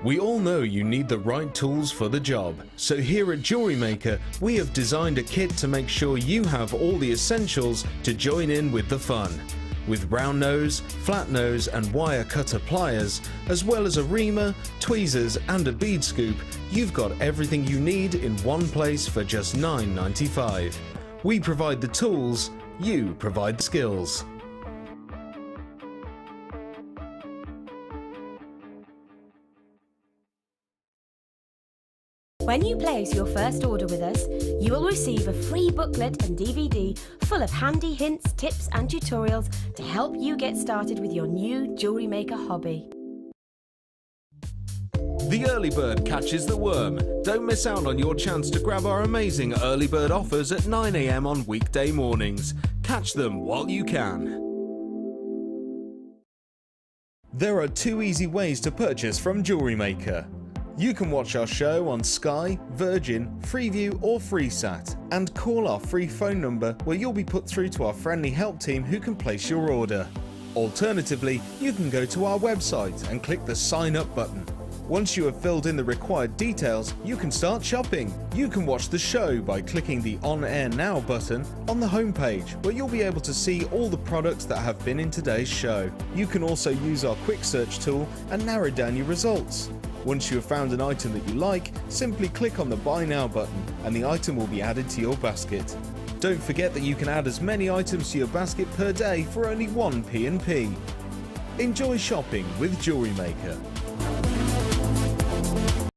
We all know you need the right tools for the job, so here at Jewellery Maker we have designed a kit to make sure you have all the essentials to join in with the fun. With round nose, flat nose and wire cutter pliers, as well as a reamer, tweezers and a bead scoop, you've got everything you need in one place for just $9.95. We provide the tools, you provide the skills. When you place your first order with us, you will receive a free booklet and DVD full of handy hints, tips and tutorials to help you get started with your new jewellery maker hobby. The early bird catches the worm. Don't miss out on your chance to grab our amazing early bird offers at 9 AM on weekday mornings. Catch them while you can. There are two easy ways to purchase from Jewellery Maker. You can watch our show on Sky, Virgin, Freeview or Freesat, and call our free phone number where you'll be put through to our friendly help team who can place your order. Alternatively, you can go to our website and click the sign up button. Once you have filled in the required details, you can start shopping. You can watch the show by clicking the On Air Now button on the homepage, where you'll be able to see all the products that have been in today's show. You can also use our quick search tool and narrow down your results. Once you have found an item that you like, simply click on the Buy Now button and the item will be added to your basket. Don't forget that you can add as many items to your basket per day for only 1p&p. Enjoy shopping with Jewellery Maker.